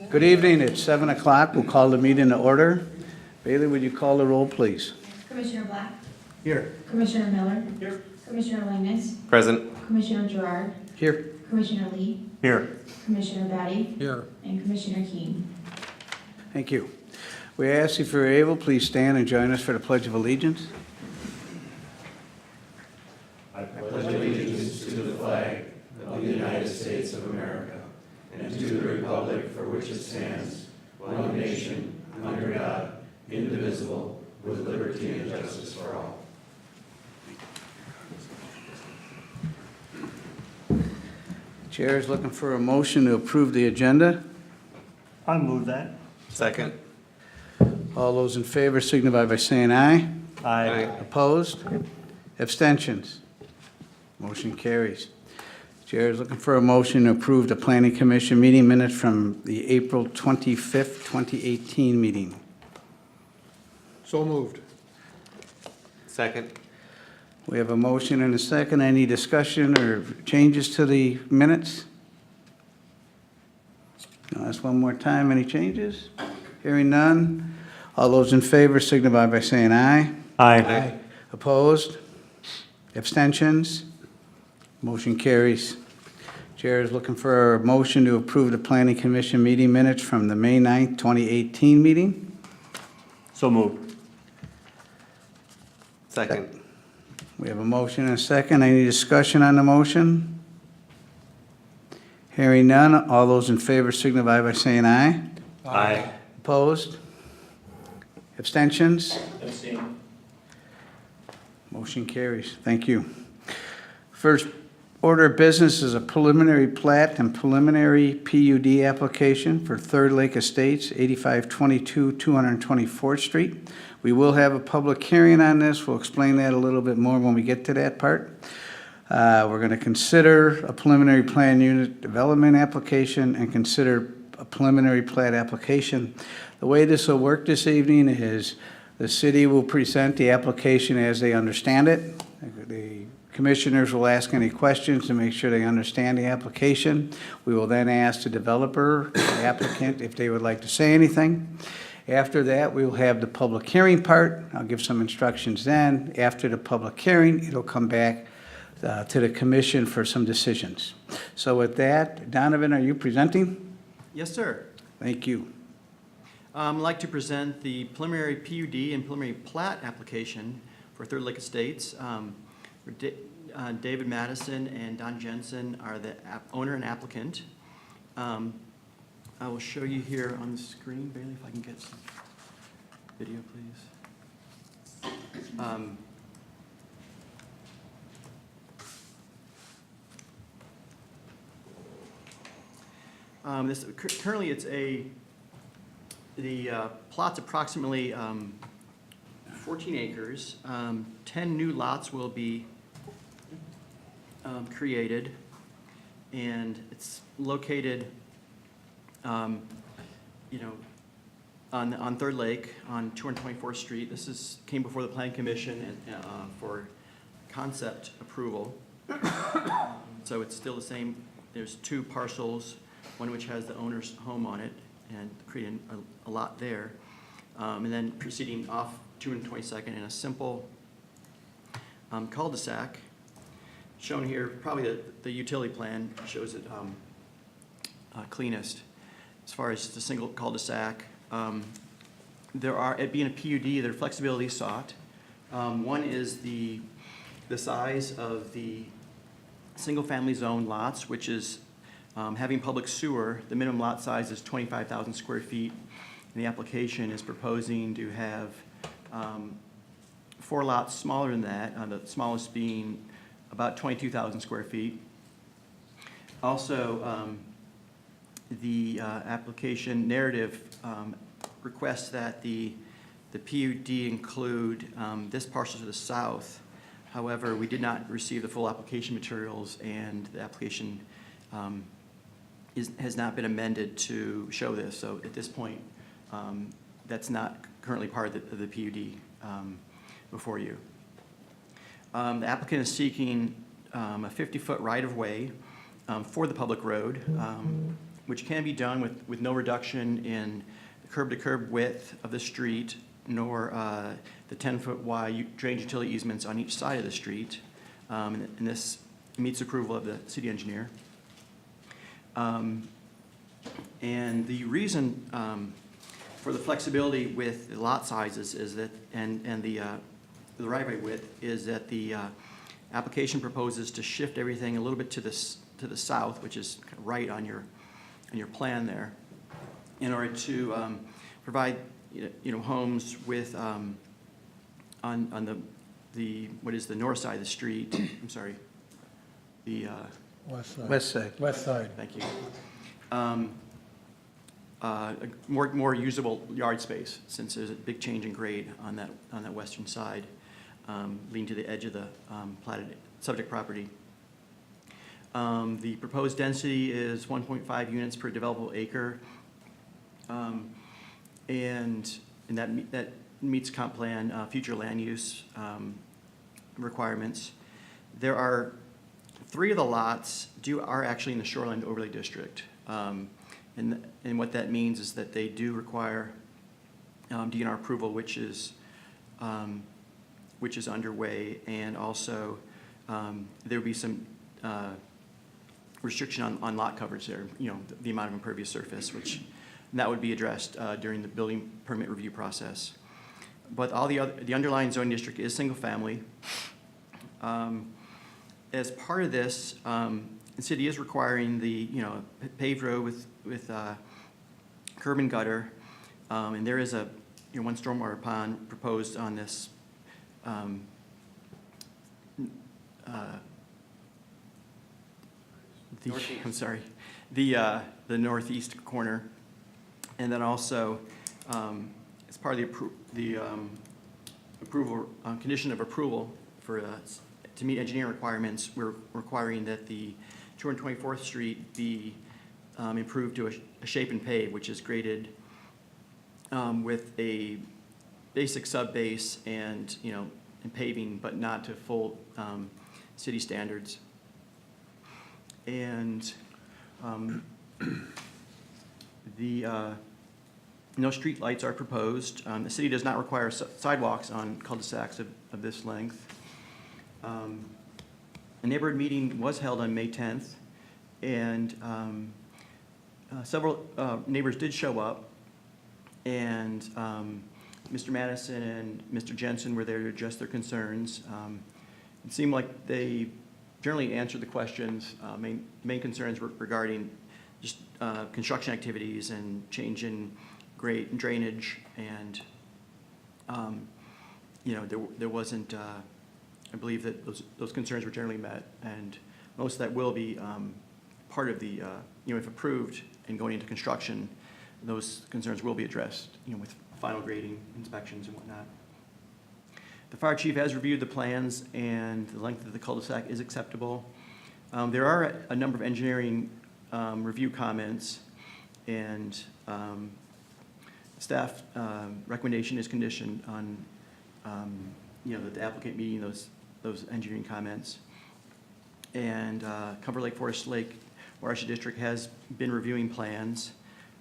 Good evening, it's 7 o'clock. We'll call the meeting to order. Bailey, would you call the roll, please? Commissioner Black? Here. Commissioner Miller? Here. Commissioner Langness? Present. Commissioner Gerard? Here. Commissioner Lee? Here. Commissioner Batty? Here. And Commissioner Keen. Thank you. We ask if you're able, please stand and join us for the Pledge of Allegiance. Chair is looking for a motion to approve the agenda. I move that. Second. All those in favor signify by saying aye. Aye. Opposed? Abstentions? Motion carries. Chair is looking for a motion to approve the Planning Commission meeting minutes from the April 25th, 2018 meeting. So moved. Second. We have a motion and a second. Any discussion or changes to the minutes? I'll ask one more time. Any changes? Hearing none. All those in favor signify by saying aye. Aye. Opposed? Abstentions? Motion carries. Chair is looking for a motion to approve the Planning Commission meeting minutes from the May 9th, 2018 meeting. So moved. Second. We have a motion and a second. Any discussion on the motion? Hearing none. All those in favor signify by saying aye. Aye. Opposed? Abstentions? Abstain. Motion carries. Thank you. First order of business is a preliminary plat and preliminary PUD application for Third Lake Estates, 8522 224th Street. We will have a public hearing on this. We'll explain that a little bit more when we get to that part. We're going to consider a preliminary plan unit development application and consider a preliminary plat application. The way this will work this evening is the city will present the application as they understand it. The commissioners will ask any questions to make sure they understand the application. We will then ask the developer, the applicant, if they would like to say anything. After that, we will have the public hearing part. I'll give some instructions then. After the public hearing, it'll come back to the commission for some decisions. So with that, Donovan, are you presenting? Yes, sir. Thank you. I'd like to present the preliminary PUD and preliminary plat application for Third Lake Estates. David Madison and Don Jensen are the owner and applicant. I will show you here on the screen, Bailey, if I can get some video, please. Currently, the plot's approximately 14 acres. 10 new lots will be created, and it's located, on Third Lake on 224th Street. This came before the Planning Commission for concept approval. So it's still the same. There's two parcels, one which has the owner's home on it, and creating a lot there. And then proceeding off 222nd in a simple cul-de-sac. Shown here, probably the utility plan shows it cleanest. As far as the single cul-de-sac, it being a PUD, there are flexibilities sought. One is the size of the single-family zone lots, which is having public sewer. The minimum lot size is 25,000 square feet, and the application is proposing to have 4 lots smaller than that, the smallest being about 22,000 square feet. Also, the application narrative requests that the PUD include this parcel to the south. However, we did not receive the full application materials, and the application has not been amended to show this. So at this point, that's not currently part of the PUD before you. The applicant is seeking a 50-foot right-of-way for the public road. which can be done with no reduction in curb-to-curb width of the street, nor the 10-foot wide drainage utility easements on each side of the street. And this meets approval of the city engineer. And the reason for the flexibility with the lot sizes is that, and the right-of-way width, is that the application proposes to shift everything a little bit to the south, which is kind of right on your plan there, in order to provide homes with on the what is the north side of the street. I'm sorry, the West side. West side. thank you. More usable yard space, since there's a big change in grade on that western side, leading to the edge of the platted subject property. The proposed density is 1.5 units per developable acre, and that meets comp plan future land use requirements. There are 3 of the lots are actually in the shoreline overlay district. And what that means is that they do require DNR approval, which is underway, and also there will be some restriction on lot coverage there. The amount of impervious surface, which that would be addressed during the building permit review process. But all the underlying zoning district is single family. As part of this, the city is requiring the paved road with curb and gutter, and there is a one stormwater pond proposed on this the northeast corner, and then also as part of the approval condition of approval for to meet engineering requirements, we're requiring that the 224th Street be improved to a shape and pave, which is graded with a basic sub-base and and paving, but not to full city standards. And no street lights are proposed. The city does not require sidewalks on cul-de-sacs of this length. A neighborhood meeting was held on May 10th, and several neighbors did show up, and Mr. Madison and Mr. Jensen were there to address their concerns. It seemed like they generally answered the questions. Main concerns were regarding just construction activities and change in grade and drainage, and there wasn't. I believe that those concerns were generally met, and most of that will be part of the if approved and going into construction, those concerns will be addressed with final grading, inspections, and whatnot. The fire chief has reviewed the plans, and the length of the cul-de-sac is acceptable. There are a number of engineering review comments, and staff recommendation is conditioned on that the applicant meeting those engineering comments. And Comfort Lake Forest Lake Watershed District has been reviewing plans.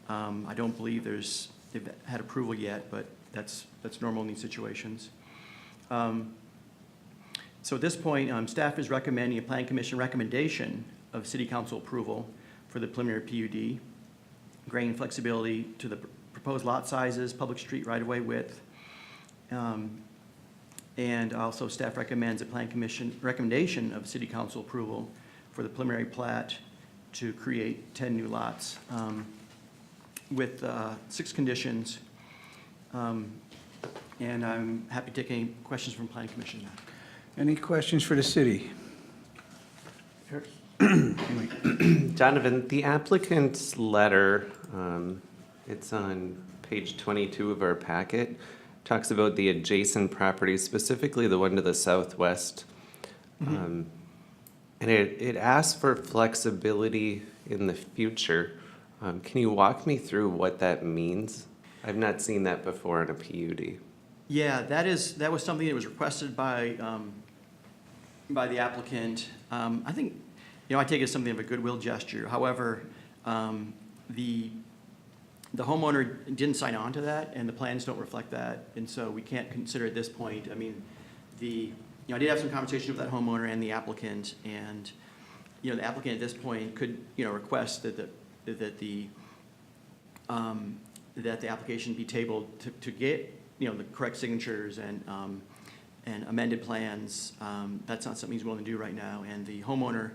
I don't believe they've had approval yet, but that's normal in these situations. So at this point, staff is recommending a Plan Commission recommendation of City Council approval for the preliminary PUD, granting flexibility to the proposed lot sizes, public street right-of-way width, and also staff recommends a Plan Commission recommendation of City Council approval for the preliminary plat to create 10 new lots with 6 conditions. And I'm happy to take any questions from Planning Commission now. Any questions for the city? Donovan, the applicant's letter, it's on page 22 of our packet, talks about the adjacent properties, specifically the one to the southwest. And it asks for flexibility in the future. Can you walk me through what that means? I've not seen that before in a PUD. Yeah, that was something that was requested by the applicant. I think, I take it as something of a goodwill gesture. However, The homeowner didn't sign on to that, and the plans don't reflect that, and so we can't consider at this point. I mean, I did have some conversation with that homeowner and the applicant, and, the applicant at this point could, request that the application be tabled to get, the correct signatures and amended plans. That's not something he's willing to do right now, and the homeowner,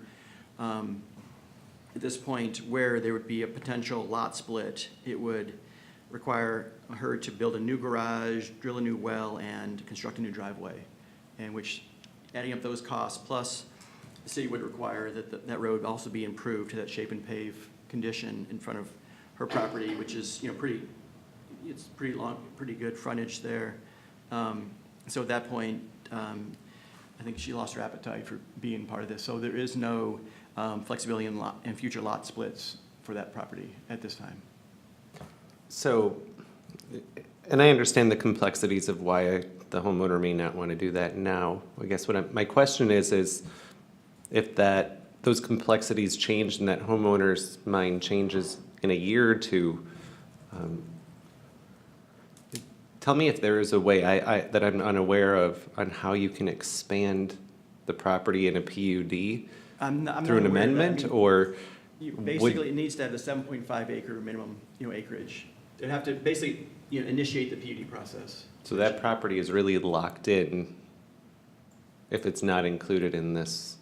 at this point, where there would be a potential lot split, it would require her to build a new garage, drill a new well, and construct a new driveway, and which, adding up those costs, plus the city would require that that road also be improved to that shape and pave condition in front of her property, which is, it's pretty long, pretty good frontage there. So at that point, I think she lost her appetite for being part of this. So there is no flexibility in future lot splits for that property at this time. So, and I understand the complexities of why the homeowner may not want to do that now. I guess my question is if those complexities change and that homeowner's mind changes in a year or two, tell me if there is a way that I'm unaware of on how you can expand the property in a PUD I'm not through an aware of that. amendment, I mean, or basically, it needs to have the 7.5 acre minimum, acreage. They'd have to basically, initiate the PUD process. so that property is really locked in if it's not included in this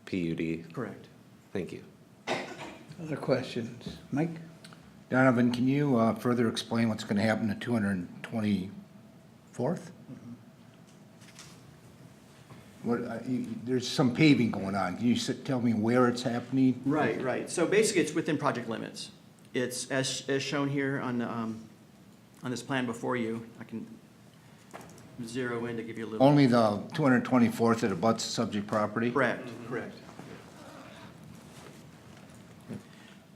PUD? Correct. Thank you. Other questions? Mike? Donovan, can you further explain what's going to happen to 224th? There's some paving going on. Can you tell me where it's happening? Right. So basically, it's within project limits. It's as shown here on this plan before you. I can zero in to give you a little. Only the 224th that abuts subject property? Correct.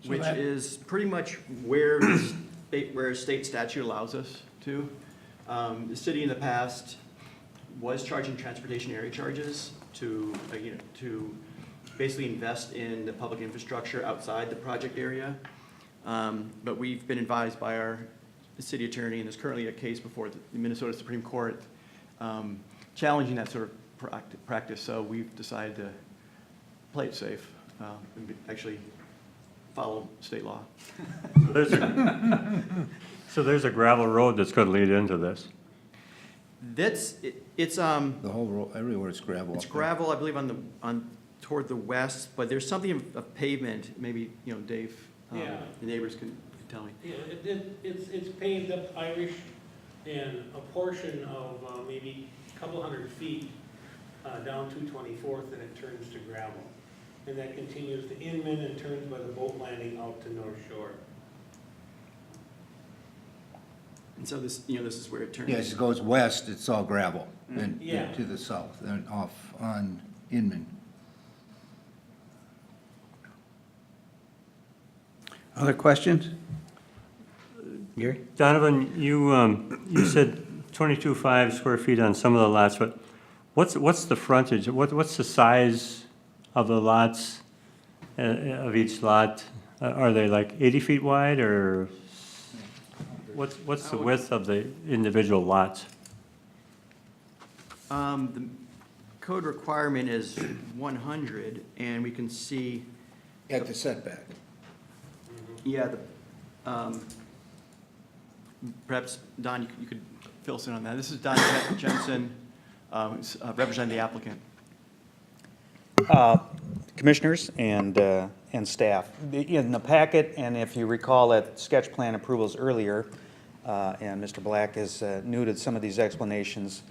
Which is pretty much where state statute allows us to. The city in the past was charging transportation area charges to basically invest in the public infrastructure outside the project area. But we've been advised by our city attorney, and there's currently a case before the Minnesota Supreme Court challenging that sort of practice. So we've decided to play it safe and actually follow state law. So there's a gravel road that's going to lead into this. It's The whole road, everywhere it's gravel. It's gravel, I believe, toward the west, but there's something of pavement. Maybe Dave, Yeah. the neighbors can tell me. Yeah, it's paved up Irish, and a portion of maybe a couple hundred feet down 224th, and it turns to gravel. And that continues to Inman and turns by the boat landing out to North Shore. And so this is where it turns. Yes, it goes west, it's all gravel, and Yeah. to the south, and off on Inman. Other questions? Gary? Donovan, you said 22.5 square feet on some of the lots, but what's the frontage? What's the size of the lots, of each lot? Are they like 80 feet wide, or what's the width of the individual lots? The code requirement is 100, and we can see, At the setback. perhaps, Don, you could fill us in on that. This is Don Jensen, representing the applicant. Commissioners and staff. In the packet, and if you recall at sketch plan approvals earlier, and Mr. Black has noted some of these explanations,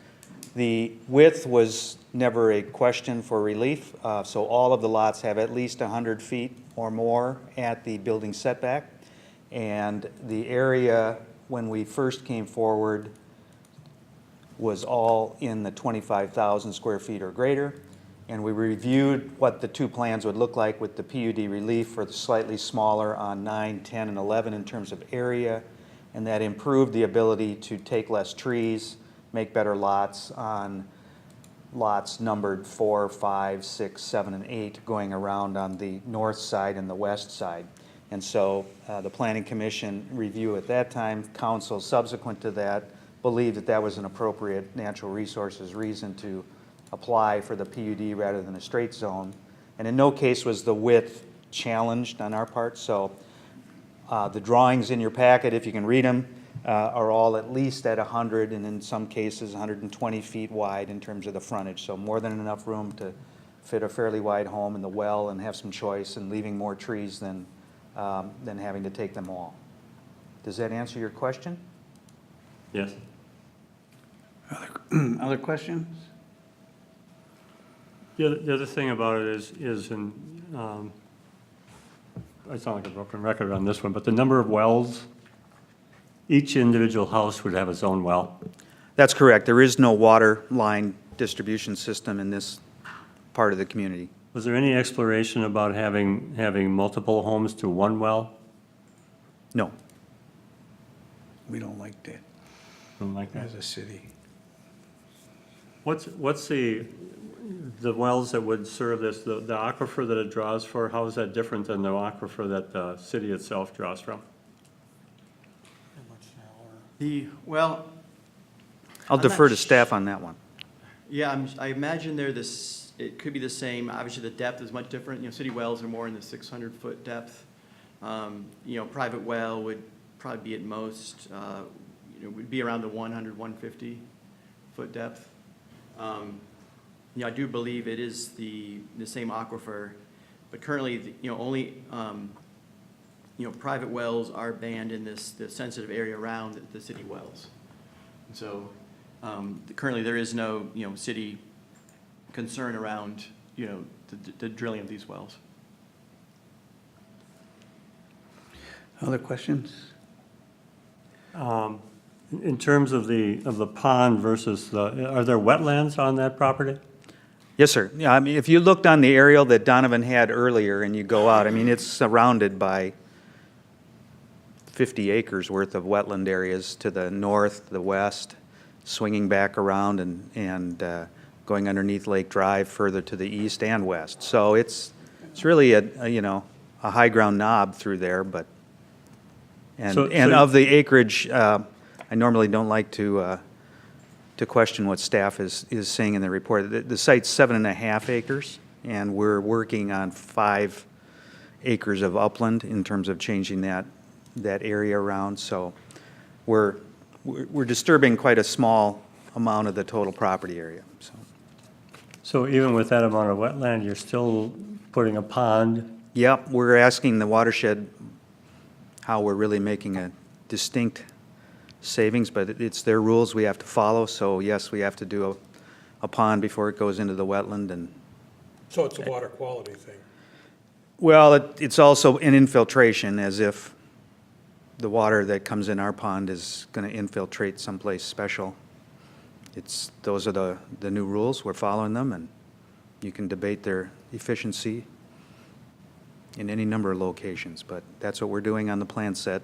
the width was never a question for relief, so all of the lots have at least 100 feet or more at the building setback. And the area, when we first came forward, was all in the 25,000 square feet or greater. And we reviewed what the two plans would look like with the PUD relief for the slightly smaller on 9, 10, and 11 in terms of area. And that improved the ability to take less trees, make better lots on lots numbered 4, 5, 6, 7, and 8 going around on the north side and the west side. And so the Planning Commission review at that time, council subsequent to that, believed that that was an appropriate natural resources reason to apply for the PUD rather than a straight zone. And in no case was the width challenged on our part. So the drawings in your packet, if you can read them, are all at least at 100 and in some cases 120 feet wide in terms of the frontage. So more than enough room to fit a fairly wide home in the well and have some choice and leaving more trees than having to take them all. Does that answer your question? Yes. Other questions? The other thing about it is in, I sound like a broken record on this one, but the number of wells, each individual house would have its own well. That's correct. There is no water line distribution system in this part of the community. Was there any exploration about having multiple homes to one well? No. We don't like that Something like that? as a city. What's the wells that would serve this, the aquifer that it draws for, how is that different than the aquifer that the city itself draws from? Well, I'll I'm defer not to sh- staff on that one. yeah, I imagine they're this, it could be the same. Obviously, the depth is much different. You know, city wells are more in the 600-foot depth. You know, private well would probably be at most, would be around the 100, 150-foot depth. You know, I do believe it is the same aquifer, but currently, only, private wells are banned in the sensitive area around the city wells. And so, currently, there is no, city concern around, the drilling of these wells. Other questions? In terms of the pond versus are there wetlands on that property? Yes, sir. Yeah, I mean, if you looked on the aerial that Donovan had earlier and you go out, I mean, it's surrounded by 50 acres worth of wetland areas to the north, the west, swinging back around and going underneath Lake Drive further to the east and west. So it's really a high ground knob through there, but So- and so- of the acreage, I normally don't like to question what staff is saying in the report. The site's 7.5 acres, and we're working on 5 acres of upland in terms of changing that area around. So we're disturbing quite a small amount of the total property area, so. So even with that amount of wetland, you're still putting a pond? Yep, we're asking the watershed how we're really making a distinct savings, but it's their rules we have to follow. So yes, we have to do a pond before it goes into the wetland. And So it's a water quality thing. well, it's also an infiltration, as if the water that comes in our pond is going to infiltrate someplace special. Those are the new rules. We're following them, and you can debate their efficiency in any number of locations, but that's what we're doing on the plan set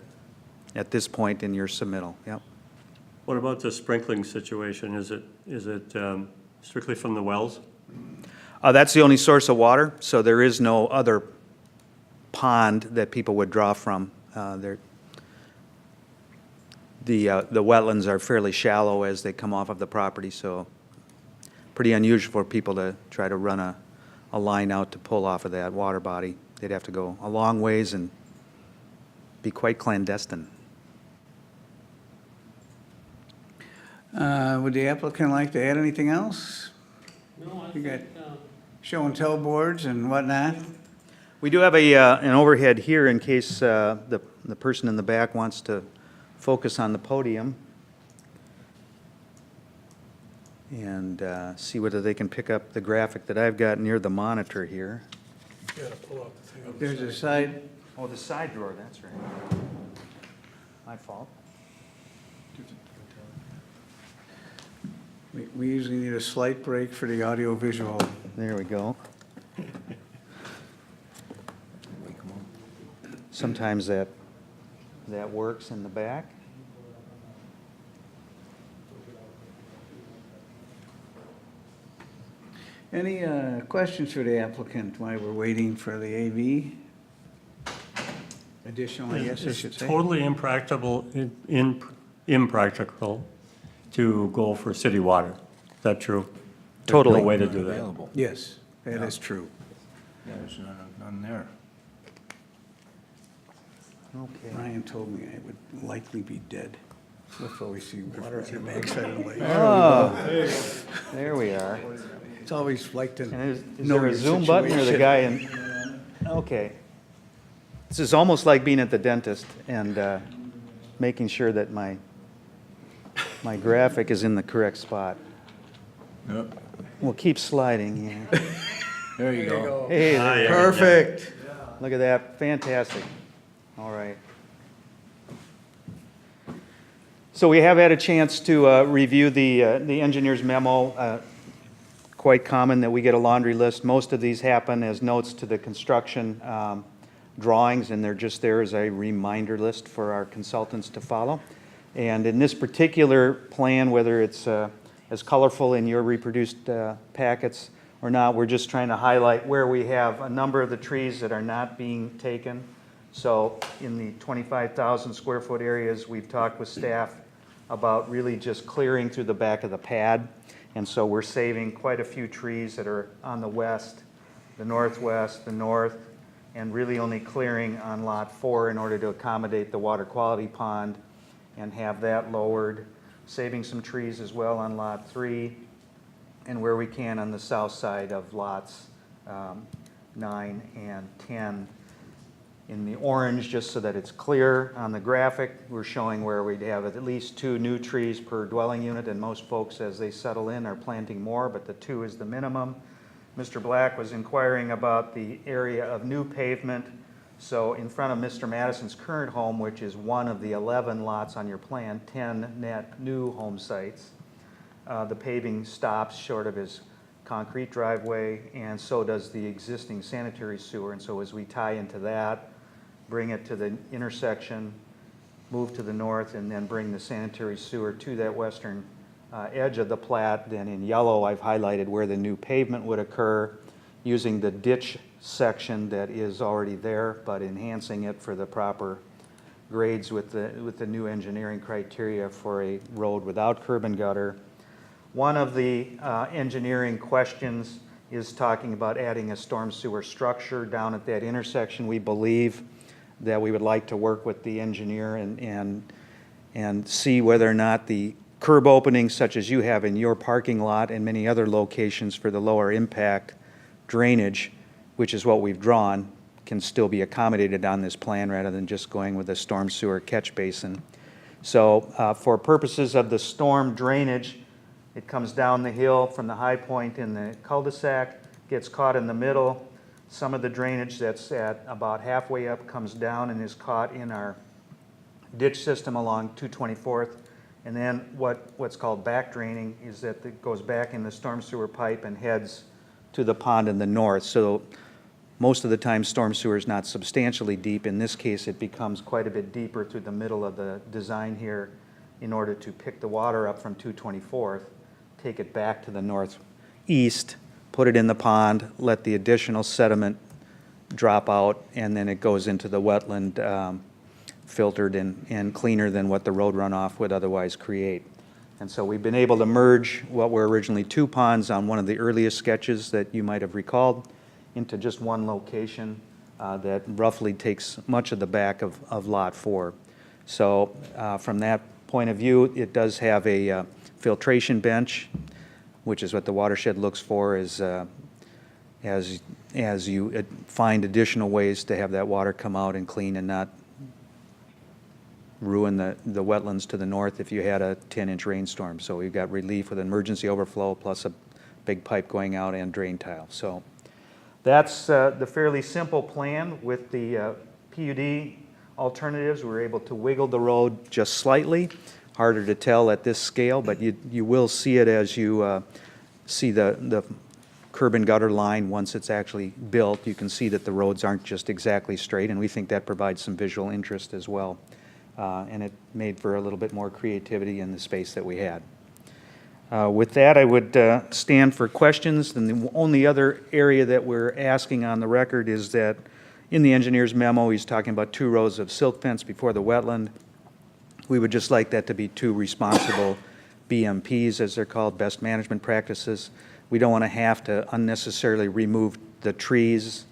at this point in your submittal. Yep. What about the sprinkling situation? Is it strictly from the wells? That's the only source of water, so there is no other pond that people would draw from. The wetlands are fairly shallow as they come off of the property, so pretty unusual for people to try to run a line out to pull off of that water body. They'd have to go a long ways and be quite clandestine. Would the applicant like to add anything else? No, I You got- think, Show and tell boards and whatnot? We do have an overhead here in case the person in the back wants to focus on the podium and see whether they can pick up the graphic that I've got near the monitor here. You gotta pull out the thing on the There's a side. side, Oh, the side drawer, that's right. My fault. we usually need a slight break for the audio visual. There we go. Sometimes that works in the back. Any questions for the applicant while we're waiting for the AV? Additional, I guess I It's should say. totally impractical to go for city water. Is that true? Totally. There's no way to Not do that. available. Yes, that is true. Yeah, there's none there. Okay. Ryan told me I would likely be dead before we see water on the backside of the lake. Oh, there we are. It's always like to And is know there a your zoom button or the situation. guy in? Okay. This is almost like being at the dentist and making sure that my graphic is in the correct spot. Yep. We'll keep sliding, yeah. There you go. Hey, there- Perfect. look at that, fantastic. All right. So we have had a chance to review the engineer's memo. Quite common that we get a laundry list. Most of these happen as notes to the construction drawings, and they're just there as a reminder list for our consultants to follow. And in this particular plan, whether it's as colorful in your reproduced packets or not, we're just trying to highlight where we have a number of the trees that are not being taken. So in the 25,000 square foot areas, we've talked with staff about really just clearing through the back of the pad. And so we're saving quite a few trees that are on the west, the northwest, the north, and really only clearing on Lot 4 in order to accommodate the water quality pond and have that lowered. Saving some trees as well on Lot 3, and where we can on the south side of Lots 9 and 10. In the orange, just so that it's clear on the graphic, we're showing where we'd have at least 2 new trees per dwelling unit, and most folks, as they settle in, are planting more, but the 2 is the minimum. Mr. Black was inquiring about the area of new pavement. So in front of Mr. Madison's current home, which is one of the 11 lots on your plan, 10 net new home sites, the paving stops short of his concrete driveway, and so does the existing sanitary sewer. And so as we tie into that, bring it to the intersection, move to the north, and then bring the sanitary sewer to that western edge of the plat. Then in yellow, I've highlighted where the new pavement would occur using the ditch section that is already there, but enhancing it for the proper grades with the new engineering criteria for a road without curb and gutter. One of the engineering questions is talking about adding a storm sewer structure down at that intersection. We believe that we would like to work with the engineer and see whether or not the curb openings such as you have in your parking lot and many other locations for the lower impact drainage, which is what we've drawn, can still be accommodated on this plan rather than just going with a storm sewer catch basin. So for purposes of the storm drainage, it comes down the hill from the high point in the cul-de-sac, gets caught in the middle. Some of the drainage that's at about halfway up comes down and is caught in our ditch system along 224th. And then what's called back draining is that it goes back in the storm sewer pipe and heads to the pond in the north. So most of the time, storm sewer is not substantially deep. In this case, it becomes quite a bit deeper through the middle of the design here in order to pick the water up from 224th, take it back to the northeast, put it in the pond, let the additional sediment drop out, and then it goes into the wetland filtered and cleaner than what the road runoff would otherwise create. And so we've been able to merge what were originally 2 ponds on one of the earliest sketches that you might have recalled into just one location that roughly takes much of the back of Lot 4. So from that point of view, it does have a filtration bench, which is what the watershed looks for as you find additional ways to have that water come out and clean and not ruin the wetlands to the north if you had a 10-inch rainstorm. So we've got relief with emergency overflow plus a big pipe going out and drain tile. So that's the fairly simple plan. With the PUD alternatives, we were able to wiggle the road just slightly. Harder to tell at this scale, but you will see it as you see the curb and gutter line once it's actually built. You can see that the roads aren't just exactly straight, and we think that provides some visual interest as well. And it made for a little bit more creativity in the space that we had. With that, I would stand for questions. And the only other area that we're asking on the record is that In the engineer's memo, he's talking about 2 rows of silt fence before the wetland. We would just like that to be 2 responsible BMPs, as they're called, best management practices. We don't want to have to unnecessarily remove the trees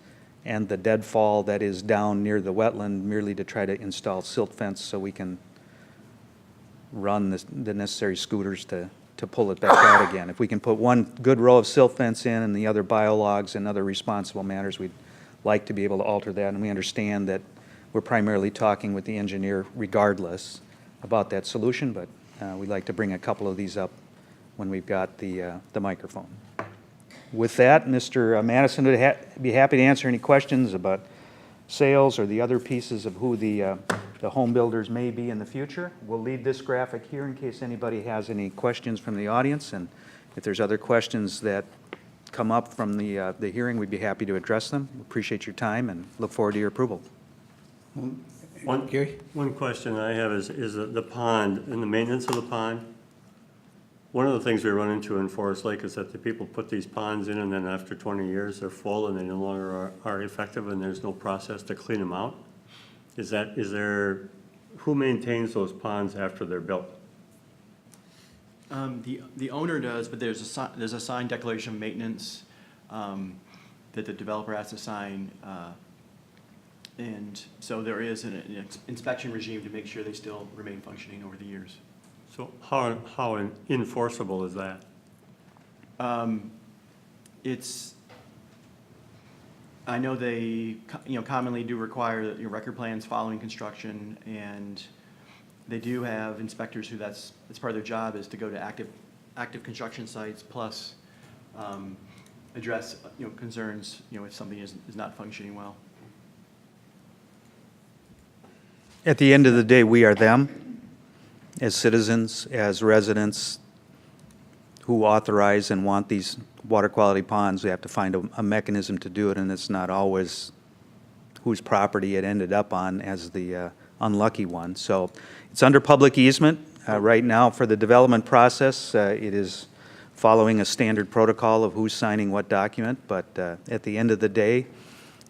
and the deadfall that is down near the wetland merely to try to install silt fence so we can run the necessary scooters to pull it back out again. If we can put 1 good row of silt fence in and the other biologs and other responsible matters, we'd like to be able to alter that. And we understand that we're primarily talking with the engineer regardless about that solution, but we'd like to bring a couple of these up when we've got the microphone. With that, Mr. Madison would be happy to answer any questions about sales or the other pieces of who the home builders may be in the future. We'll leave this graphic here in case anybody has any questions from the audience, and if there's other questions that come up from the hearing, we'd be happy to address them. Appreciate your time and look forward to your approval. Gary? One question I have is the pond and the maintenance of the pond. One of the things we run into in Forest Lake is that the people put these ponds in and then after 20 years, they're full and they no longer are effective and there's no process to clean them out. Who maintains those ponds after they're built? The owner does, but there's a signed declaration of maintenance that the developer has to sign. And so there is an inspection regime to make sure they still remain functioning over the years. So how enforceable is that? I know they, commonly do require record plans following construction, and they do have inspectors who that's part of their job is to go to active construction sites, plus address, concerns, if something is not functioning well. At the end of the day, we are them, as citizens, as residents who authorize and want these water quality ponds. We have to find a mechanism to do it, and it's not always whose property it ended up on as the unlucky one. So it's under public easement right now for the development process. It is following a standard protocol of who's signing what document, but at the end of the day,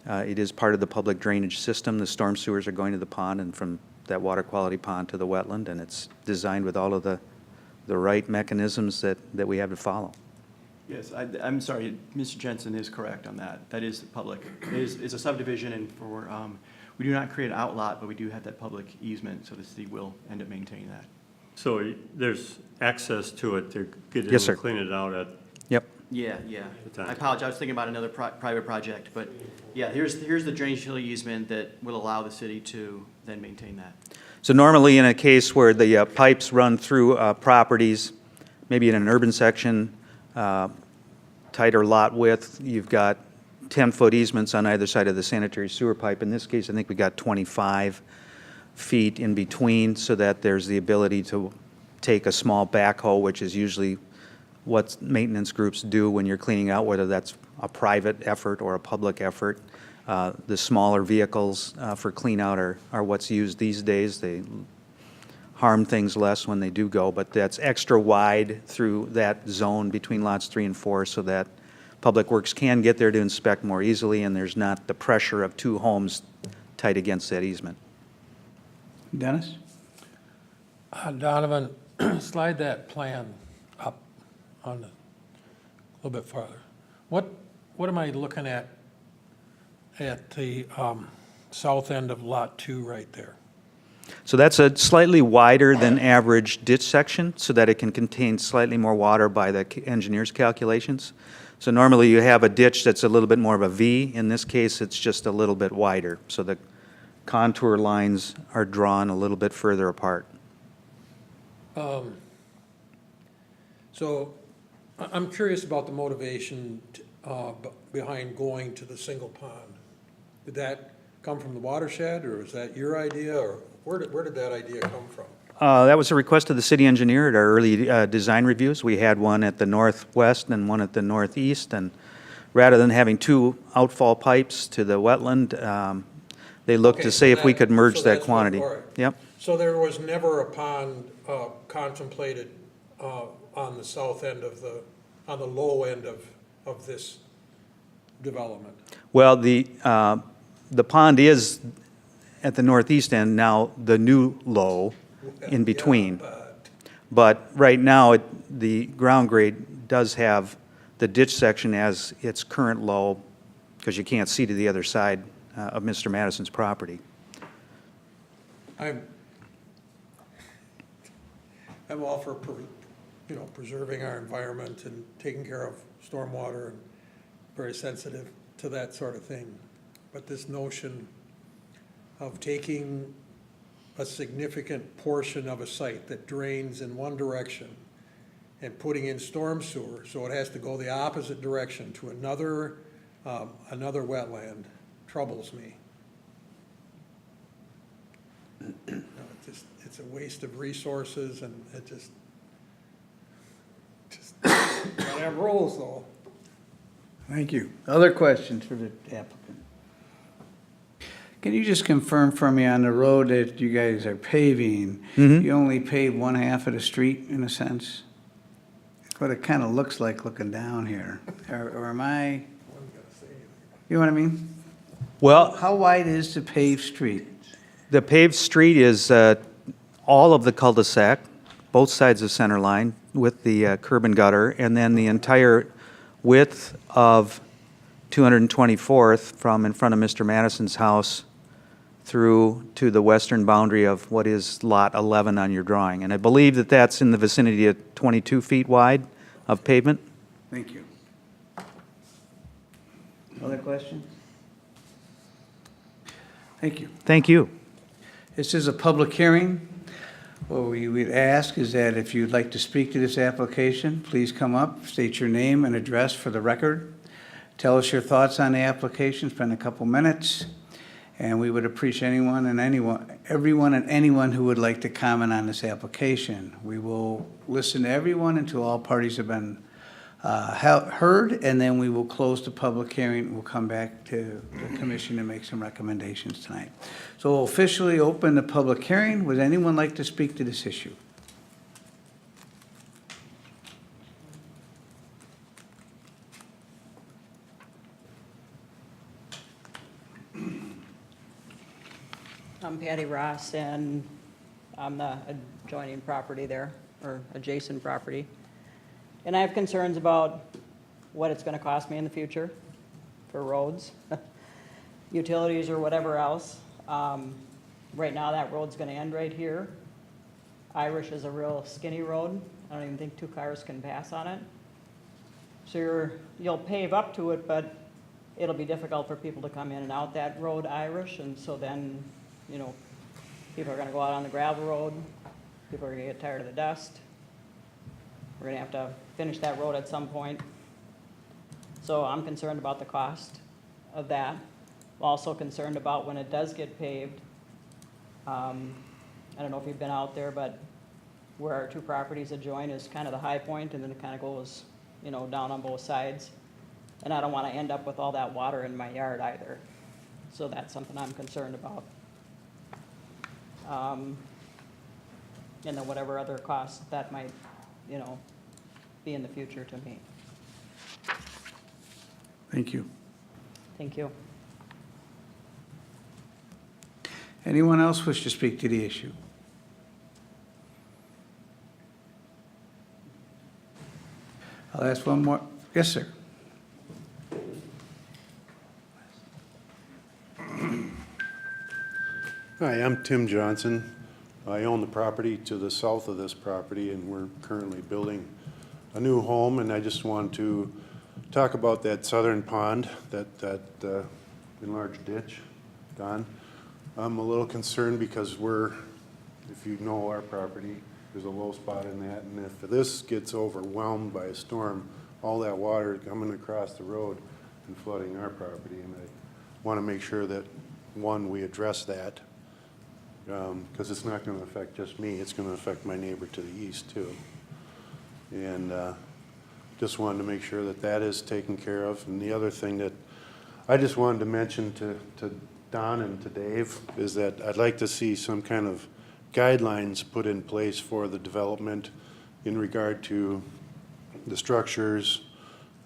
it is part of the public drainage system. The storm sewers are going to the pond and from that water quality pond to the wetland, and it's designed with all of the right mechanisms that we have to follow. Yes, I'm sorry, Mr. Jensen is correct on that. That is public. It's a subdivision, and we do not create an outlot, but we do have that public easement, so the city will end up maintaining that. So there's access to it to get in Yes, sir. and clean it out at, Yep. Yeah. I apologize, I was thinking about another private project, but yeah, here's the drainage utility easement that will allow the city to then maintain that. So normally in a case where the pipes run through properties, maybe in an urban section, tighter lot width, you've got 10-foot easements on either side of the sanitary sewer pipe. In this case, I think we got 25 feet in between so that there's the ability to take a small backhoe, which is usually what maintenance groups do when you're cleaning out, whether that's a private effort or a public effort. The smaller vehicles for clean out are what's used these days. They harm things less when they do go, but that's extra wide through that zone between lots 3 and 4 so that Public Works can get there to inspect more easily and there's not the pressure of 2 homes tight against that easement. Dennis? Donovan, slide that plan up on a little bit farther. What am I looking at the south end of Lot 2 right there? So that's a slightly wider than average ditch section so that it can contain slightly more water by the engineer's calculations. So normally you have a ditch that's a little bit more of a V. In this case, it's just a little bit wider. So the contour lines are drawn a little bit further apart. So I'm curious about the motivation behind going to the single pond. Did that come from the watershed, or is that your idea, or where did that idea come from? That was a request of the city engineer at our early design reviews. We had one at the northwest and one at the northeast, and rather than having 2 outfall pipes to the wetland, they looked Okay, to see so if we that- could merge so that that's what- quantity. all right. Yep. So there was never a pond contemplated on the south end on the low end of this development? Well, the pond is at the northeast end now, the new low in between. But right now, the ground grade does have the ditch section as its current low, because you can't see to the other side of Mr. Madison's property. I'm all for, preserving our environment and taking care of stormwater, and very sensitive to that sort of thing. But this notion of taking a significant portion of a site that drains in one direction and putting in storm sewer, so it has to go the opposite direction to another wetland, troubles me. It's a waste of resources, and it just gotta have rules, though. Thank you. Other questions for the applicant? Can you just confirm for me on the road that you guys are paving, you only paved one half of the street in a sense? That's what it kind of looks like looking down here. Or am I, you know what I mean? Well, How wide is the paved street? the paved street is all of the cul-de-sac, both sides of center line, with the curb and gutter, and then the entire width of 224th from in front of Mr. Madison's house through to the western boundary of what is Lot 11 on your drawing. And I believe that that's in the vicinity of 22 feet wide of pavement. Thank you. Other questions? Thank you. Thank you. This is a public hearing. What we would ask is that if you'd like to speak to this application, please come up, state your name and address for the record. Tell us your thoughts on the application, spend a couple minutes, and we would appreciate everyone and anyone who would like to comment on this application. We will listen to everyone until all parties have been heard, and then we will close the public hearing. We'll come back to the commission and make some recommendations tonight. So we'll officially open the public hearing. Would anyone like to speak to this issue? I'm Patty Ross, and I'm the adjoining property there, or adjacent property. And I have concerns about what it's gonna cost me in the future for roads, utilities, or whatever else. Right now, that road's gonna end right here. Irish is a real skinny road. I don't even think 2 cars can pass on it. So you'll pave up to it, but it'll be difficult for people to come in and out that road, Irish, and so then, people are gonna go out on the gravel road, people are gonna get tired of the dust. We're gonna have to finish that road at some point. So I'm concerned about the cost of that. I'm also concerned about when it does get paved. I don't know if you've been out there, but where our 2 properties adjoin is kind of the high point, and then it kind of goes, down on both sides. And I don't wanna end up with all that water in my yard either. So that's something I'm concerned about. And then whatever other costs that might, be in the future to me. Thank you. Thank you. Anyone else wish to speak to the issue? I'll ask one more. Yes, sir. Hi, I'm Tim Johnson. I own the property to the south of this property, and we're currently building a new home, and I just want to talk about that southern pond, that enlarged ditch, Don. I'm a little concerned because if you know our property, there's a low spot in that, and if this gets overwhelmed by a storm, all that water coming across the road and flooding our property, and I want to make sure that, one, we address that, because it's not going to affect just me, it's going to affect my neighbor to the east too. And just wanted to make sure that that is taken care of. And the other thing that I just wanted to mention to Don and to Dave is that I'd like to see some kind of guidelines put in place for the development in regard to the structures,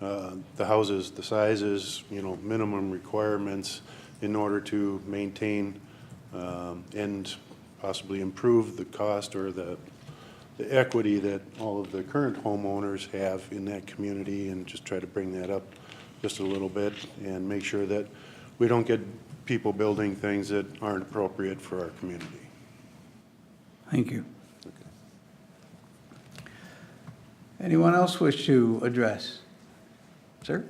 the houses, the sizes, minimum requirements, in order to maintain and possibly improve the cost or the equity that all of the current homeowners have in that community, and just try to bring that up just a little bit and make sure that we don't get people building things that aren't appropriate for our community. Thank you. Anyone else wish to address? Sir?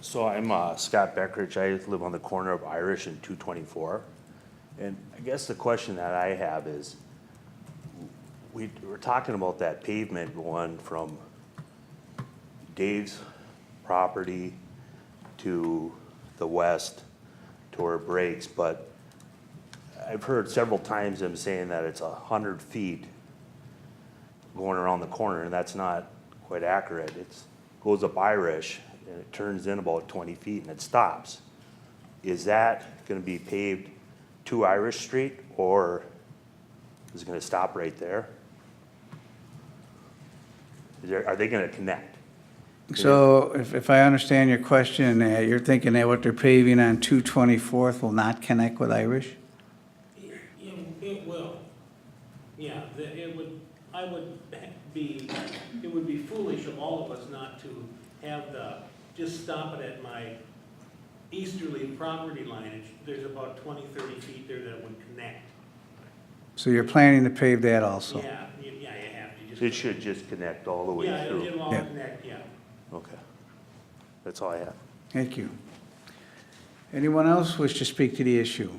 So I'm Scott Beckridge. I live on the corner of Irish and 224. And I guess the question that I have is, we're talking about that pavement going from Dave's property to the west to where it breaks, but I've heard several times them saying that it's 100 feet going around the corner, and that's not quite accurate. It goes up Irish, and it turns in about 20 feet, and it stops. Is that gonna be paved to Irish Street, or is it gonna stop right there? Are they gonna connect? So if I understand your question, you're thinking that what they're paving on 224th will not connect with Irish? It will. Yeah, it would be foolish of all of us not to have just stop it at my easterly property line. There's about 20, 30 feet there that would connect. So you're planning to pave that also? Yeah, you have to just. It should just connect all the way Yeah, through. it'll all Yeah. connect, yeah. Okay. That's all I have. Thank you. Anyone else wish to speak to the issue?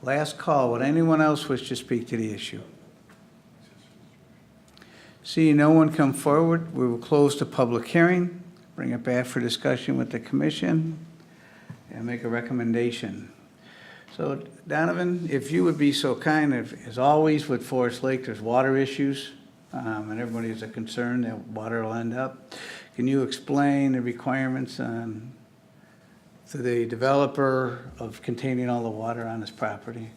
Last call. Would anyone else wish to speak to the issue? Seeing no one come forward, we will close the public hearing, bring it back for discussion with the commission, and make a recommendation. So Donovan, if you would be so kind, as always with Forest Lake, there's water issues, and everybody has a concern that water will end up. Can you explain the requirements to the developer of containing all the water on his property?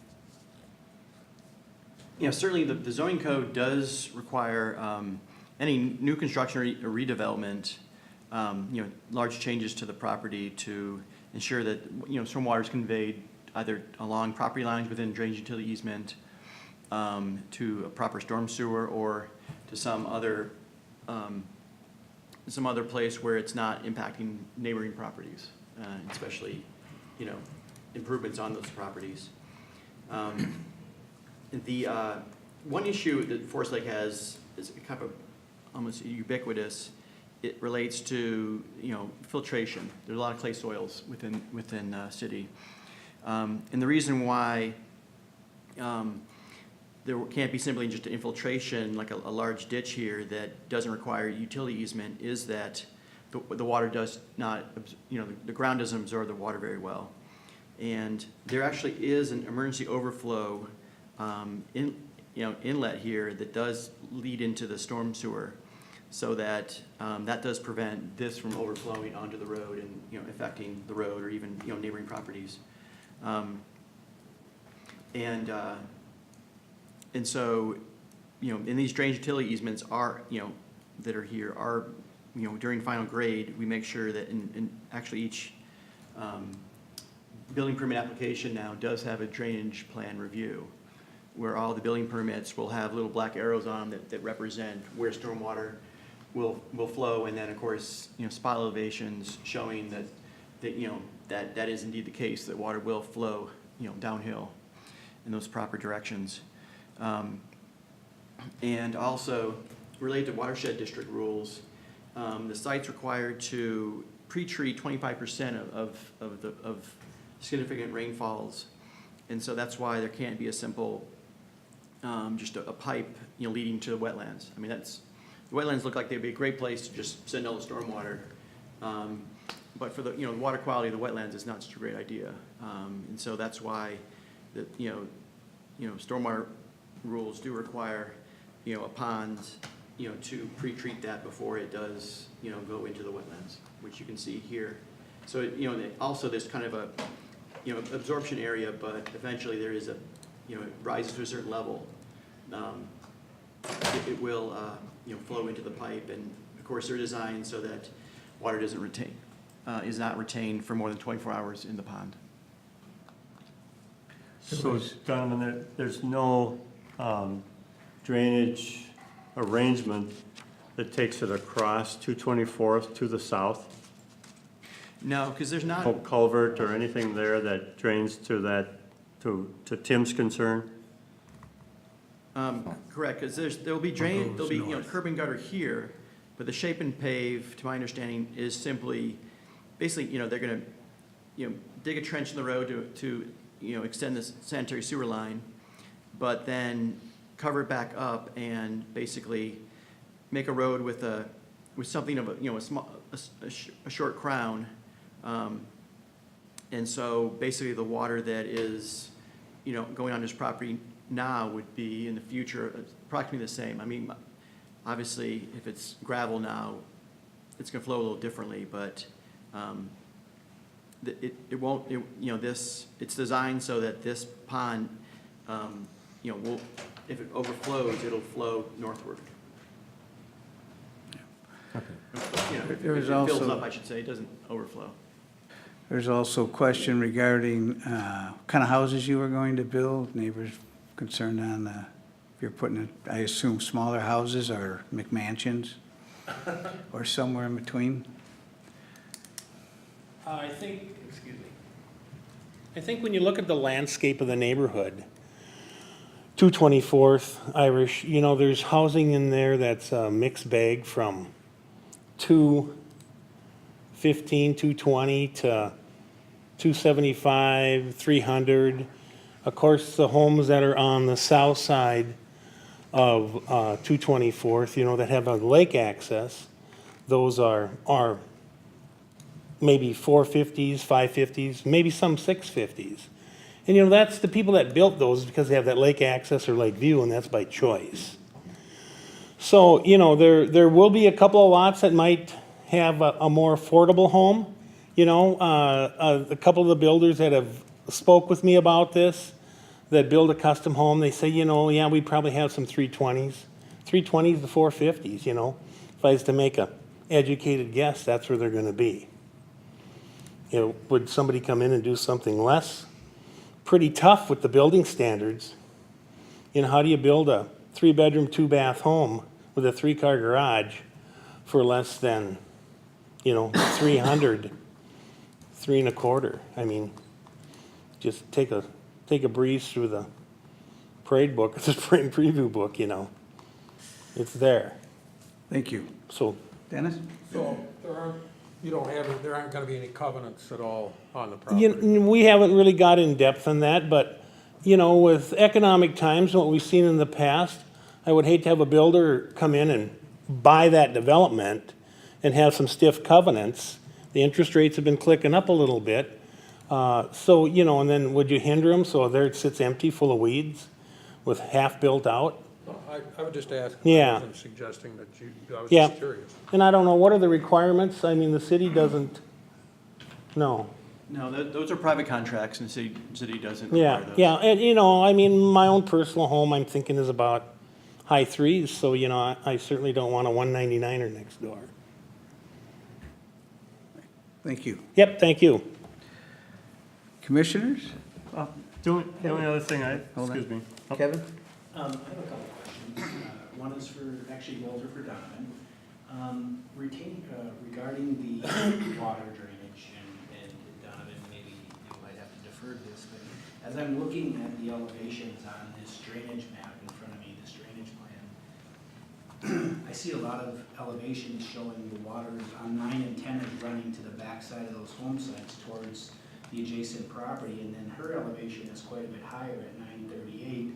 Yeah, certainly the zoning code does require any new construction or redevelopment, large changes to the property to ensure that, stormwater is conveyed either along property lines within drainage utility easement, to a proper storm sewer, or to some other place where it's not impacting neighboring properties, especially, improvements on those properties. The one issue that Forest Lake has is kind of almost ubiquitous. It relates to filtration. There's a lot of clay soils within city, and the reason why there can't be simply just an infiltration like a large ditch here that doesn't require utility easement is that the water does not, the ground doesn't absorb the water very well, and there actually is an emergency overflow inlet here that does lead into the storm sewer, so that that does prevent this from overflowing onto the road and affecting the road or even neighboring properties, and so in these drainage utility easements are that are here are during final grade we make sure that in actually each building permit application now does have a drainage plan review, where all the building permits will have little black arrows on them that represent where stormwater will flow, and then of course spot elevations showing that is indeed the case, that water will flow downhill in those proper directions, and also related to watershed district rules, the site's required to pre-treat 25% of significant rainfalls, and so that's why there can't be a simple just a pipe leading to the wetlands. I mean, the wetlands look like they'd be a great place to just send all the stormwater, but for the water quality of the wetlands is not such a great idea, and so that's why the stormwater rules do require a pond to pre-treat that before it does go into the wetlands, which you can see here. So also there's kind of a absorption area, but eventually there is a it rises to a certain level, it will, flow into the pipe. And of course, they're designed so that water doesn't retain, is not retained for more than 24 hours in the pond. So Donovan, there's no drainage arrangement that takes it across 224th to the south? No, because there's not. No culvert or anything there that drains to that, to Tim's concern? Correct, because there'll be there'll be, curb and gutter here, but the shape and pave, to my understanding, is simply, basically, they're gonna, dig a trench in the road to extend this sanitary sewer line, but then cover it back up and basically make a road with something of a short crown. And so basically the water that is, going on this property now would be in the future approximately the same. I mean, obviously, if it's gravel now, it's gonna flow a little differently, but, it won't, it's designed so that this pond, will, if it overflows, it'll flow northward. If There it is fills also- up, I should say, it doesn't overflow. There's also a question regarding kind of houses you were going to build. Neighbors concerned on if you're putting in, I assume, smaller houses or McMansions or somewhere in between. I think when you look at the landscape of the neighborhood, 224th Irish, there's housing in there that's a mixed bag from 215, 220 to 275, 300. Of course, the homes that are on the south side of 224th, that have a lake access, those are maybe 450s, 550s, maybe some 650s. And that's the people that built those because they have that lake access or lake view, and that's by choice. So, there will be a couple of lots that might have a more affordable home. A couple of the builders that have spoke with me about this, that build a custom home, they say, yeah, we probably have some 320s. 320s to 450s, If I was to make a educated guess, that's where they're gonna be. Would somebody come in and do something less? Pretty tough with the building standards. How do you build a 3-bedroom, 2-bath home with a 3-car garage for less than, 300, 3 1/4? I mean, just take a breeze through the parade book, the spring preview book, It's there. Thank you. So, Dennis? So there aren't gonna be any covenants at all on the property? We haven't really got in depth on that, but, with economic times, what we've seen in the past, I would hate to have a builder come in and buy that development and have some stiff covenants. The interest rates have been clicking up a little bit. So, and then would you hinder them so there it sits empty, full of weeds, with half built out? No, I would just ask. Yeah. I wasn't suggesting that I was Yeah. just curious. And I don't know, what are the requirements? I mean, the city doesn't, no. No, those are private contracts, and the city doesn't Yeah, require those. yeah, and my own personal home, I'm thinking is about high 3s, so, I certainly don't want a 199er next door. Thank you. Yep, thank you. Commissioners? the only other thing Hold on. excuse me. Kevin? I have a couple questions. One is actually Walter for Donovan. Regarding the water drainage, and Donovan, maybe you might have to defer this, but as I'm looking at the elevations on this drainage map in front of me, this drainage plan, I see a lot of elevations showing the water on 9 and 10 is running to the backside of those home sites towards the adjacent property, and then her elevation is quite a bit higher at 938.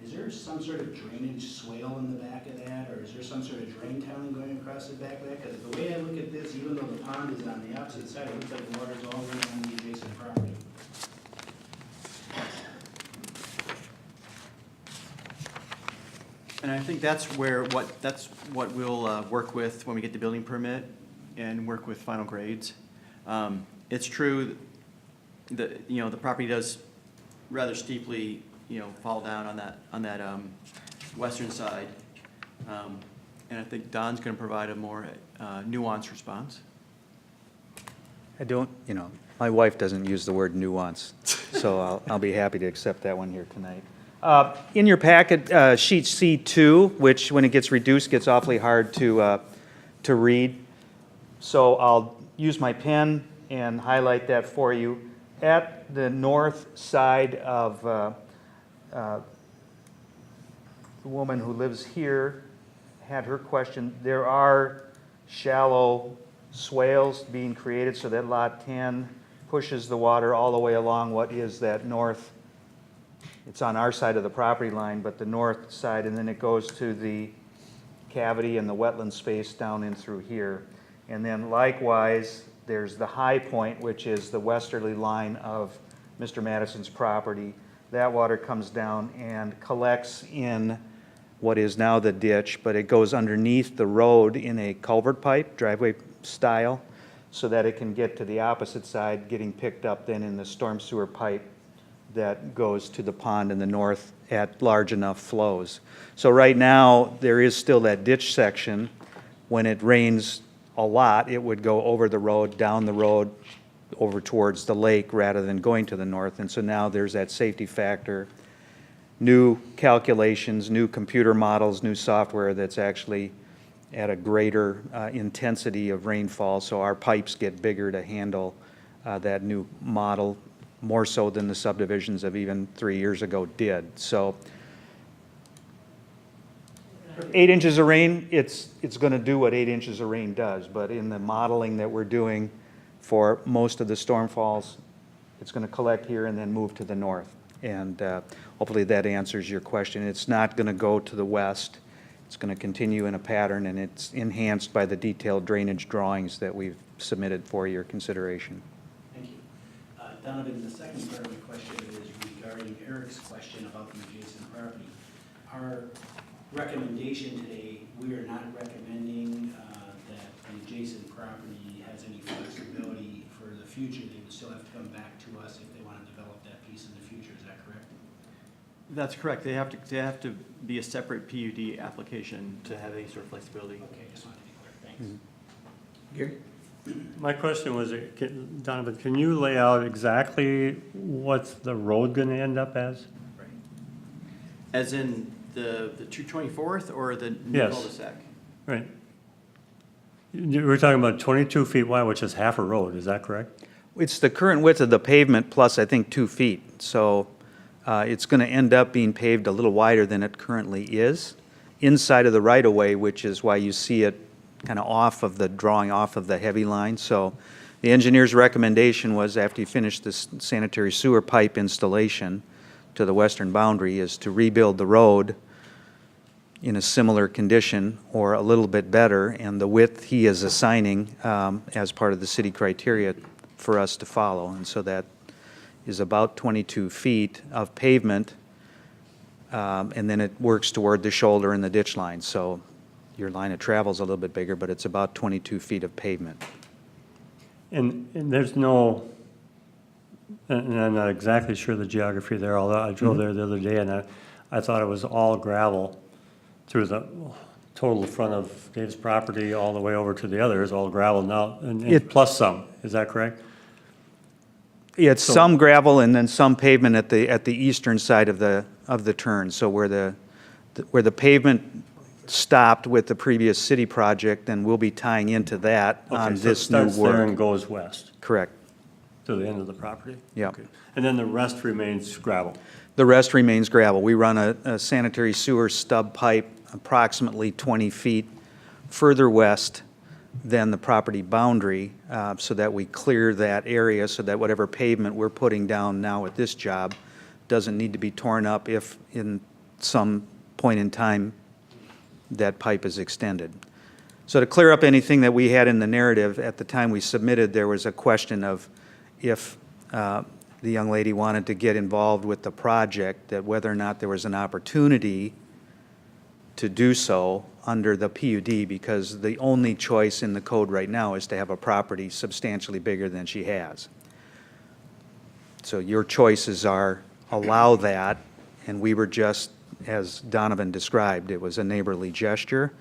Is there some sort of drainage swale in the back of that, or is there some sort of drain tiling going across the back of that? Because the way I look at this, even though the pond is on the opposite side, it looks like the water's all running on the adjacent property. And I think that's what we'll work with when we get the building permit and work with final grades. It's true that, the property does rather steeply fall down on that western side. And I think Don's going to provide a more nuanced response. I don't, my wife doesn't use the word nuance, so I'll be happy to accept that one here tonight. In your packet, sheet C2, which when it gets reduced gets awfully hard to read. So I'll use my pen and highlight that for you. At the north side of the woman who lives here had her question, there are shallow swales being created so that Lot 10 pushes the water all the way along what is that north, it's on our side of the property line, but the north side, and then it goes to the cavity and the wetland space down in through here. And then likewise, there's the high point, which is the westerly line of Mr. Madison's property. That water comes down and collects in what is now the ditch, but it goes underneath the road in a culvert pipe, driveway style, so that it can get to the opposite side, getting picked up then in the storm sewer pipe that goes to the pond in the north at large enough flows. So right now, there is still that ditch section. When it rains a lot, it would go over the road, down the road, over towards the lake rather than going to the north. And so now there's that safety factor, new calculations, new computer models, new software that's actually at a greater intensity of rainfall. So our pipes get bigger to handle that new model, more so than the subdivisions of even 3 years ago did. So 8 inches of rain, it's going to do what 8 inches of rain does. But in the modeling that we're doing for most of the stormfalls, it's going to collect here and then move to the north. And hopefully that answers your question. It's not going to go to the west. It's going to continue in a pattern, and it's enhanced by the detailed drainage drawings that we've submitted for your consideration. Thank you. Donovan, the second part of my question is regarding Eric's question about the adjacent property. Our recommendation today, we are not recommending that the adjacent property has any flexibility for the future. They would still have to come back to us if they want to develop that piece in the future. Is that correct? That's correct. They have to be a separate PUD application to have any sort of flexibility. Okay, just wanted to be clear. Thanks. Gary? My question was, Donovan, can you lay out exactly what's the road going to end up as? Right. As in the 224th or the new Yes. cul-de-sac? Right. We're talking about 22 feet wide, which is half a road, is that correct? It's the current width of the pavement plus, I think, 2 feet. So it's going to end up being paved a little wider than it currently is inside of the right-of-way, which is why you see it kind of off of the drawing, off of the heavy line. So the engineer's recommendation was, after you finish this sanitary sewer pipe installation to the western boundary, is to rebuild the road in a similar condition or a little bit better, and the width he is assigning as part of the city criteria for us to follow. And so that is about 22 feet of pavement, and then it works toward the shoulder and the ditch line. So your line of travel is a little bit bigger, but it's about 22 feet of pavement. And there's no, and I'm not exactly sure the geography there, although I drove there the other day and I thought it was all gravel through the total front of Dave's property all the way over to the other is all gravel now, and plus some, is that correct? It's some gravel and then some pavement at the eastern side of the turn. So where the pavement stopped with the previous city project, and we'll be tying into that on Okay, so it this new starts there and work. goes west Correct. to the end of the property? Yeah. Okay. And then the rest remains gravel? The rest remains gravel. We run a sanitary sewer stub pipe approximately 20 feet further west than the property boundary, so that we clear that area so that whatever pavement we're putting down now at this job doesn't need to be torn up if in some point in time that pipe is extended. So to clear up anything that we had in the narrative, at the time we submitted, there was a question of if the young lady wanted to get involved with the project, that whether or not there was an opportunity to do so under the PUD, because the only choice in the code right now is to have a property substantially bigger than she has. So your choices are allow that And we were just, as Donovan described, it was a neighborly gesture.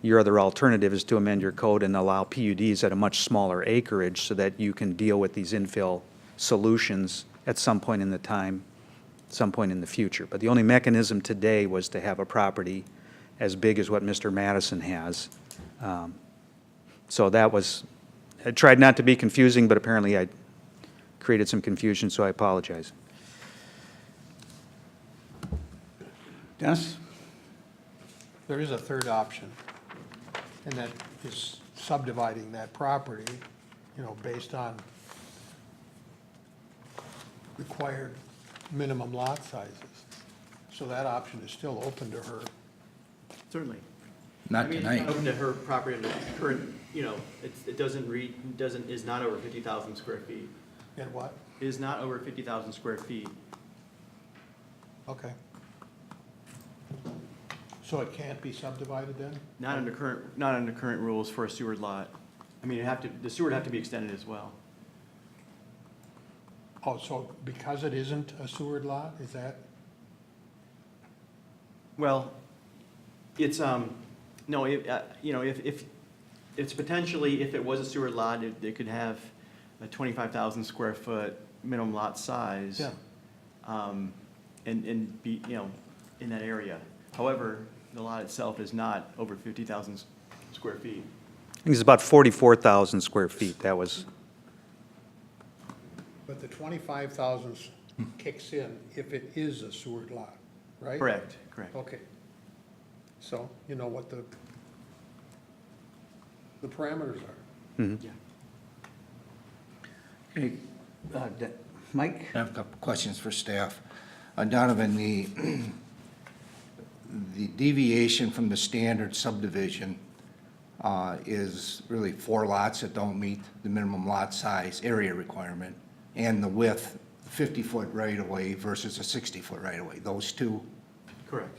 Your other alternative is to amend your code and allow PUDs at a much smaller acreage so that you can deal with these infill solutions at some point in the time, some point in the future. But the only mechanism today was to have a property as big as what Mr. Madison has. So that was, I tried not to be confusing, but apparently I created some confusion, so I apologize. Dennis? There is a third option, and that is subdividing that property, based on required minimum lot sizes. So that option is still open to her. Certainly. Not I mean, tonight. it's open to her property under current, it is not over 50,000 square feet. And what? It is not over 50,000 square feet. Okay. So it can't be subdivided then? Not under current rules for a Seward lot. I mean, the sewer would have to be extended as well. Oh, so because it isn't a Seward lot, is that? Well, it's, no, if it's potentially, if it was a sewer lot, it could have a 25,000 square foot minimum lot size. Yeah. And be, in that area. However, the lot itself is not over 50,000 square feet. I think it's about 44,000 square feet. That was, But the 25,000 kicks in if it is a Seward lot, right? Correct. Okay. So you know what the parameters are. Yeah. Okay, Mike? I have a couple questions for staff. Donovan, the deviation from the standard subdivision is really 4 lots that don't meet the minimum lot size area requirement, and the width, 50-foot right-of-way versus a 60-foot right-of-way, those two. Correct.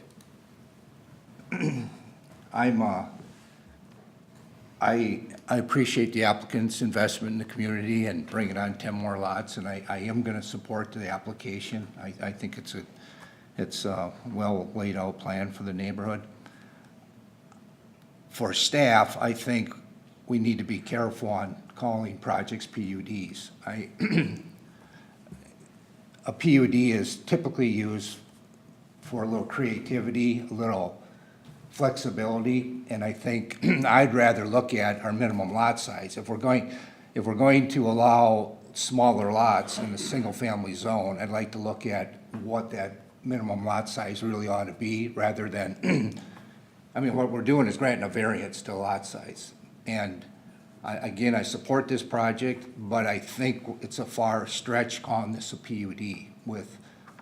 I appreciate the applicant's investment in the community and bringing on 10 more lots, and I am going to support the application. I think it's a well laid out plan for the neighborhood. For staff, I think we need to be careful on calling projects PUDs. A PUD is typically used for a little creativity, a little flexibility, and I think I'd rather look at our minimum lot size. If we're going to allow smaller lots in a single-family zone, I'd like to look at what that minimum lot size really ought to be, rather than, I mean, what we're doing is granting a variance to lot size. And again, I support this project, but I think it's a far stretch calling this a PUD with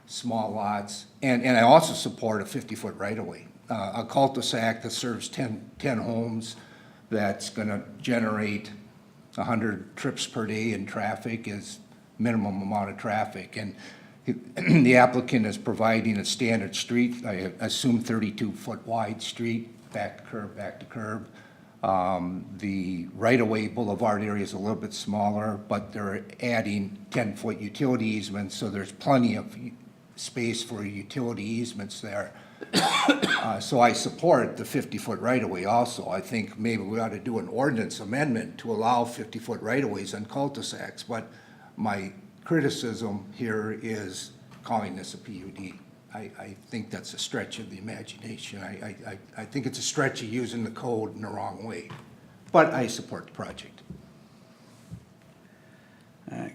small lots. And I also support a 50-foot right-of-way. A cul-de-sac that serves 10 homes, that's gonna generate 100 trips per day in traffic is minimum amount of traffic. And the applicant is providing a standard street, I assume 32-foot wide street, back to curb. The right-of-way boulevard area is a little bit smaller, but they're adding 10-foot utility easements, so there's plenty of space for utility easements there. So I support the 50-foot right-of-way also. I think maybe we ought to do an ordinance amendment to allow 50-foot right-of-ways on cul-de-sacs, but my criticism here is calling this a PUD. I think that's a stretch of the imagination. I think it's a stretch of using the code in the wrong way, but I support the project.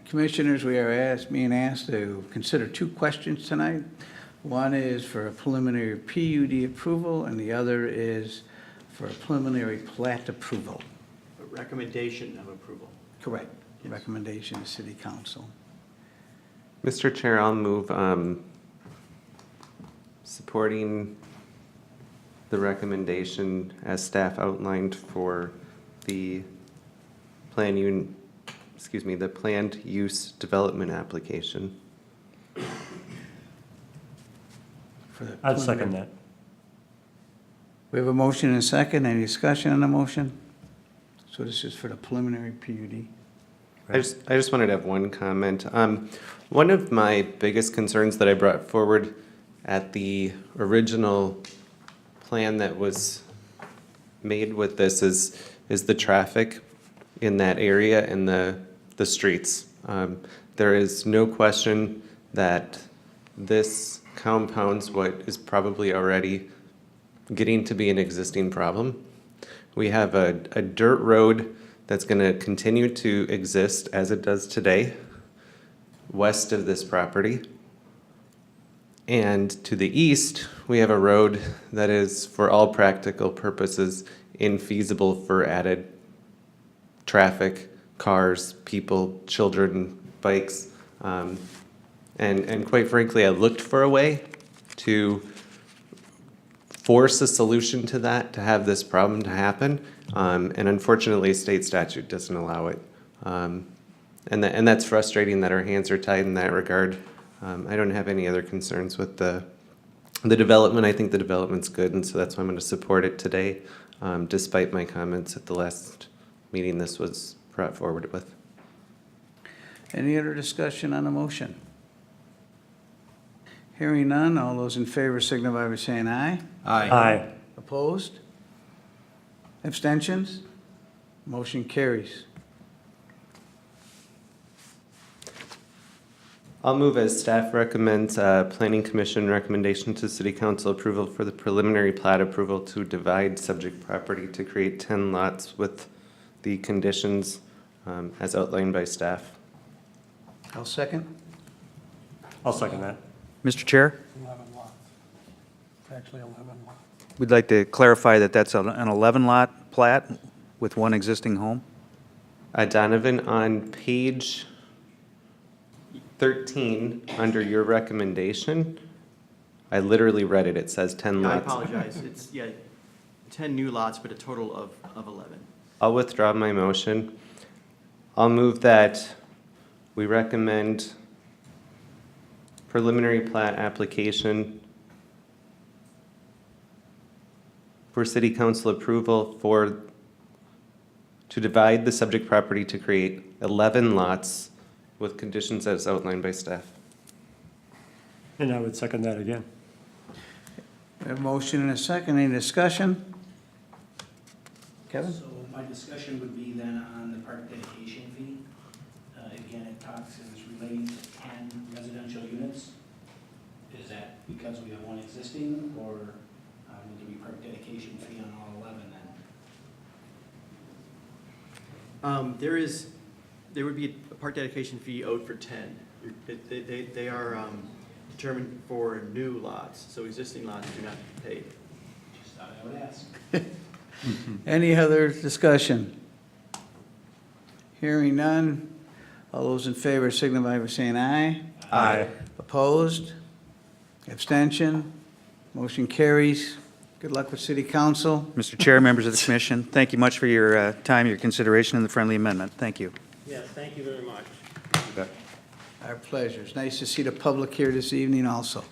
Commissioners, we are being asked to consider 2 questions tonight. One is for a preliminary PUD approval, and the other is for a preliminary plat approval. A recommendation of approval. Correct. Yes. Recommendation to City Council. Mr. Chair, I'll move supporting the recommendation as staff outlined for the planned use development application. For the I'd second preliminary- that. We have a motion and a second. Any discussion on the motion? So this is for the preliminary PUD. I just wanted to have one comment. One of my biggest concerns that I brought forward at the original plan that was made with this is the traffic in that area and the streets. There is no question that this compounds what is probably already getting to be an existing problem. We have a dirt road that's going to continue to exist as it does today, west of this property. And to the east, we have a road that is, for all practical purposes, infeasible for added traffic, cars, people, children, bikes. And quite frankly, I looked for a way to force a solution to that, to have this problem to happen. And unfortunately, state statute doesn't allow it. And that's frustrating that our hands are tied in that regard. I don't have any other concerns with the development. I think the development's good, and so that's why I'm going to support it today, despite my comments at the last meeting this was brought forward with. Any other discussion on the motion? Hearing none, all those in favor signify by saying aye. Aye. Opposed? Abstentions? Motion carries. I'll move as staff recommends, Planning Commission recommendation to City Council approval for the preliminary plat approval to divide subject property to create 10 lots with the conditions as outlined by staff. I'll second. I'll second that. Mr. Chair, 11 lots. It's actually 11 lots. we'd like to clarify that that's an 11-lot plat with one existing home. Donovan, on page 13, under your recommendation, I literally read it. It says 10 Yeah, I lots. apologize. It's, 10 new lots, but a total of 11. I'll withdraw my motion. I'll move that we recommend preliminary plat application for city council approval to divide the subject property to create 11 lots with conditions as outlined by staff. And I would second that again. We have a motion and a second. Any discussion? Kevin? So my discussion would be then on the park dedication fee. Again, it talks, it's relating to 10 residential units. Is that because we have one existing, or would there be park dedication fee on all 11 then? There would be a park dedication fee owed for 10. They are determined for new lots, so existing lots do not pay. Just thought I would ask. Any other discussion? Hearing none. All those in favor signify by saying aye. Aye. Opposed? Abstention? Motion carries. Good luck with city council. Mr. Chair, members of the commission, thank you much for your time, your consideration, and the friendly amendment. Thank you. Yes, thank you very much. Our pleasure. It's nice to see the public here this evening also.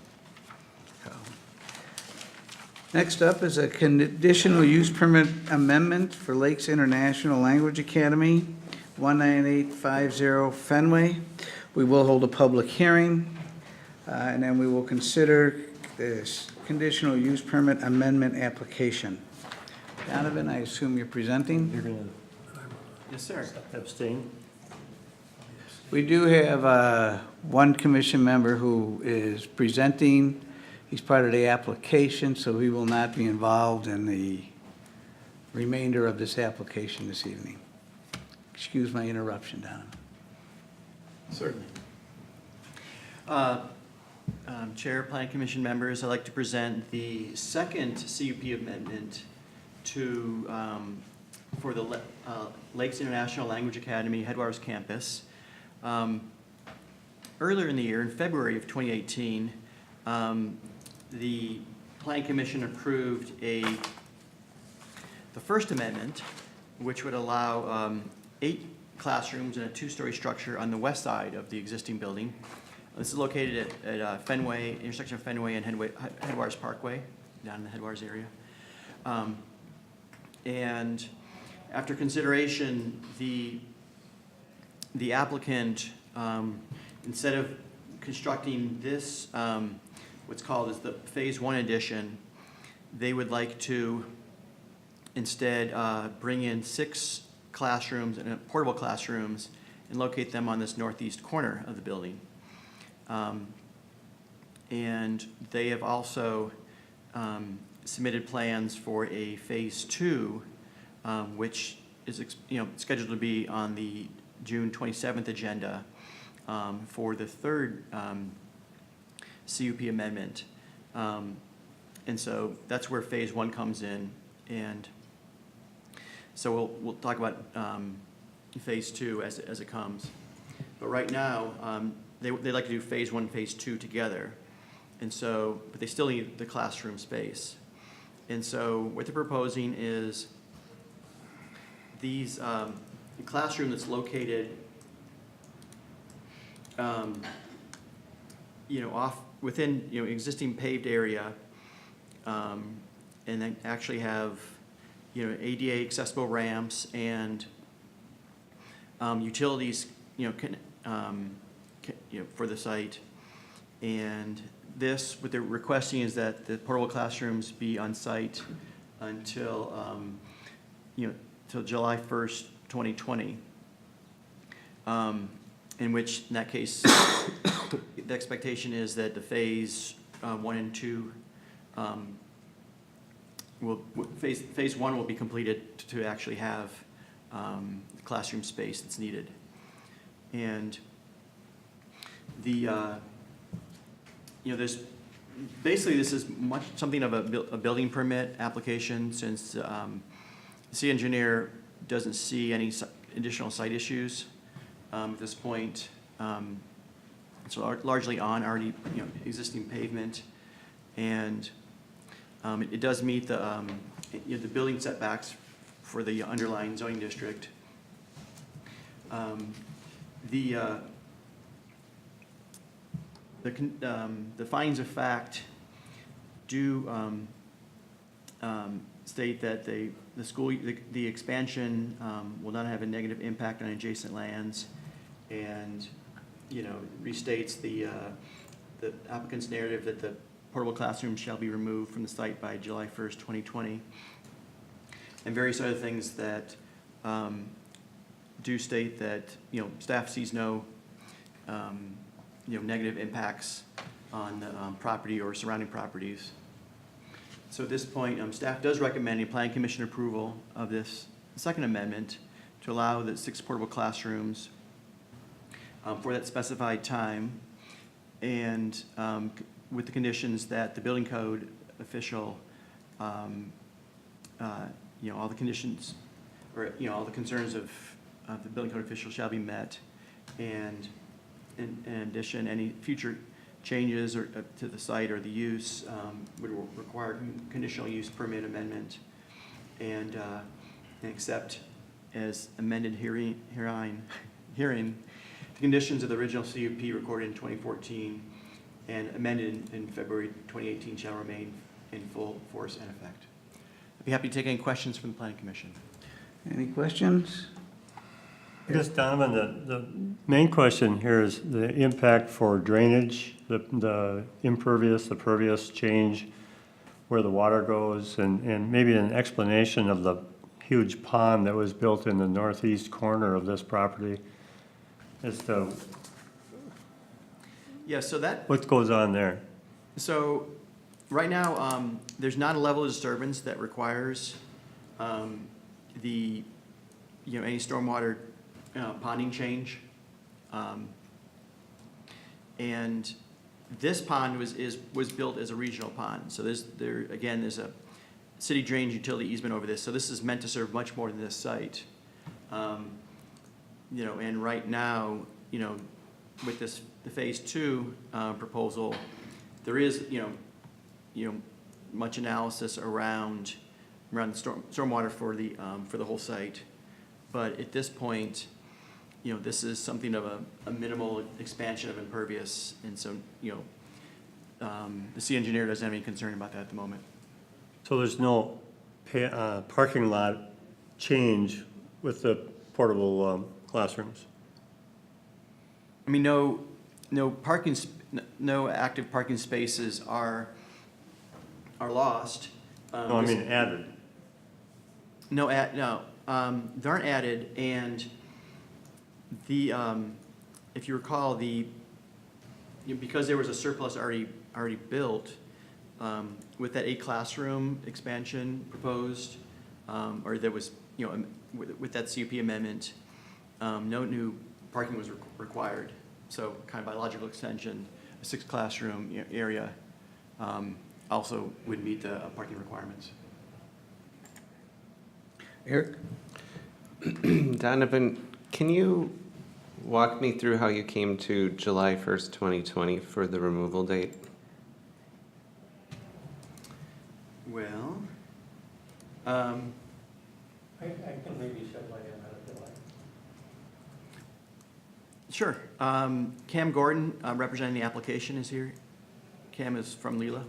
Next up is a conditional use permit amendment for Lakes International Language Academy, 19850 Fenway. We will hold a public hearing, and then we will consider this conditional use permit amendment application. Donovan, I assume you're presenting? You're going Yes, sir. to abstain? We do have one commission member who is presenting. He's part of the application, so he will not be involved in the remainder of this application this evening. Excuse my interruption, Donovan. Certainly. Chair, Planning Commission members, I'd like to present the second CUP amendment to, for the Lakes International Language Academy Headwaters Campus. Earlier in the year, in February of 2018, the Planning Commission approved the first amendment, which would allow 8 classrooms in a 2-story structure on the west side of the existing building. This is located at Fenway, intersection of Fenway and Headwaters Parkway, down in the Headwaters area. And after consideration, the applicant, instead of constructing this what's called as the Phase 1 addition. They would like to instead bring in 6 classrooms and portable classrooms and locate them on this northeast corner of the building. And they have also submitted plans for a Phase 2, which is scheduled to be on the June 27th agenda for the third CUP amendment. And so that's where Phase 1 comes in. And so we'll talk about Phase 2 as it comes. But right now, they like to do Phase 1, Phase 2 together. And so, but they still need the classroom space. And so what they're proposing is these classroom that's located off within existing paved area, and then actually have ADA accessible ramps and utilities for the site. And this, what they're requesting is that the portable classrooms be on site until till July 1st, 2020. In which, in that case, the expectation is that the Phase 1 and 2 Phase 1 will be completed to actually have the classroom space that's needed. And the there's basically, this is much something of a building permit application, since the city engineer doesn't see any additional site issues at this point. It's largely on already existing pavement, and it does meet the the building setbacks for the underlying zoning district. The findings of fact do state that the expansion will not have a negative impact on adjacent lands, and restates the applicant's narrative that the portable classroom shall be removed from the site by July 1st, 2020, and various other things that do state that staff sees no negative impacts on the property or surrounding properties. So at this point, staff does recommend a planning commission approval of this second amendment to allow the 6 portable classrooms for that specified time, and with the conditions that the building code official, all the conditions, or all the concerns of the building code official shall be met, and in addition, any future changes or to the site or the use would require conditional use permit amendment, and accept as amended herein the conditions of the original CUP recorded in 2014 and amended in February 2018 shall remain in full force and effect. I'd be happy to take any questions from the Planning Commission. Any questions? I guess, Donovan, the main question here is the impact for drainage, the impervious, the pervious change, where the water goes, and maybe an explanation of the huge pond that was built in the northeast corner of this property as to what goes on there. So right now, there's not a level of disturbance that requires any stormwater ponding change. And this pond was built as a regional pond. So there's a city drainage utility easement over this. So this is meant to serve much more than this site. And right now, with the Phase 2 proposal, there is, much analysis around the stormwater for the whole site. But at this point, this is something of a minimal expansion of impervious, and so, the city engineer doesn't have any concern about that at the moment. So there's no parking lot change with the portable classrooms? I mean, no no active parking spaces are lost. No, I mean added. No, they aren't added, and if you recall, because there was a surplus already built, with that 8 classroom expansion proposed, or there was, with that CUP amendment, no new parking was required. So kind of by logical extension, a 6 classroom area also would meet the parking requirements. Eric? Donovan, can you walk me through how you came to July 1st, 2020 for the removal date? Well, I can maybe shed light on that if you like. sure. Cam Gordon, representing the application, is here. Cam is from Leela.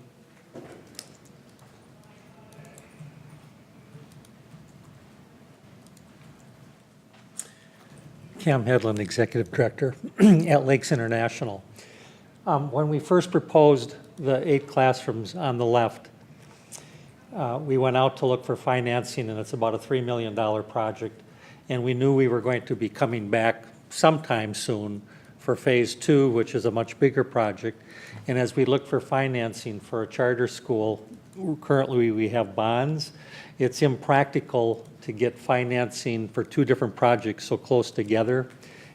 Cam Hedlund, Executive Director at Lakes International. When we first proposed the 8 classrooms on the left, we went out to look for financing, and it's about a $3 million project. And we knew we were going to be coming back sometime soon for Phase 2, which is a much bigger project. And as we look for financing for a charter school, currently we have bonds. It's impractical to get financing for 2 different projects so close together.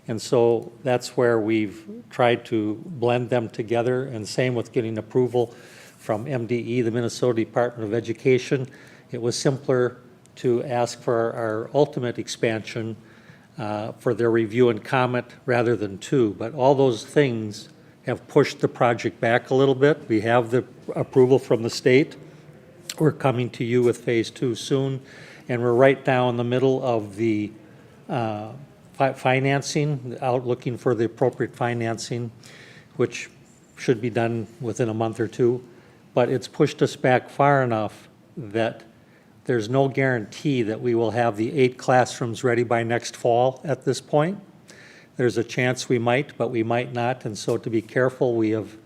And so that's where we've tried to blend them together, and same with getting approval from MDE, the Minnesota Department of Education. It was simpler to ask for our ultimate expansion for their review and comment rather than 2. But all those things have pushed the project back a little bit. We have the approval from the state. We're coming to you with Phase 2 soon, and we're right now in the middle of the financing, out looking for the appropriate financing, which should be done within a month or 2. But it's pushed us back far enough that there's no guarantee that we will have the 8 classrooms ready by next fall at this point. There's a chance we might, but we might not, and so to be careful, we have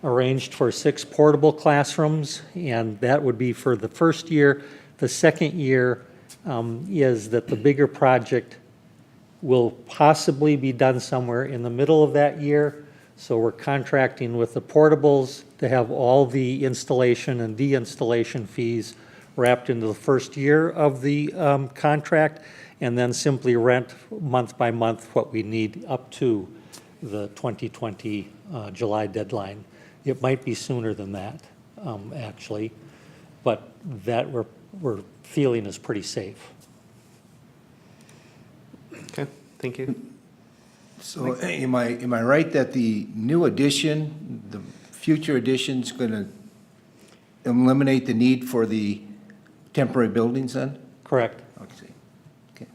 arranged for 6 portable classrooms, and that would be for the first year. The second year is that the bigger project will possibly be done somewhere in the middle of that year. So we're contracting with the portables to have all the installation and de-installation fees wrapped into the first year of the contract, and then simply rent month by month what we need up to the 2020 July deadline. It might be sooner than that, actually, but that we're feeling is pretty safe. Okay, thank you. So am I right that the new addition, the future addition's gonna eliminate the need for the temporary buildings then? Correct. Okay.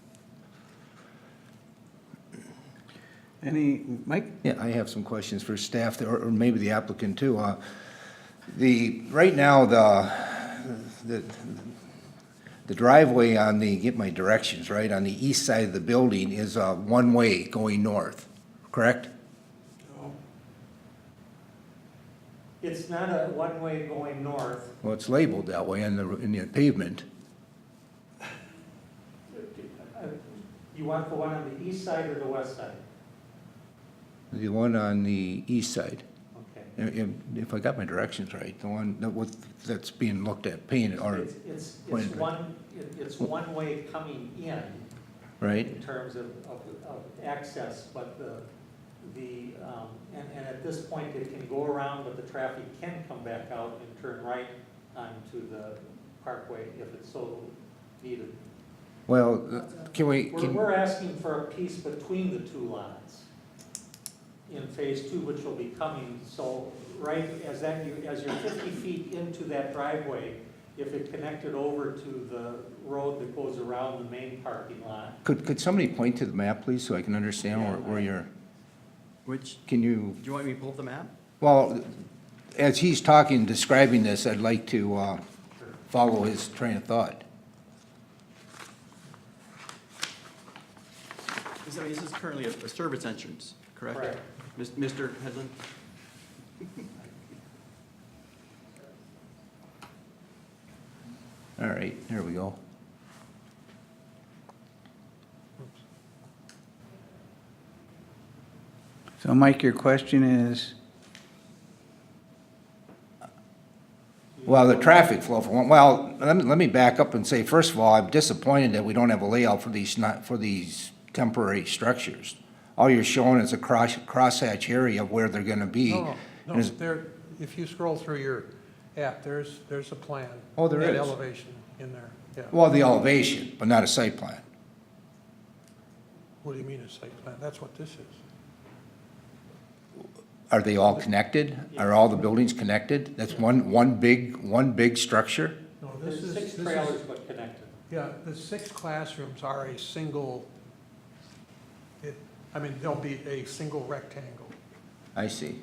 Any, Mike? Yeah, I have some questions for staff, or maybe the applicant too. Right now, the driveway on the, get my directions right, on the east side of the building is one-way going north, correct? It's not a one-way going north. Well, it's labeled that way in the pavement. You want the one on the east side or the west side? The one on the east side. Okay. If I got my directions right, the one that's being looked at, painted, or, It's pointed, one way coming in. right? In terms of access, but and at this point, it can go around, but the traffic can come back out and turn right onto the parkway if it's so needed. Well, We're asking for a piece between the 2 lots in Phase 2, which will be coming, so right as you're 50 feet into that driveway, if it connected over to the road that goes around the main parking lot. Could somebody point to the map, please, so I can understand where you're, can you? Do you want me to pull up the map? Well, as he's talking, describing this, I'd like to follow his train of thought. This is currently a service entrance, correct? Correct. Mr. Hedlund? All right, there we go. So Mike, your question is, Well, the traffic flow for one, well, let me back up and say, first of all, I'm disappointed that we don't have a layout for these, not, for these temporary structures. All you're showing is a crosshatch area of where they're gonna be. No, And no, is- there, if you scroll through your app, there's a plan. Oh, there and is? elevation in there, yeah. Well, the elevation, but not a site plan. What do you mean a site plan? That's what this is. Are they all connected? Are all the buildings connected? That's one big structure? No, this is. Six this is- trailers but connected. Yeah, the 6 classrooms are a single, there'll be a single rectangle. I see.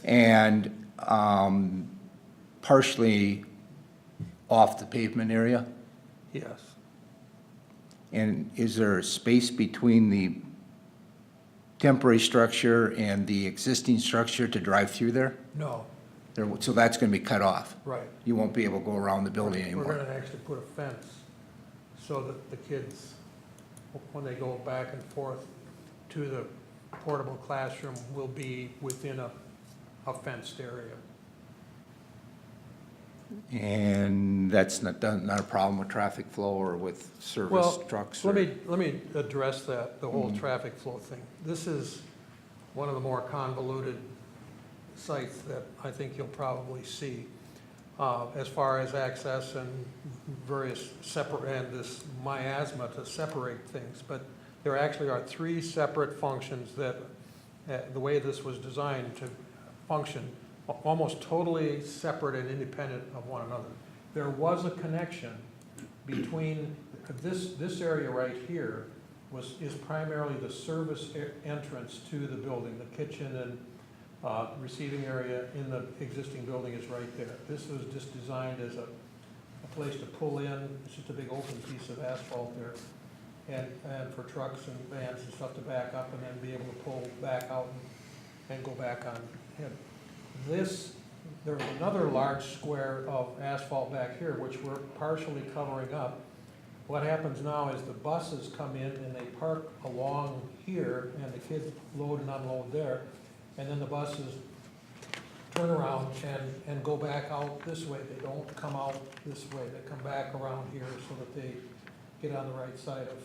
And partially off the pavement area? Yes. And is there a space between the temporary structure and the existing structure to drive through there? No, So that's gonna be cut off? right. You won't be able to go around the building We're anymore? gonna actually put a fence so that the kids, when they go back and forth to the portable classroom, will be within a fenced area. And that's not a problem with traffic flow or with service Well, trucks? let or- me address that, the whole traffic flow thing. This is one of the more convoluted sites that I think you'll probably see, as far as access and various separate, and this miasma to separate things. But there actually are 3 separate functions that, the way this was designed to function, almost totally separate and independent of one another. There was a connection between, this area right here is primarily the service entrance to the building. The kitchen and receiving area in the existing building is right there. This was just designed as a place to pull in. It's just a big open piece of asphalt there. And for trucks and vans and stuff to back up and then be able to pull back out and go back on in. There's another large square of asphalt back here, which we're partially covering up. What happens now is the buses come in and they park along here, and the kids load and unload there, and then the buses turn around and go back out this way. They don't come out this way, they come back around here so that they get on the right side of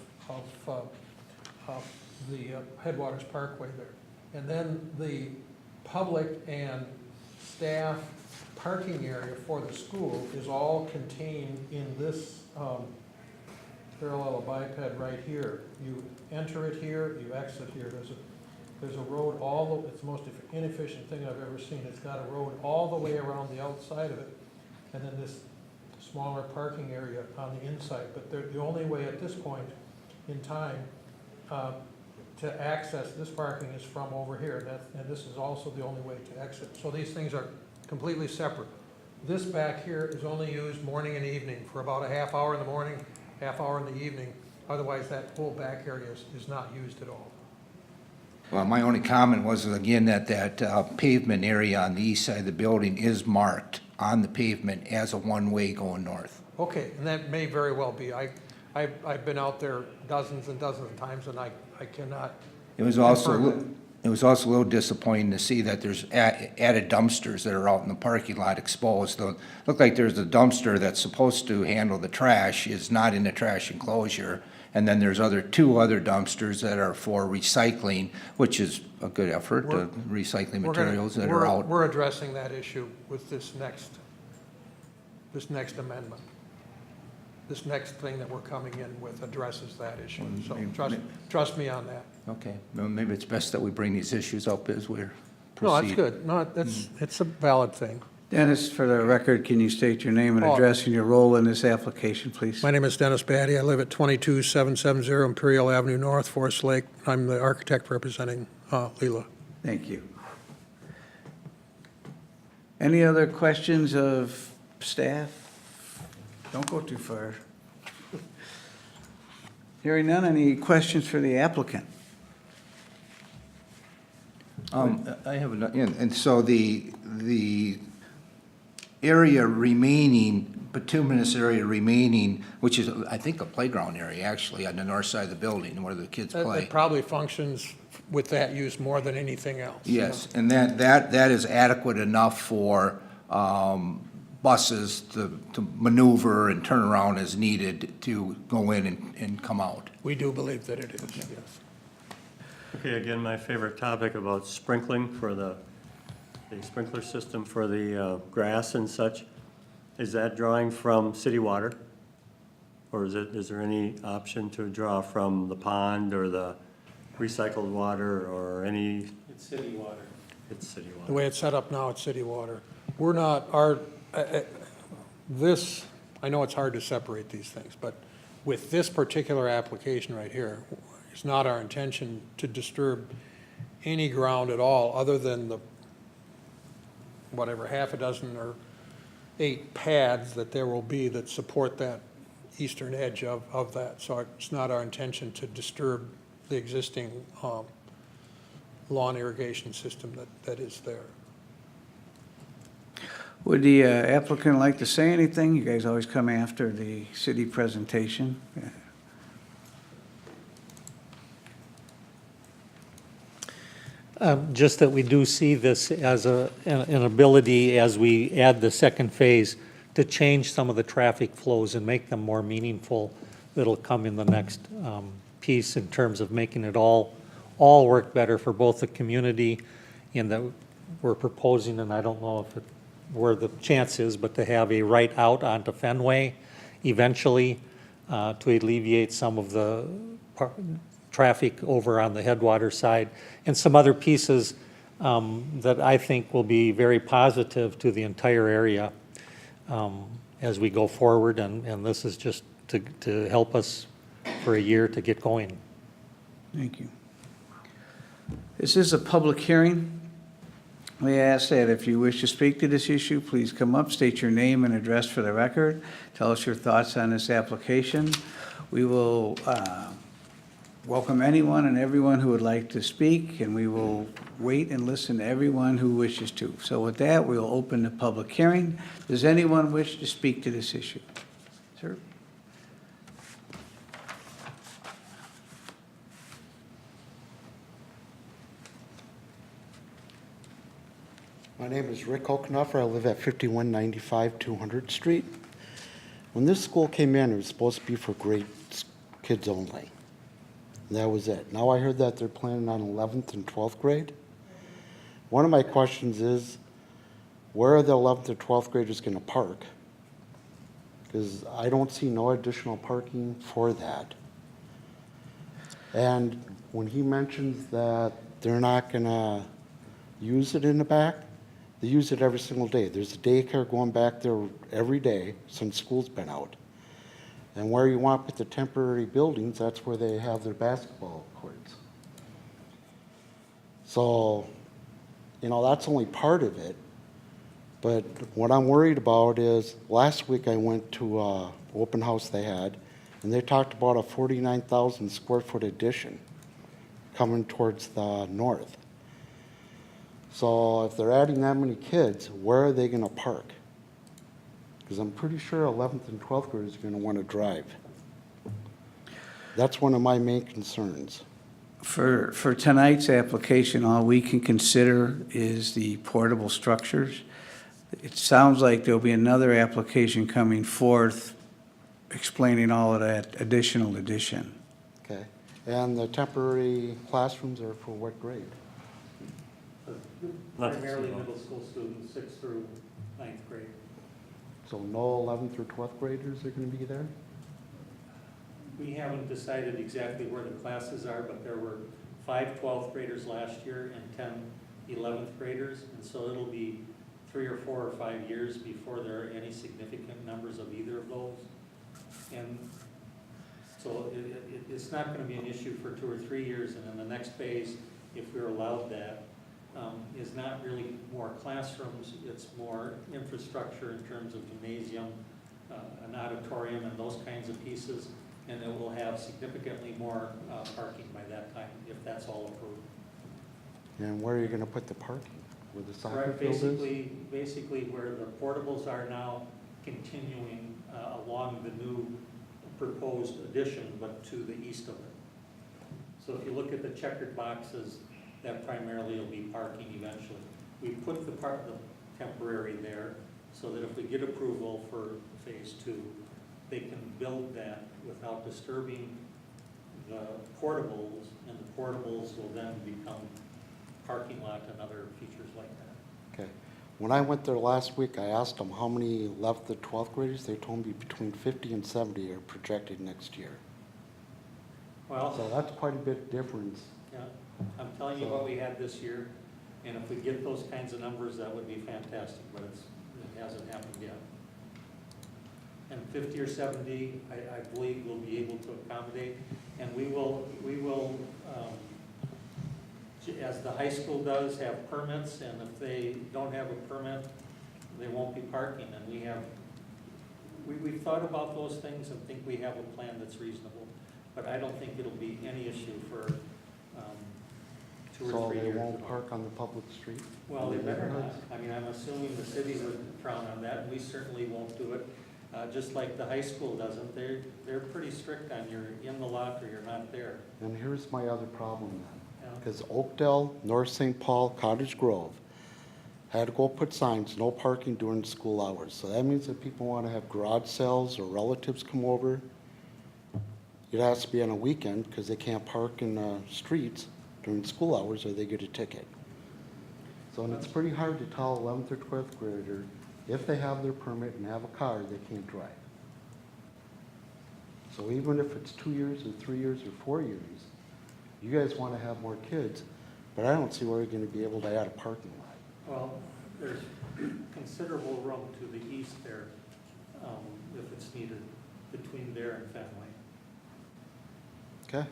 the Headwaters Parkway there. And then the public and staff parking area for the school is all contained in this parallelopiped right here. You enter it here, you exit here. There's a road it's the most inefficient thing I've ever seen. It's got a road all the way around the outside of it, and then this smaller parking area on the inside. But the only way at this point in time to access this parking is from over here, and this is also the only way to exit. So these things are completely separate. This back here is only used morning and evening for about a half hour in the morning, half hour in the evening. Otherwise, that whole back area is not used at all. Well, my only comment was, again, that pavement area on the east side of the building is marked on the pavement as a one-way going north. Okay, and that may very well be. I've been out there dozens and dozens of times, and I cannot It was also, confirm that. it was also a little disappointing to see that there's added dumpsters that are out in the parking lot exposed. Look like there's a dumpster that's supposed to handle the trash, is not in the trash enclosure. And then there's 2 other dumpsters that are for recycling, which is a good effort, recycling materials that are out. We're addressing that issue with this next amendment. This next thing that we're coming in with addresses that issue. So trust me on that. Okay, well, maybe it's best that we bring these issues up as we proceed. No, that's good. No, it's a valid thing. Dennis, for the record, can you state your name and address and your role in this application, please? My name is Dennis Batty. I live at 22770 Imperial Avenue North, Forest Lake. I'm the architect representing Leela. Thank you. Any other questions of staff? Don't go too far. Hearing none, any questions for the applicant? I have and so the area remaining, bituminous area remaining, which is, I think, a playground area, actually, on the north side of the building, where the kids play. It probably functions with that use more than anything else. Yes, and that is adequate enough for buses to maneuver and turn around as needed to go in and come out. We do believe that it is, yes. Okay, again, my favorite topic about sprinkling for the sprinkler system for the grass and such. Is that drawing from city water? Or is there any option to draw from the pond or the recycled water or any? It's city water. It's city The water. way it's set up now, it's city water. We're not, this, I know it's hard to separate these things, but with this particular application right here, it's not our intention to disturb any ground at all, other than the, whatever, half a dozen or 8 pads that there will be that support that eastern edge of that. So it's not our intention to disturb the existing lawn irrigation system that is there. Would the applicant like to say anything? You guys always come after the city presentation. Yeah. Just that we do see this as an ability, as we add the second phase, to change some of the traffic flows and make them more meaningful. That'll come in the next piece in terms of making it all work better for both the community, and that we're proposing, and I don't know where the chance is, but to have a right out onto Fenway eventually to alleviate some of the traffic over on the Headwater side, and some other pieces that I think will be very positive to the entire area as we go forward, and this is just to help us for a year to get going. Thank you. This is a public hearing. We ask that if you wish to speak to this issue, please come up, state your name and address for the record. Tell us your thoughts on this application. We will welcome anyone and everyone who would like to speak, and we will wait and listen to everyone who wishes to. So with that, we'll open the public hearing. Does anyone wish to speak to this issue? Sir? My name is Rick Oaknuffer. I live at 5195 200th Street. When this school came in, it was supposed to be for grade kids only. And that was it. Now I heard that they're planning on 11th and 12th grade. One of my questions is, where are the 11th and 12th graders going to park? Because I don't see no additional parking for that. And when he mentions that they're not going to use it in the back, they use it every single day. There's a daycare going back there every day since school's been out. And where you want to put the temporary buildings, that's where they have their basketball courts. So, you know, that's only part of it. But what I'm worried about is, last week I went to an open house they had, and they talked about a 49,000 square foot addition coming towards the north. So if they're adding that many kids, where are they going to park? Because I'm pretty sure 11th and 12th graders are going to want to drive. That's one of my main concerns. For tonight's application, all we can consider is the portable structures. It sounds like there'll be another application coming forth explaining all of that additional addition. Okay. And the temporary classrooms are for what grade? Primarily middle school students, 6th through 9th grade. So no 11th or 12th graders are going to be there? We haven't decided exactly where the classes are, but there were 5 12th graders last year and 10 11th graders, and so it'll be 3 or 4 or 5 years before there are any significant numbers of either of those. And so it's not going to be an issue for 2 or 3 years, and then the next phase, if we're allowed that, is not really more classrooms, it's more infrastructure in terms of gymnasium, an auditorium and those kinds of pieces, and it will have significantly more parking by that time, if that's all approved. And where are you gonna put the parking? Where the soccer Right, field is? basically where the portables are now, continuing along the new proposed addition, but to the east of it. So if you look at the checkered boxes, that primarily will be parking eventually. We put the temporary there so that if we get approval for phase two, they can build that without disturbing the portables, and the portables will then become parking lot and other features like that. Okay. When I went there last week, I asked them how many left the 12th graders. They told me between 50 and 70 are projected next year. Well, So that's quite a bit difference. yeah, I'm telling you what we had this year, and if we get those kinds of numbers, that would be fantastic, but it hasn't happened yet. And 50 or 70, I believe we'll be able to accommodate, and we will, as the high school does, have permits, and if they don't have a permit, they won't be parking, and we've thought about those things and think we have a plan that's reasonable, but I don't think it'll be any issue for 2 or 3 So they years. won't park on the public street? Well, they better not. I mean, I'm assuming the city would frown on that, and we certainly won't do it. Just like the high school doesn't, they're pretty strict on you're in the lot or you're not there. And here's my other problem then. Yeah. Because Oakdale, North St. Paul, Cottage Grove had to go put signs, no parking during school hours. So that means if people want to have garage sales or relatives come over, it has to be on a weekend because they can't park in the streets during school hours or they get a ticket. So and it's pretty hard to tell 11th or 12th grader, if they have their permit and have a car, they can't drive. So even if it's 2 years or 3 years or 4 years, you guys want to have more kids, but I don't see where you're going to be able to add a parking lot. Well, there's considerable room to the east there, if it's needed, between there and Fenway. Okay?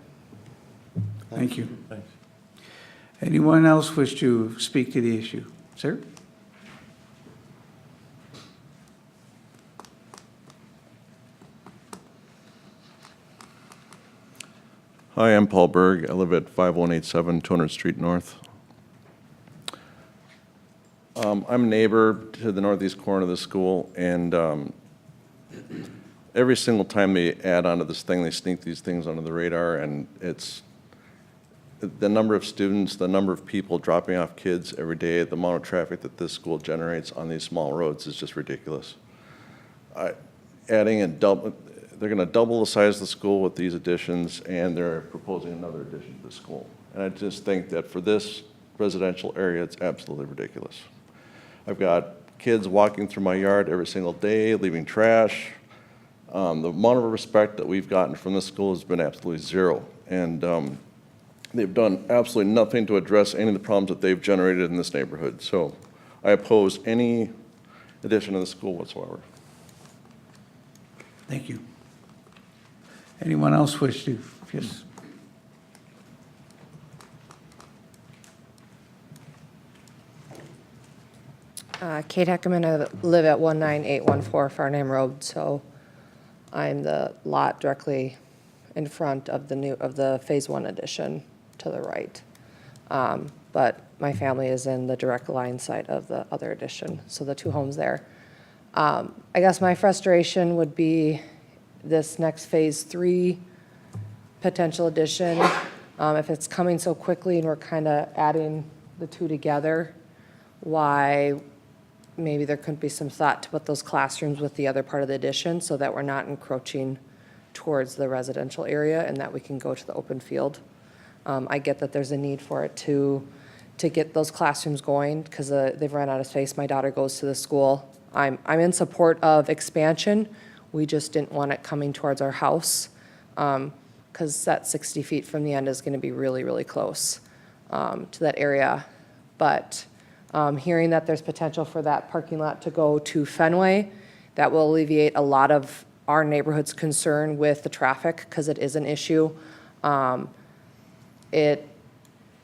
Thank you. Thanks. Anyone else wish to speak to the issue? Sir? Hi, I'm Paul Berg. I live at 5187 200th Street North. I'm a neighbor to the northeast corner of the school, and every single time they add onto this thing, they sneak these things under the radar, and it's the number of students, the number of people dropping off kids every day, the amount of traffic that this school generates on these small roads is just ridiculous. Adding they're going to double the size of the school with these additions, and they're proposing another addition to the school. And I just think that for this residential area, it's absolutely ridiculous. I've got kids walking through my yard every single day, leaving trash. The amount of respect that we've gotten from this school has been absolutely zero. And they've done absolutely nothing to address any of the problems that they've generated in this neighborhood. So I oppose any addition to the school whatsoever. Thank you. Anyone else wish to? Yes. Kate Heckerman, I live at 19814 Farnham Road, so I'm the lot directly in front of the Phase 1 addition to the right. But my family is in the direct line side of the other addition, so the two homes there. I guess my frustration would be this next Phase 3 potential addition. If it's coming so quickly and we're kind of adding the two together, why maybe there couldn't be some thought to put those classrooms with the other part of the addition so that we're not encroaching towards the residential area and that we can go to the open field. I get that there's a need for it to get those classrooms going because they've run out of space. My daughter goes to the school. I'm in support of expansion. We just didn't want it coming towards our house because that 60 feet from the end is going to be really, really close to that area. But hearing that there's potential for that parking lot to go to Fenway, that will alleviate a lot of our neighborhood's concern with the traffic because it is an issue.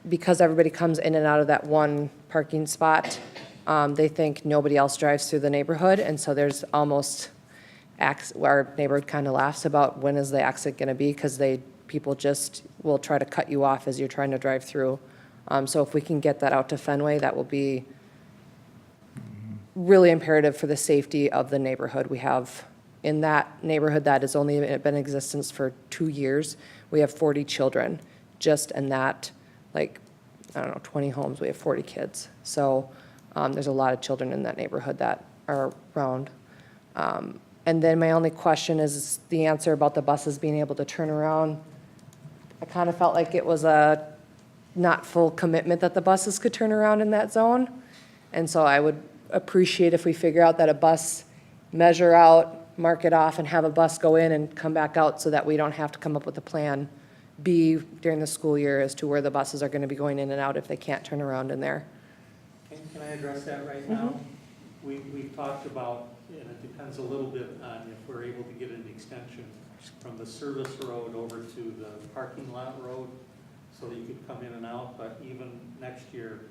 Because everybody comes in and out of that one parking spot, they think nobody else drives through the neighborhood, and so there's almost, our neighborhood kind of laughs about when is the exit going to be because people just will try to cut you off as you're trying to drive through So if we can get that out to Fenway, that will be really imperative for the safety of the neighborhood. We have, in that neighborhood that has only been in existence for 2 years, we have 40 children. Just in that, like, I don't know, 20 homes, we have 40 kids. So there's a lot of children in that neighborhood that are around. And then my only question is the answer about the buses being able to turn around. I kind of felt like it was a not full commitment that the buses could turn around in that zone. And so I would appreciate if we figure out that a bus, measure out, mark it off, and have a bus go in and come back out so that we don't have to come up with a plan B during the school year as to where the buses are going to be going in and out if they can't turn around in there. Can I address that right now? We've talked about, and it depends a little bit on if we're able to get an extension from the service road over to the parking lot road so that you could come in and out, but even next year,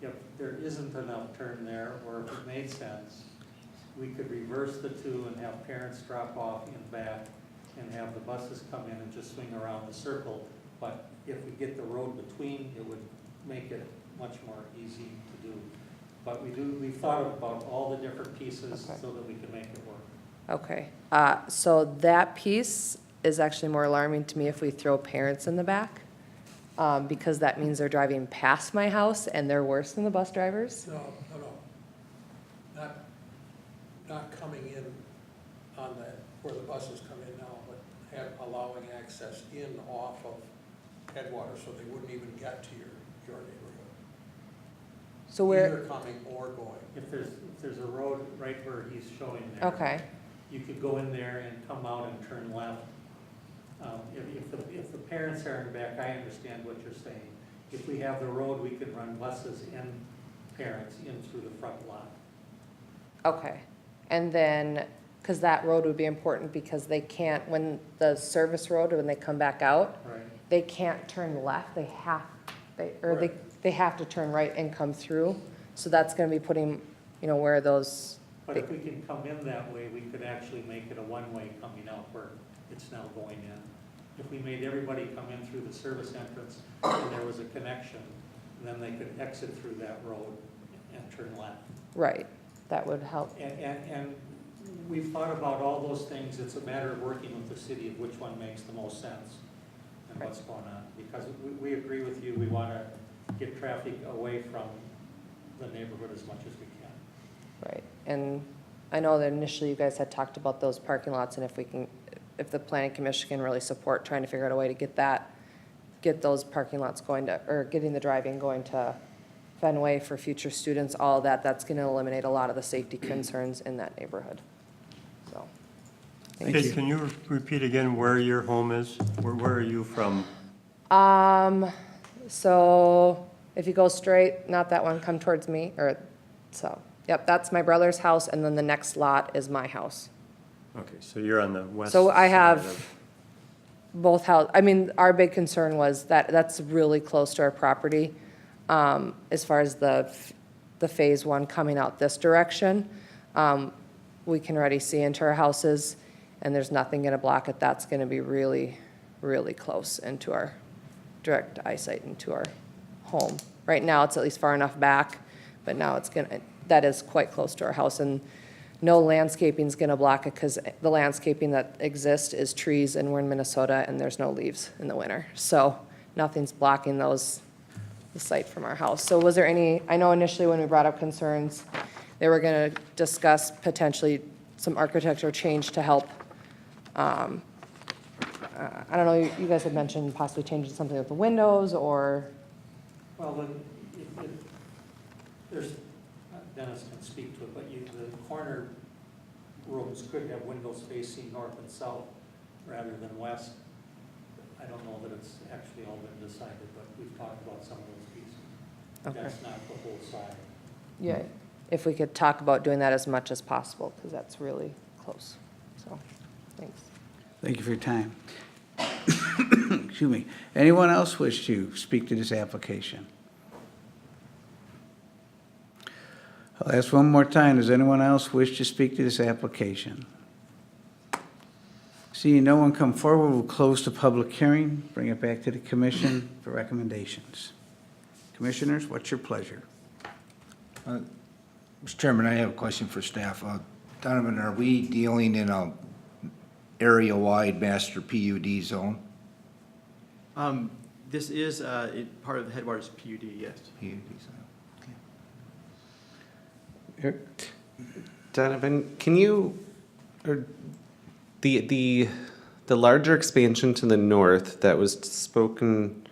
if there isn't enough turn there, or if it made sense, we could reverse the two and have parents drop off in back and have the buses come in and just swing around the circle. But if we get the road between, it would make it much more easy to do. But we've thought about all the different pieces so that we can make it work. Okay, so that piece is actually more alarming to me if we throw parents in the back, because that means they're driving past my house and they're worse than the bus drivers. No. Not coming in on the, where the buses come in now, but allowing access in off of Headwaters so they wouldn't even get to your neighborhood. So where, Either coming or going. If there's a road right where he's showing there. okay, You could go in there and come out and turn left. If the parents are in the back, I understand what you're saying. If we have the road, we could run buses and parents in through the front lot. okay. And then, because that road would be important because they can't, when the service road, when they come back out, Right. they can't turn left, they have to turn right and come through. So that's gonna be putting, where those, But if we can come in that way, we could actually make it a one-way coming out where it's now going in. If we made everybody come in through the service entrance and there was a connection, then they could exit through that road and turn left. right, that would help. And we've thought about all those things. It's a matter of working with the city of which one makes the most sense and what's going on. Because we agree with you, we want to get traffic away from the neighborhood as much as we can. Right, and I know that initially you guys had talked about those parking lots, and if the planning commission can really support trying to figure out a way to get those parking lots going to, or getting the driving going to Fenway for future students, all of that's gonna eliminate a lot of the safety concerns in that neighborhood, so. Okay, can you repeat again where your home is? Where are you from? So if you go straight, not that one, come towards me, yep, that's my brother's house, and then the next lot is my house. Okay, so you're on the west. So I side have of- both our big concern was that that's really close to our property, as far as the phase one coming out this direction. We can already see into our houses, and there's nothing gonna block it. That's gonna be really, really close into our direct eyesight into our home. Right now, it's at least far enough back, but now that is quite close to our house, and no landscaping's gonna block it, because the landscaping that exists is trees, and we're in Minnesota, and there's no leaves in the winter. So nothing's blocking the site from our house. So was there I know initially when we brought up concerns, they were gonna discuss potentially some architectural change to help. I don't know, you guys had mentioned possibly changing something with the windows, or, Well, then, there's, Dennis can speak to it, but the corner rooms could have windows facing north and south rather than west. I don't know that it's actually all been decided, but we've talked about some of those pieces. Okay. That's not the whole side. yeah, if we could talk about doing that as much as possible, because that's really close, so, thanks. Thank you for your time. Excuse me. Anyone else wish to speak to this application? I'll ask one more time. Does anyone else wish to speak to this application? Seeing no one come forward, we'll close the public hearing, bring it back to the commission for recommendations. Commissioners, what's your pleasure? Mr. Chairman, I have a question for staff. Donovan, are we dealing in a area-wide master PUD zone? This is part of the Headwaters PUD, yes. PUD zone. Donovan, can you, or the larger expansion to the north that was spoken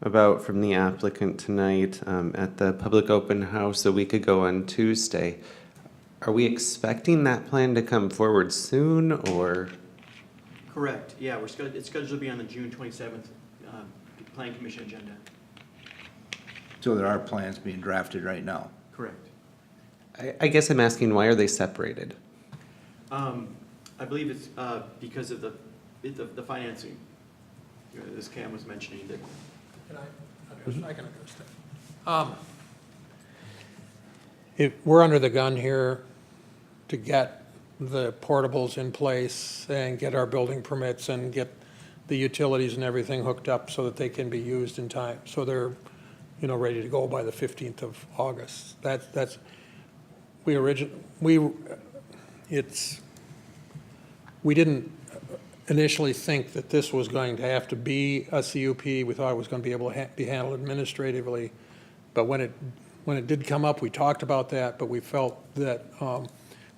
about from the applicant tonight at the public open house a week ago on Tuesday, are we expecting that plan to come forward soon, or? Correct, yeah, it's scheduled to be on the June 27th Planning Commission agenda. So there are plans being drafted right now? Correct. I guess I'm asking, why are they separated? I believe it's because of the financing. As Cam was mentioning, that Can I can address that. We're under the gun here to get the portables in place and get our building permits and get the utilities and everything hooked up so that they can be used in time. So they're, ready to go by the 15th of August. We didn't initially think that this was going to have to be a CUP. We thought it was going to be able to be handled administratively. But when it did come up, we talked about that, but we felt that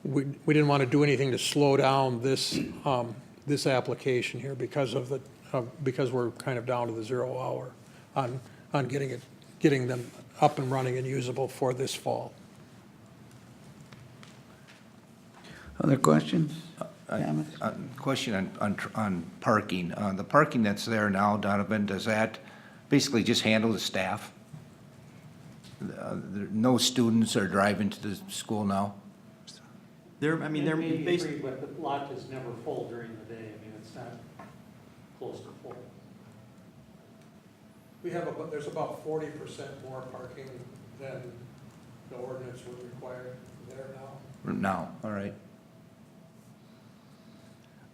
we didn't want to do anything to slow down this application here because we're kind of down to the 0 hour on getting them up and running and usable for this fall. Other questions? Comments? Question on parking. The parking that's there now, Donovan, does that basically just handle the staff? No students are driving to the school now? they're based. But the lot is never full during the day. It's not close to full. There's about 40% more parking than the ordinance would require there now. Now, all right.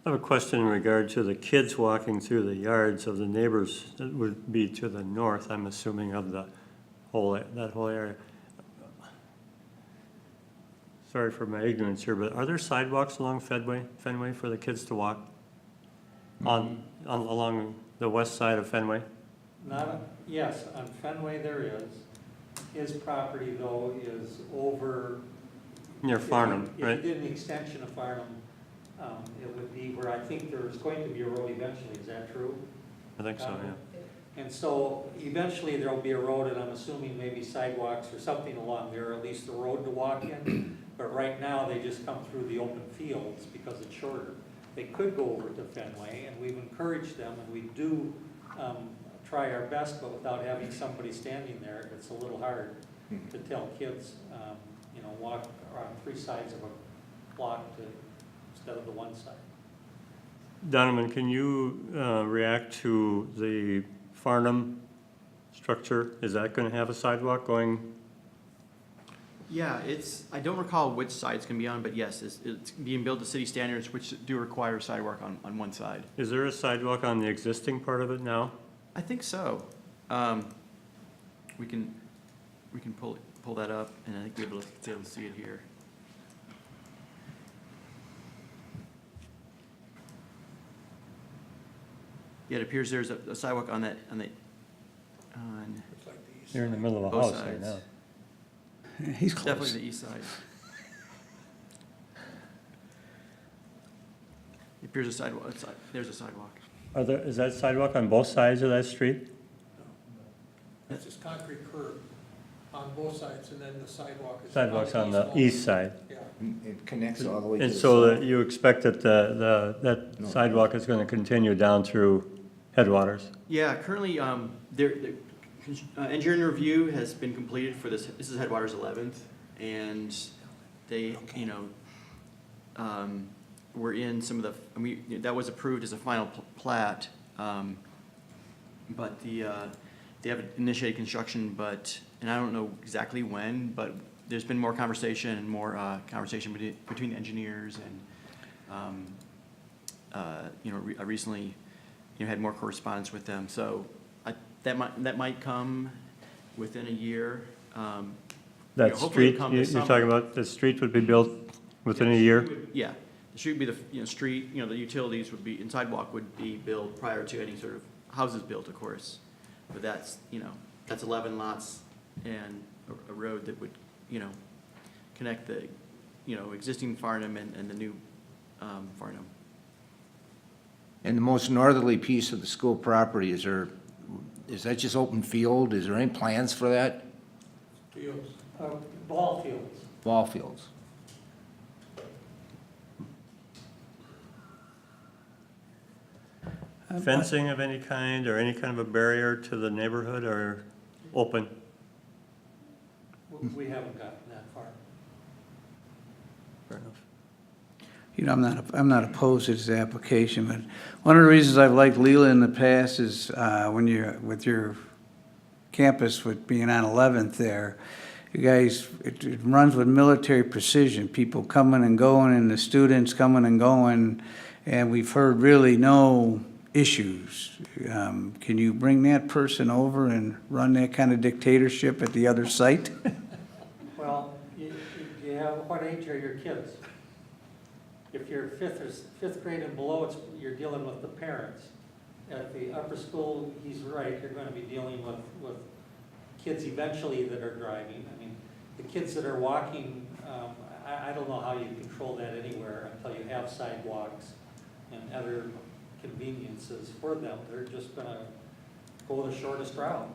I have a question in regard to the kids walking through the yards of the neighbors that would be to the north, I'm assuming, of that whole area. Sorry for my ignorance here, but are there sidewalks along Fenway for the kids to walk? Along the west side of Fenway? Yes, on Fenway there is. His property, though, is over. Near Farnham, right? If you did an extension of Farnham, it would be where I think there's going to be a road eventually. Is that true? I think so, yeah. And so eventually there'll be a road, and I'm assuming maybe sidewalks or something along there, or at least the road to walk in. But right now, they just come through the open fields because it's shorter. They could go over to Fenway, and we've encouraged them, and we do try our best, but without having somebody standing there, it's a little hard to tell kids, walk around 3 sides of a block instead of the one side. Donovan, can you react to the Farnham structure? Is that going to have a sidewalk going? Yeah, I don't recall which side it's going to be on, but yes, it's being built to city standards, which do require a sidewalk on one side. Is there a sidewalk on the existing part of it now? I think so. We can pull that up, and I think we'll be able to see it here. Yeah, it appears there's a sidewalk on You're in the middle of a both house right sides. now. He's close. Definitely the east side. It appears a sidewalk. There's a sidewalk. Is that sidewalk on both sides of that street? It's just concrete curb on both sides, and then the sidewalk is. Sidewalk's on the east side. Yeah. It connects all the way to And the so south. that you expect that that sidewalk is going to continue down through Headwaters? Yeah, currently, the engineering review has been completed for this. This is Headwaters 11th, and they, were in some of the. That was approved as a final plat, but they have initiated construction, and I don't know exactly when, but there's been more conversation and more conversation between the engineers, and I recently had more correspondence with them. So that might come within a year. That hopefully street, come you're this summer. talking about, the street would be built within a year? Yeah, the street would be the, street, the utilities would be, and sidewalk would be built prior to any sort of houses built, of course. But that's, that's 11 lots and a road that would, connect the, existing Farnham and the new Farnham. And the most northerly piece of the school property, is that just open field? Is there any plans for that? Fields. Ball fields. Ball fields? Fencing of any kind, or any kind of a barrier to the neighborhood, or open? We haven't gotten that far. Fair enough. I'm not opposed to this application, but one of the reasons I've liked Leela in the past is when you're with your campus with being on 11th there, you guys, it runs with military precision, people coming and going and the students coming and going, and we've heard really no issues. Can you bring that person over and run that kind of dictatorship at the other site? Well, you have, what age are your kids? If you're fifth grade and below, you're dealing with the parents. At the upper school, he's right, you're gonna be dealing with kids eventually that are driving. I mean, the kids that are walking, I don't know how you control that anywhere until you have sidewalks and other conveniences for them. They're just gonna go the shortest route.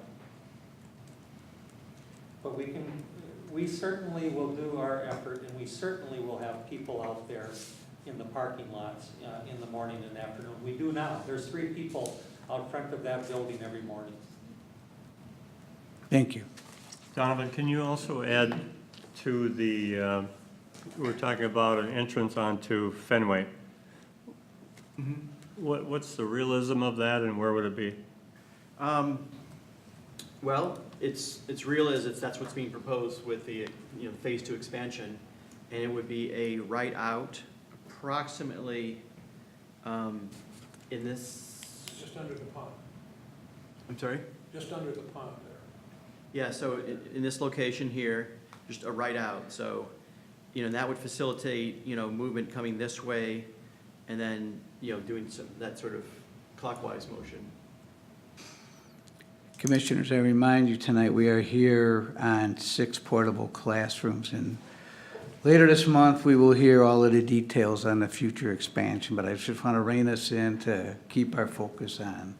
But we certainly will do our effort, and we certainly will have people out there in the parking lots in the morning and afternoon. We do now. There's 3 people out front of that building every morning. Thank you. Donovan, can you also add to the, we're talking about an entrance onto Fenway. What's the realism of that, and where would it be? Well, it's real as that's what's being proposed with the, phase 2 expansion. And it would be a right out approximately in this, Just under the pond, I'm sorry? just under the pond there. Yeah, so in this location here, just a right out. So, that would facilitate, movement coming this way and then, doing that sort of clockwise motion. Commissioners, I remind you tonight, we are here on 6 portable classrooms, and later this month, we will hear all of the details on the future expansion, but I just want to rein us in to keep our focus on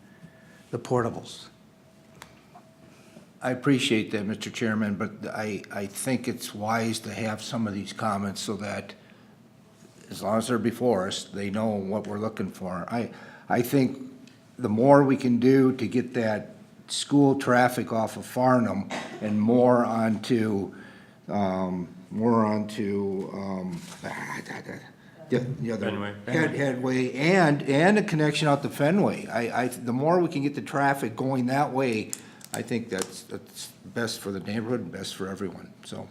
the portables. I appreciate that, Mr. Chairman, but I think it's wise to have some of these comments so that as long as they're before us, they know what we're looking for. I think the more we can do to get that school traffic off of Farnham and more onto the other Fenway. headway and a connection out to Fenway. The more we can get the traffic going that way, I think that's best for the neighborhood and best for everyone, so.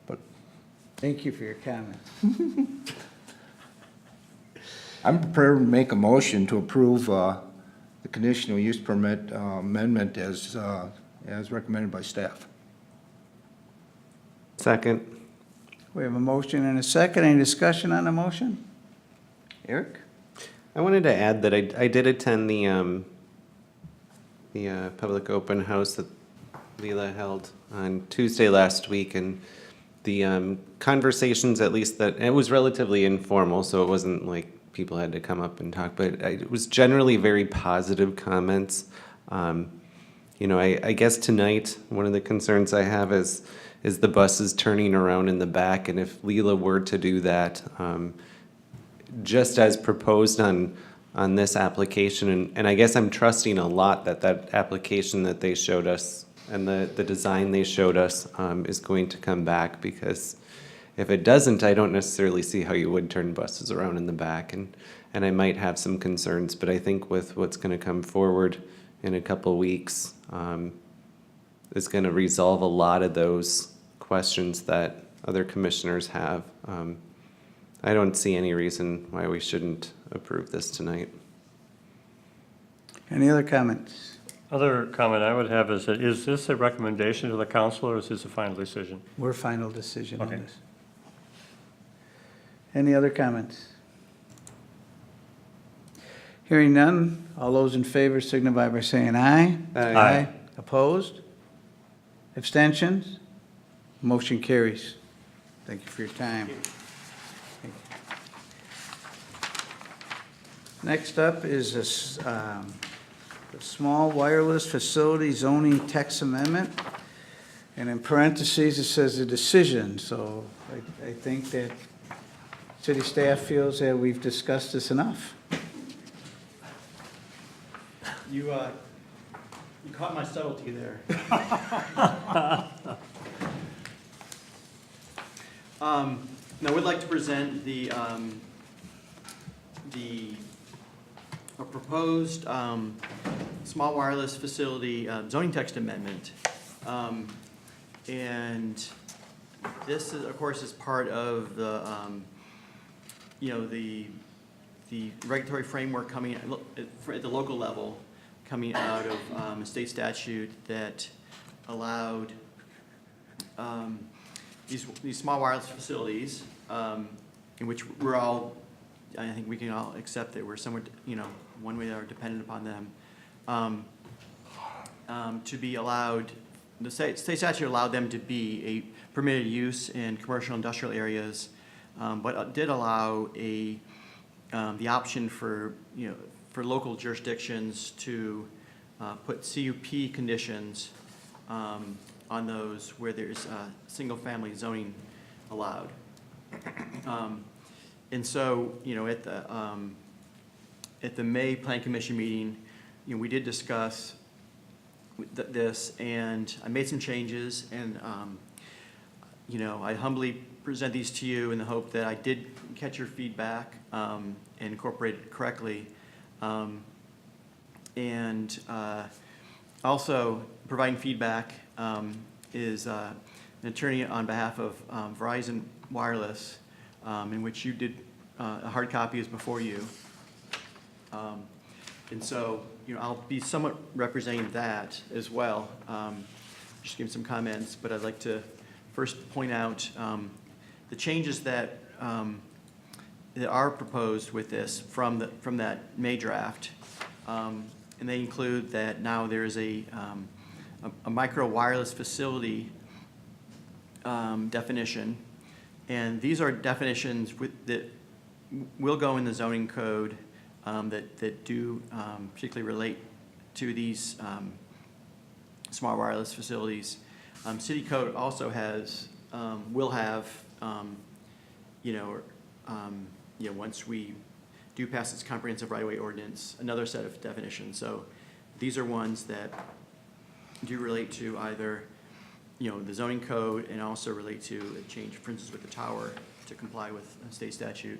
But Thank you for your comments. I'm prepared to make a motion to approve the conditional use permit amendment as recommended by staff. Second. We have a motion and a second. Any discussion on the motion? Eric? I wanted to add that I did attend the public open house that Leela held on Tuesday last week, and the conversations, at least that, it was relatively informal, so it wasn't like people had to come up and talk, but it was generally very positive comments. I guess tonight, one of the concerns I have is the buses turning around in the back, and if Leela were to do that, just as proposed on this application, and I guess I'm trusting a lot that application that they showed us and the design they showed us is going to come back, because if it doesn't, I don't necessarily see how you would turn buses around in the back, and I might have some concerns, but I think with what's going to come forward in a couple weeks is going to resolve a lot of those questions that other commissioners have. I don't see any reason why we shouldn't approve this tonight. Any other comments? Other comment I would have is that, is this a recommendation to the council or is this a final decision? We're final decision on Okay. this. Any other comments? Hearing none, all those in favor signify by saying aye. Aye. Opposed? Abstentions? Motion carries. Thank you for your time. Thank you. Next up is this, the small wireless facility zoning text amendment. And in parentheses, it says a decision, so I think that city staff feels that we've discussed this enough. You caught my subtlety there. Now, I would like to present a proposed small wireless facility zoning text amendment. And this is, of course, is part of the, the regulatory framework coming at the local level, coming out of a state statute that allowed these small wireless facilities, in which we're all, I think we can all accept that we're somewhat, one way or dependent upon them, to be allowed, the state statute allowed them to be a permitted use in commercial industrial areas, but did allow the option for, for local jurisdictions to put CUP conditions on those where there's single-family zoning allowed. And so, at the May Plan Commission meeting, we did discuss this, and I made some changes, and I humbly present these to you in the hope that I did catch your feedback and incorporate it correctly. And also providing feedback is an attorney on behalf of Verizon Wireless, in which you did, a hard copy is before you. And so, I'll be somewhat representing that as well. Just give some comments, but I'd like to first point out the changes that are proposed with this from that May draft. And they include that now there is a micro wireless facility definition. And these are definitions that will go in the zoning code that do particularly relate to these small wireless facilities. City code also has, will have, once we do pass its comprehensive right-of-way ordinance, another set of definitions. So these are ones that do relate to either, the zoning code and also relate to a change, for instance, with the tower to comply with a state statute.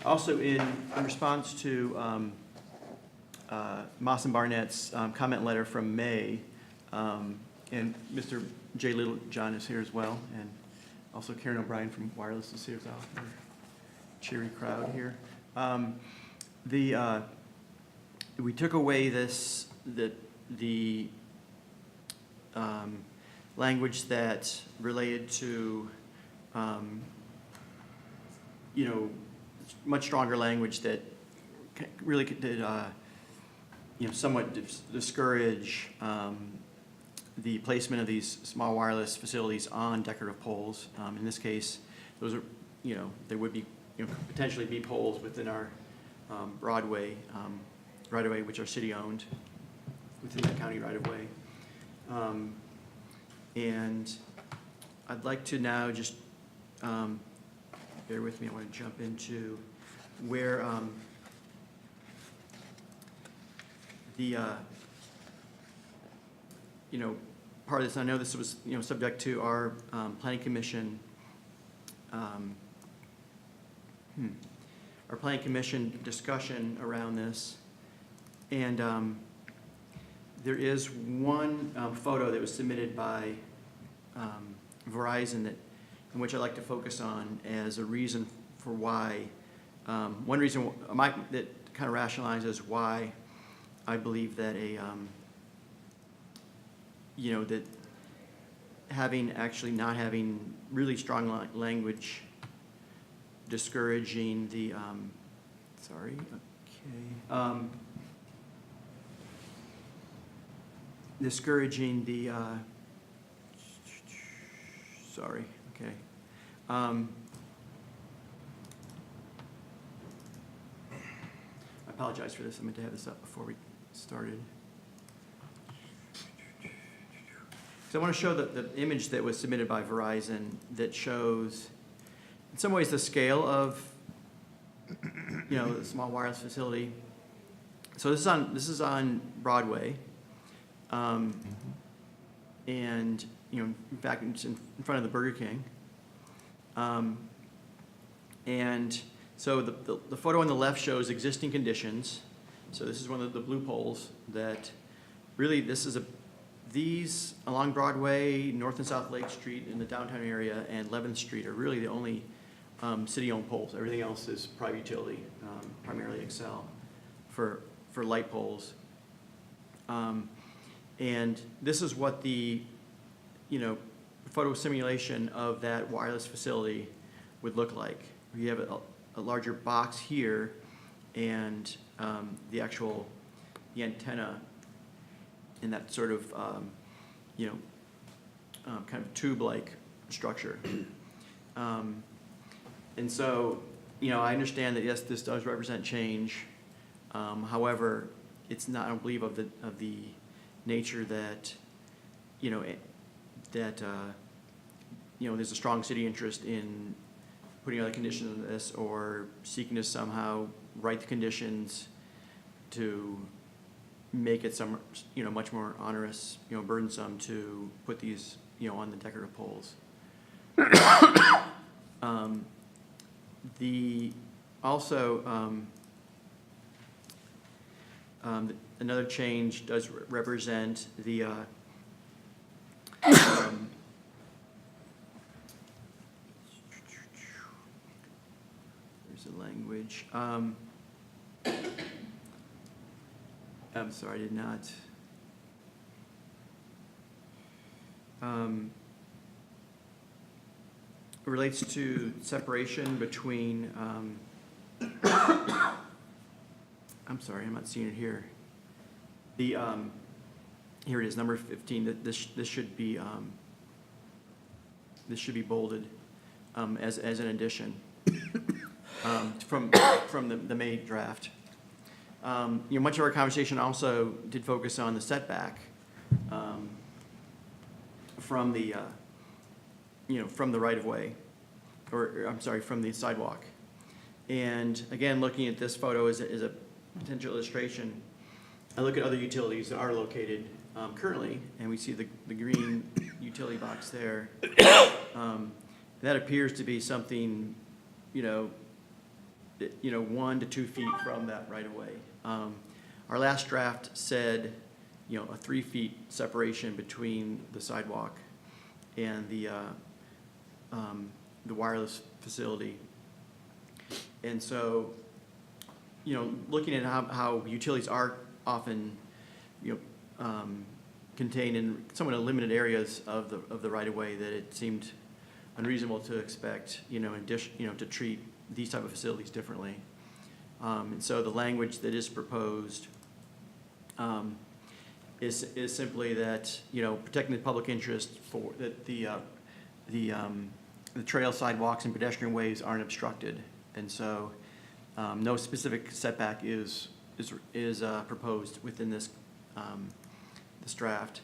Also, in response to Moss and Barnett's comment letter from May, and Mr. Jay Littlejohn is here as well, and also Karen O'Brien from Wireless is here as well. Cheery crowd here. We took away the language that related to, much stronger language that really did, somewhat discourage the placement of these small wireless facilities on decorative poles. In this case, those are, there would be, potentially be poles within our Broadway right-of-way, which are city-owned within that county right-of-way. And I'd like to now just, bear with me, I want to jump into where part of this, I know this was, subject to our planning commission, our planning commission discussion around this. And there is one photo that was submitted by Verizon in which I'd like to focus on as a reason for why, one reason that kind of rationalizes why I believe that that not having really strong language discouraging the, discouraging the, I apologize for this, I meant to have this up before we started. So I want to show the image that was submitted by Verizon that shows, in some ways, the scale of, the small wireless facility. So this is on Broadway. And, in fact, it's in front of the Burger King. And so the photo on the left shows existing conditions. So this is one of the blue poles that really, these along Broadway, North and South Lake Street in the downtown area, and 11th Street are really the only city-owned poles. Everything else is private utility, primarily Excel, for light poles. And this is what the, photo simulation of that wireless facility would look like. You have a larger box here, and the antenna in that sort of, kind of tube-like structure. And so, I understand that, yes, this does represent change. However, it's not, I don't believe, of the nature that, there's a strong city interest in putting other conditions on this or seeking to somehow write the conditions to make it much more onerous, burdensome to put these, on the decorative poles. Another change does represent the there's the language. I'm sorry, I did not. Relates to separation between, I'm sorry, I'm not seeing it here. Here it is, number 15. This should be bolded as an addition from the May draft. Much of our conversation also did focus on the setback from the right of way, or I'm sorry, from the sidewalk. And again, looking at this photo as a potential illustration, I look at other utilities that are located currently, and we see the green utility box there. That appears to be something, 1 to 2 feet from that right of way. Our last draft said, a 3 feet separation between the sidewalk and the wireless facility. And so, looking at how utilities are often, contained in somewhat limited areas of the right of way, that it seemed unreasonable to expect, to treat these type of facilities differently. And so the language that is proposed is simply that, protecting the public interest for that the trail, sidewalks, and pedestrian ways aren't obstructed. And so no specific setback is proposed within this draft.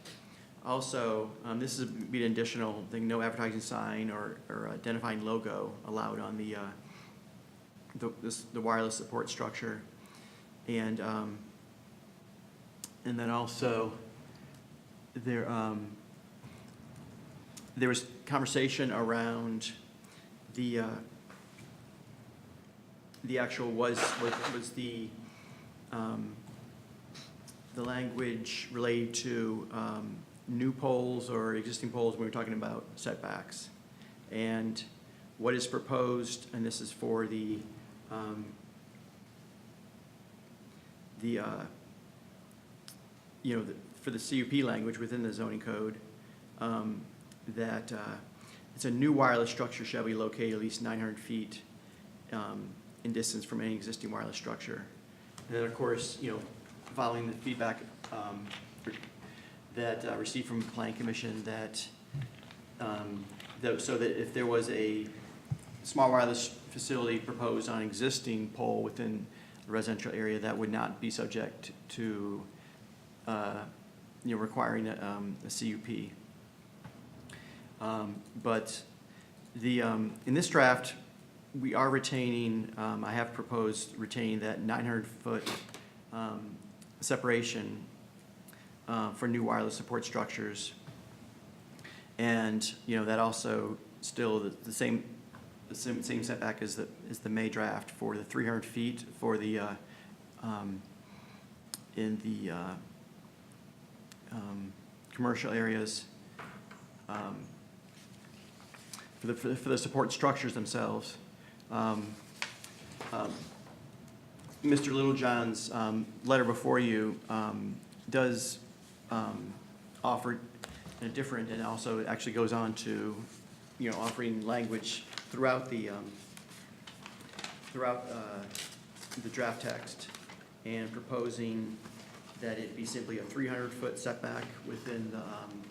Also, this would be an additional thing: no advertising sign or identifying logo allowed on the wireless support structure. And then also there was conversation around the actual was the language related to new poles or existing poles when we were talking about setbacks. And what is proposed, and this is for for the CUP language within the zoning code, that it's a new wireless structure shall be located at least 900 feet in distance from any existing wireless structure. And then, of course, following the feedback that received from the Planning Commission that, so that if there was a small wireless facility proposed on an existing pole within the residential area, that would not be subject to, requiring a CUP. But in this draft, we are retaining, I have proposed retaining that 900-foot separation for new wireless support structures. And, that also still the same setback as the May draft for the 300 feet for the, in the commercial areas. For the support structures themselves. Mr. Littlejohn's letter before you does offer a different, and also it actually goes on to, offering language throughout the draft text and proposing that it be simply a 300-foot setback within the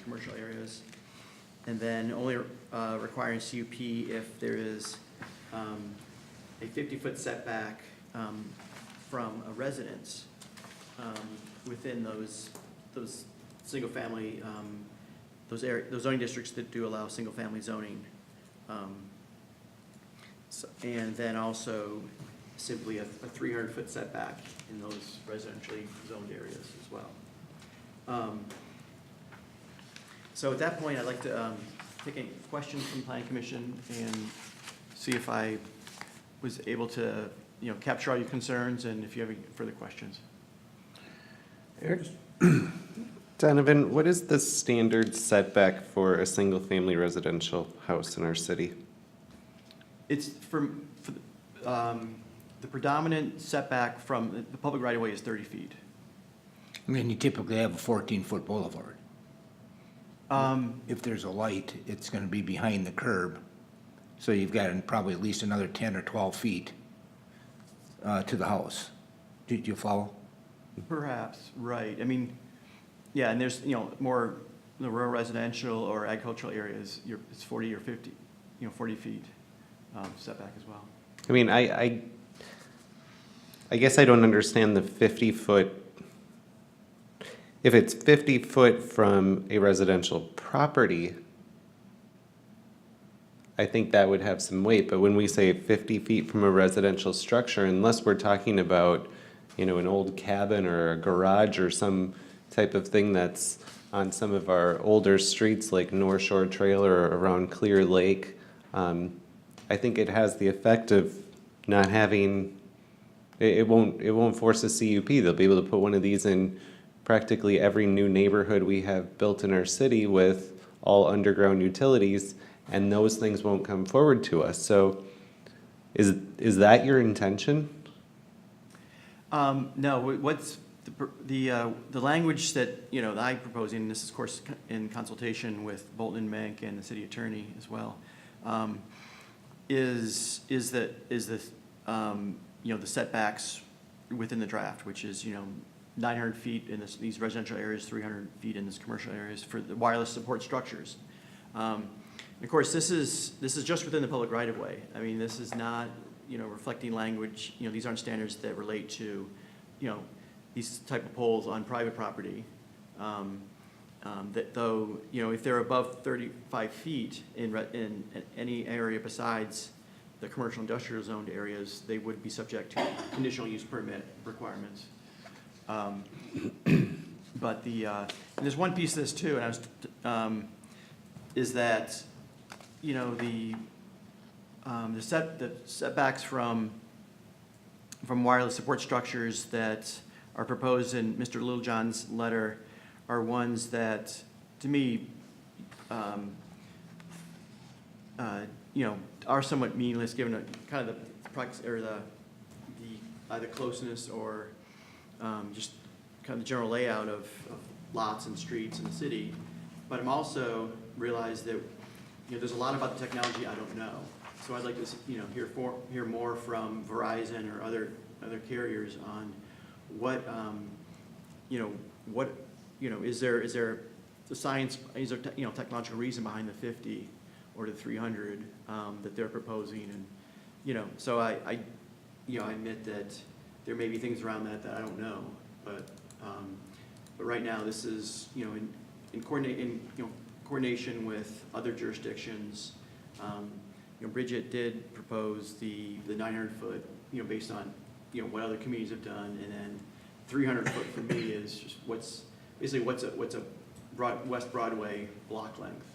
commercial areas, and then only requiring CUP if there is a 50-foot setback from a residence within those single-family, those zoning districts that do allow single-family zoning. And then also simply a 300-foot setback in those residentially zoned areas as well. So at that point, I'd like to take any questions from the Planning Commission and see if I was able to, capture all your concerns and if you have any further questions. Eric? Donovan, what is the standard setback for a single-family residential house in our city? It's for the predominant setback from the public right-of-way is 30 feet. And then you typically have a 14-foot boulevard. If there's a light, it's gonna be behind the curb, so you've got probably at least another 10 or 12 feet to the house. Did you follow? Perhaps, right. I mean, yeah, and there's, more the rural residential or agricultural areas, it's 40 or 50, 40 feet setback as well. I mean, I guess I don't understand the 50-foot. If it's 50 foot from a residential property, I think that would have some weight. But when we say 50 feet from a residential structure, unless we're talking about, an old cabin or a garage or some type of thing that's on some of our older streets like North Shore Trail or around Clear Lake, I think it has the effect of not having, it won't force a CUP. They'll be able to put one of these in practically every new neighborhood we have built in our city with all underground utilities, and those things won't come forward to us. So is that your intention? No, what's the language that, that I'm proposing, and this is of course in consultation with Bolton and Mank and the city attorney as well, is the setbacks within the draft, which is, 900 feet in these residential areas, 300 feet in these commercial areas for the wireless support structures. Of course, this is just within the public right-of-way. I mean, this is not, reflecting language, these aren't standards that relate to, these type of poles on private property. That though, if they're above 35 feet in any area besides the commercial industrial zoned areas, they would be subject to conditional use permit requirements. But and there's one piece of this too, and I was, is that, the setbacks from wireless support structures that are proposed in Mr. Littlejohn's letter are ones that, to me, are somewhat meaningless given kind of the either closeness or just kind of the general layout of lots and streets in the city, but I'm also realized that, there's a lot about the technology I don't know. So I'd like to, hear more from Verizon or other carriers on what, is there the science, is there, technological reason behind the 50 or the 300 that they're proposing, and, so I admit that there may be things around that I don't know, but right now, this is, in coordination with other jurisdictions. Bridget did propose the 900-foot, based on, what other communities have done, and then 300-foot for me is just what's a West Broadway block length.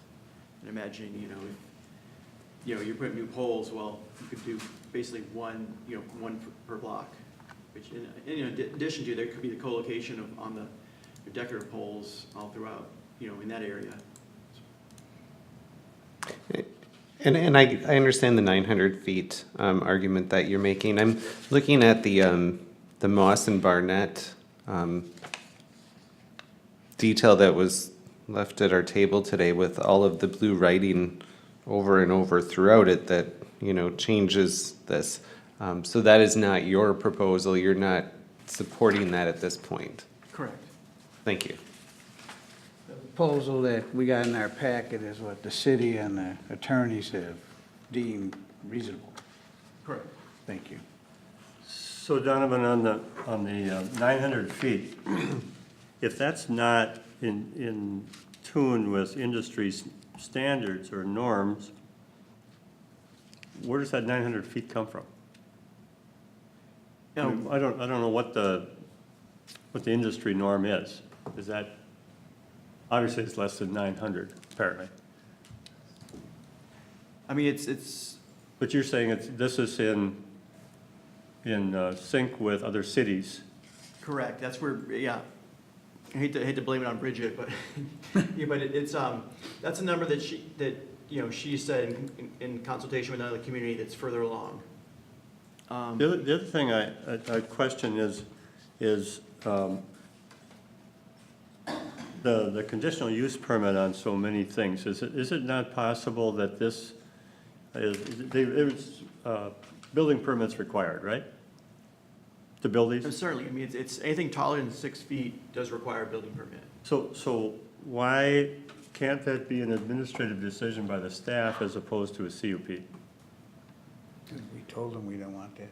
And imagine, if, you're putting new poles, well, you could do basically one per block, which in addition to, there could be the co-location on the decorative poles all throughout, in that area. And I understand the 900 feet argument that you're making. I'm looking at the Moss and Barnett detail that was left at our table today with all of the blue writing over and over throughout it that, changes this. So that is not your proposal. You're not supporting that at this point. Correct. Thank you. The proposal that we got in our packet is what the city and the attorneys have deemed reasonable. Correct. Thank you. So Donovan, on the 900 feet, if that's not in tune with industry standards or norms, where does that 900 feet come from? I mean, I don't know what the industry norm is. Is that, obviously it's less than 900, apparently. I mean, it's. But you're saying this is in sync with other cities. Correct, that's where, yeah. I hate to blame it on Bridget, but, yeah, but that's a number that she said in consultation with another community that's further along. The other thing I question is the conditional use permit on so many things. Is it not possible that this there's building permits required, right? To build these? Certainly, I mean, it's anything taller than 6 feet does require a building permit. So why can't that be an administrative decision by the staff as opposed to a CUP? We told them we don't want that.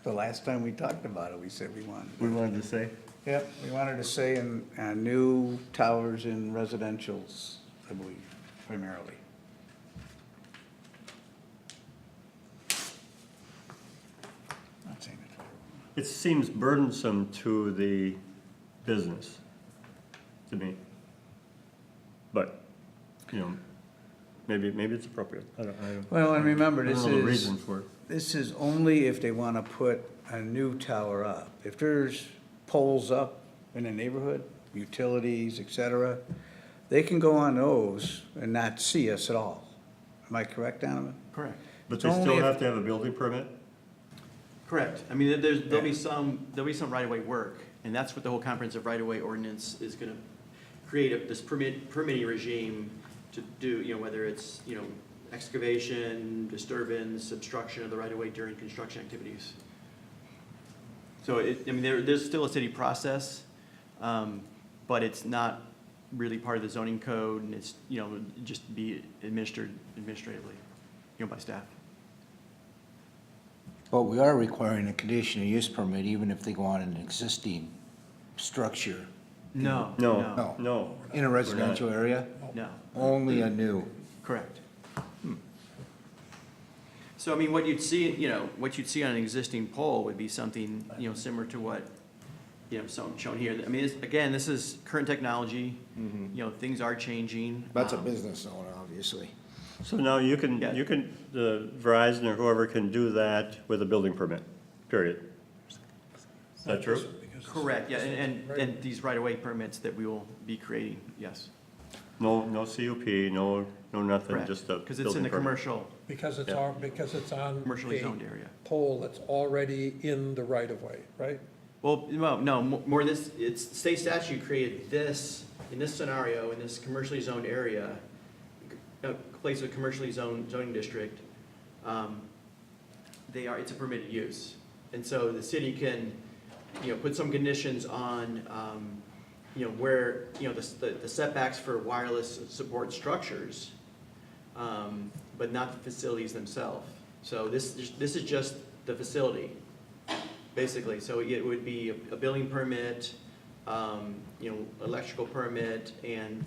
The last time we talked about it, we said we wanted it. We wanted to say? Yep, we wanted to say in new towers in residentials, I believe, primarily. Not saying it. It seems burdensome to the business, to me. But, maybe it's appropriate. I don't. Well, and remember, I don't this know the is, reason for it. this is only if they want to put a new tower up. If there's poles up in the neighborhood, utilities, et cetera, they can go on those and not see us at all. Am I correct, Donovan? Correct. But It's they only still if- have to have a building permit? Correct. I mean, there'll be some right-of-way work, and that's what the whole comprehensive right-of-way ordinance is gonna create this permitting regime to do, whether it's, excavation, disturbance, obstruction of the right-of-way during construction activities. So there's still a city process, but it's not really part of the zoning code, and it's, just be administered administratively, by staff. But we are requiring a conditional use permit even if they go on an existing structure No. No. In a residential area? No. Only a new. Correct. So, I mean, what you'd see on an existing pole would be something, similar to what, shown here. I mean, again, this is current technology, things are changing. That's a business owner, obviously. So now you can, Verizon or whoever can do that with a building permit, period. Is that true? Correct, yeah, and these right-of-way permits that we will be creating, yes. No CUP, no nothing, Correct. just a building permit. Because it's in the commercial, Because it's Yeah. because it's on commercially a zoned area. pole that's already in the right of way, right? Well, no, more this, it's, state statute created this, in this scenario, in this commercially zoned area, place of commercially zoned zoning district, it's a permitted use. And so the city can, put some conditions on, where, the setbacks for wireless support structures, but not the facilities themselves. So this is just the facility, basically. So it would be a building permit, electrical permit, and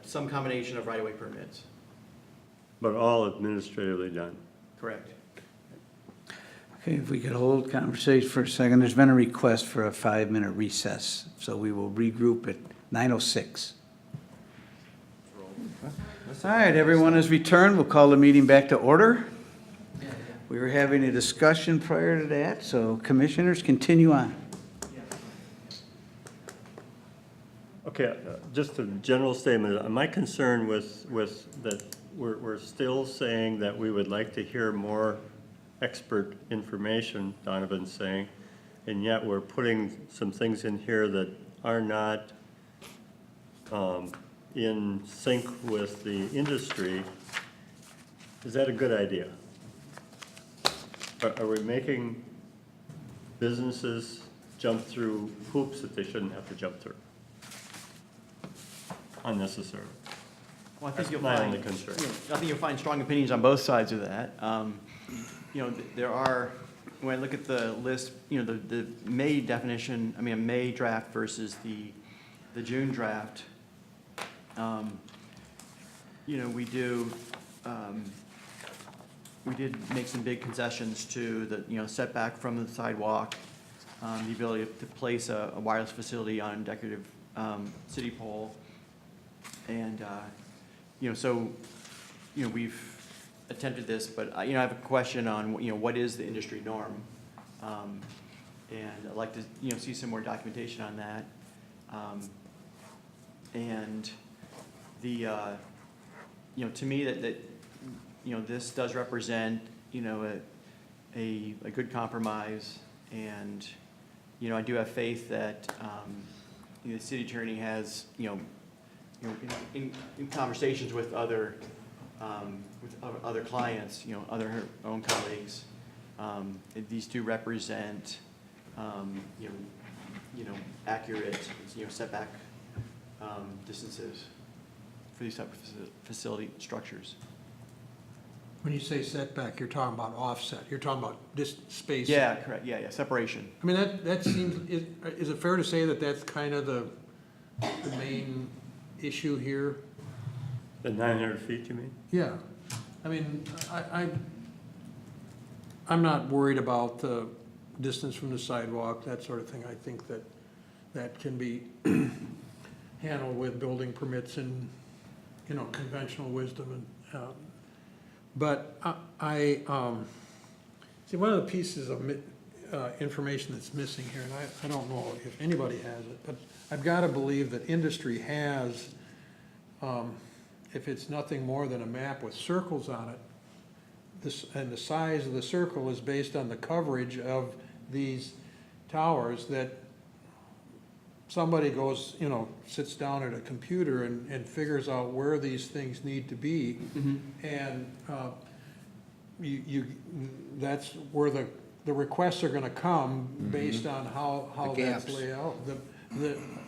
some combination of right-of-way permits. But all administratively done. Correct. Okay, if we could hold conversation for a second. There's been a request for a 5-minute recess, so we will regroup at 9:06. All right, everyone has returned. We'll call the meeting back to order. We were having a discussion prior to that, so commissioners, continue on. Okay, just a general statement. My concern with that, we're still saying that we would like to hear more expert information, Donovan's saying, and yet we're putting some things in here that are not in sync with the industry. Is that a good idea? Are we making businesses jump through hoops that they shouldn't have to jump through? Unnecessarily. Well, I think you'll That's my find, only concern. I think you'll find strong opinions on both sides of that. There are, when I look at the list, the May definition, a May draft versus the June draft, we did make some big concessions to the, setback from the sidewalk, the ability to place a wireless facility on a decorative city pole. And, we've attempted this, but, I have a question on, what is the industry norm? And I'd like to, see some more documentation on that. And the, to me, that this does represent, a good compromise. And, I do have faith that, the city attorney has, in conversations with other clients, her own colleagues, these do represent, accurate, setback distances for these type of facility structures. When you say setback, you're talking about offset, you're talking about space. Yeah, correct, yeah, separation. I mean, that seems, is it fair to say that that's kind of the main issue here? The 900 feet, you mean? Yeah, I mean, I'm not worried about the distance from the sidewalk, that sort of thing. I think that can be handled with building permits and, conventional wisdom. And but see, one of the pieces of information that's missing here, and I don't know if anybody has it, but I've got to believe that industry has, if it's nothing more than a map with circles on it, and the size of the circle is based on the coverage of these towers, that somebody goes, sits down at a computer and figures out where these things need to be. Mm-hmm. And that's where the requests are gonna come based on how The that's gaps. laid out.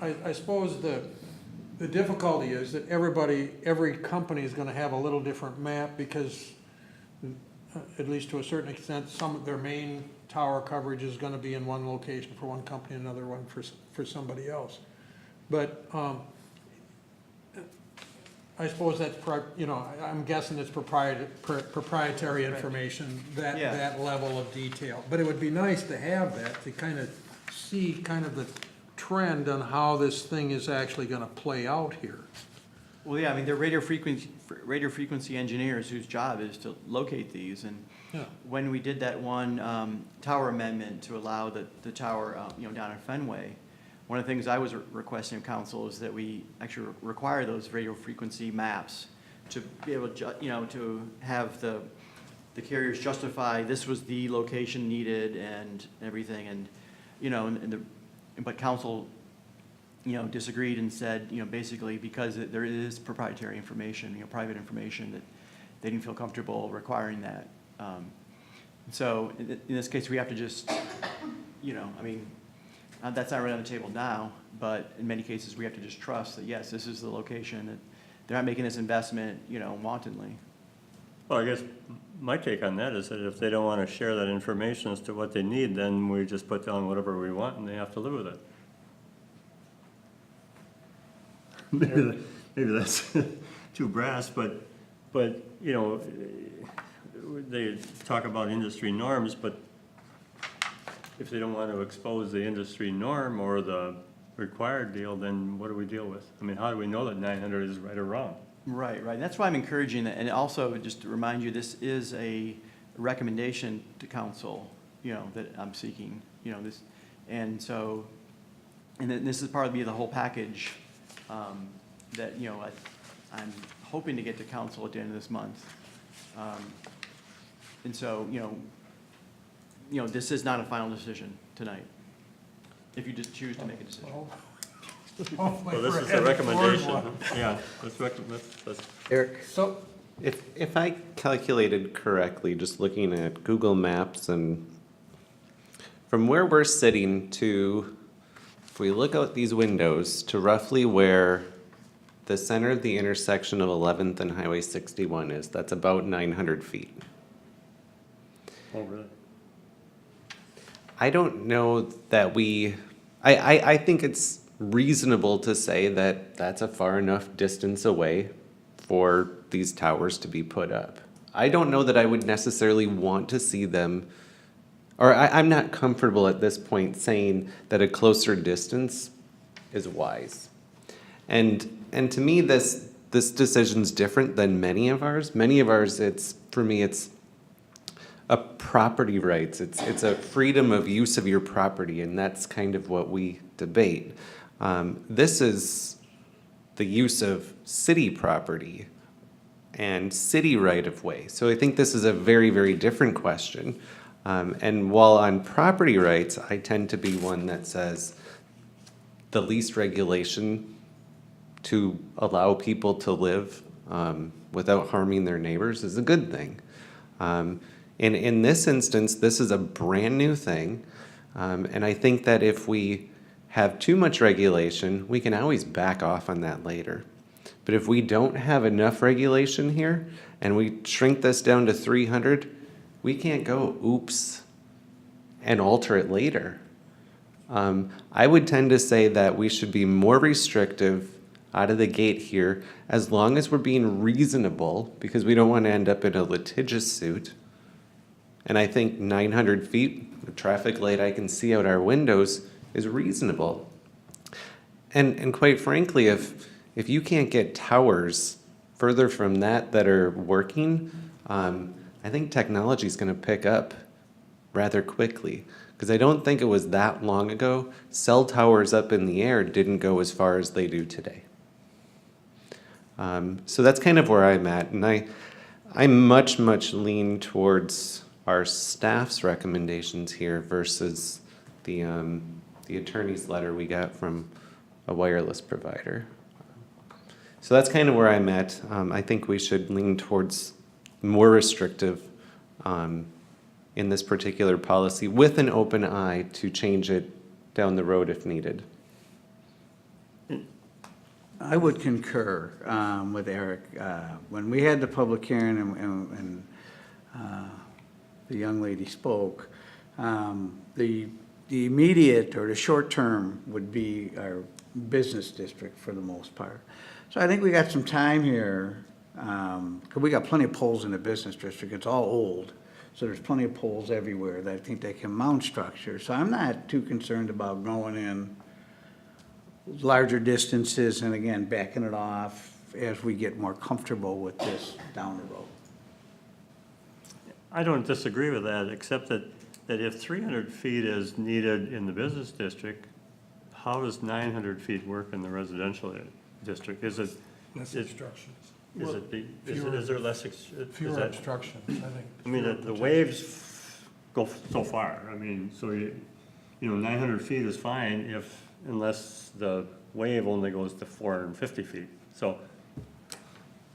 I suppose the difficulty is that every company is gonna have a little different map, because at least to a certain extent, some of their main tower coverage is gonna be in one location for one company, another one for somebody else. But, I suppose that's, I'm guessing it's proprietary information, Yeah. that level of detail. But it would be nice to have that, to kind of see kind of the trend on how this thing is actually gonna play out here. Well, yeah, they're radio frequency engineers whose job is to locate these. And Yeah. when we did that one tower amendment to allow the tower, down in Fenway, one of the things I was requesting of council is that we actually require those radio frequency maps to be able to, to have the the carriers justify this was the location needed and everything, and, you know, but council, you know, disagreed and said, you know, basically because there is proprietary information, you know, private information, that they didn't feel comfortable requiring that. So in this case, we have to just, you know, I mean, that's not really on the table now, but in many cases, we have to just trust that, yes, this is the location, that they're not making this investment, you know, wantonly. Well, I guess my take on that is that if they don't want to share that information as to what they need, then we just put down whatever we want and they have to live with it. Maybe that's too brass, but, you know, they talk about industry norms, but if they don't want to expose the industry norm or the required deal, then what do we deal with? I mean, how do we know that 900 is right or wrong? Right, right. That's why I'm encouraging that. And also, just to remind you, this is a recommendation to council, you know, that I'm seeking, you know, this. And so, and then this is part of the whole package that, you know, I'm hoping to get to council at the end of this month. And so, you know, this is not a final decision tonight, if you just choose to make a decision. Well, this is a recommendation. Yeah, let's. Eric, So, if I calculated correctly, just looking at Google Maps and from where we're sitting to, if we look out these windows, to roughly where the center of the intersection of 11th and Highway 61 is, that's about 900 feet. Oh, really? I don't know that I think it's reasonable to say that that's a far enough distance away for these towers to be put up. I don't know that I would necessarily want to see them, or I'm not comfortable at this point saying that a closer distance is wise. And to me, this decision's different than many of ours. Many of ours, for me, it's a property rights. It's a freedom of use of your property, and that's kind of what we debate. This is the use of city property and city right-of-way. So I think this is a very, very different question. And while on property rights, I tend to be one that says the least regulation to allow people to live without harming their neighbors is a good thing. In this instance, this is a brand new thing. And I think that if we have too much regulation, we can always back off on that later. But if we don't have enough regulation here and we shrink this down to 300, we can't go, oops, and alter it later. I would tend to say that we should be more restrictive out of the gate here, as long as we're being reasonable, because we don't want to end up in a litigious suit. And I think 900 feet, the traffic light I can see out our windows, is reasonable. And quite frankly, if you can't get towers further from that are working, I think technology is going to pick up rather quickly. Because I don't think it was that long ago, cell towers up in the air didn't go as far as they do today. So that's kind of where I'm at. And I much lean towards our staff's recommendations here versus the attorney's letter we got from a wireless provider. So that's kind of where I'm at. I think we should lean towards more restrictive in this particular policy with an open eye to change it down the road if needed. I would concur with Eric. When we had the public hearing and the young lady spoke, the immediate or the short term would be our business district for the most part. So I think we got some time here, because we got plenty of poles in the business district. It's all old, so there's plenty of poles everywhere that I think they can mount structures. So I'm not too concerned about going in larger distances and again, backing it off as we get more comfortable with this down the road. I don't disagree with that, except that if 300 feet is needed in the business district, how does 900 feet work in the residential district? Is it? less instructions. Is it, is there less, is Fewer that, obstructions, I think. I mean, the waves go so far. I mean, so you know, 900 feet is fine unless the wave only goes to 450 feet. So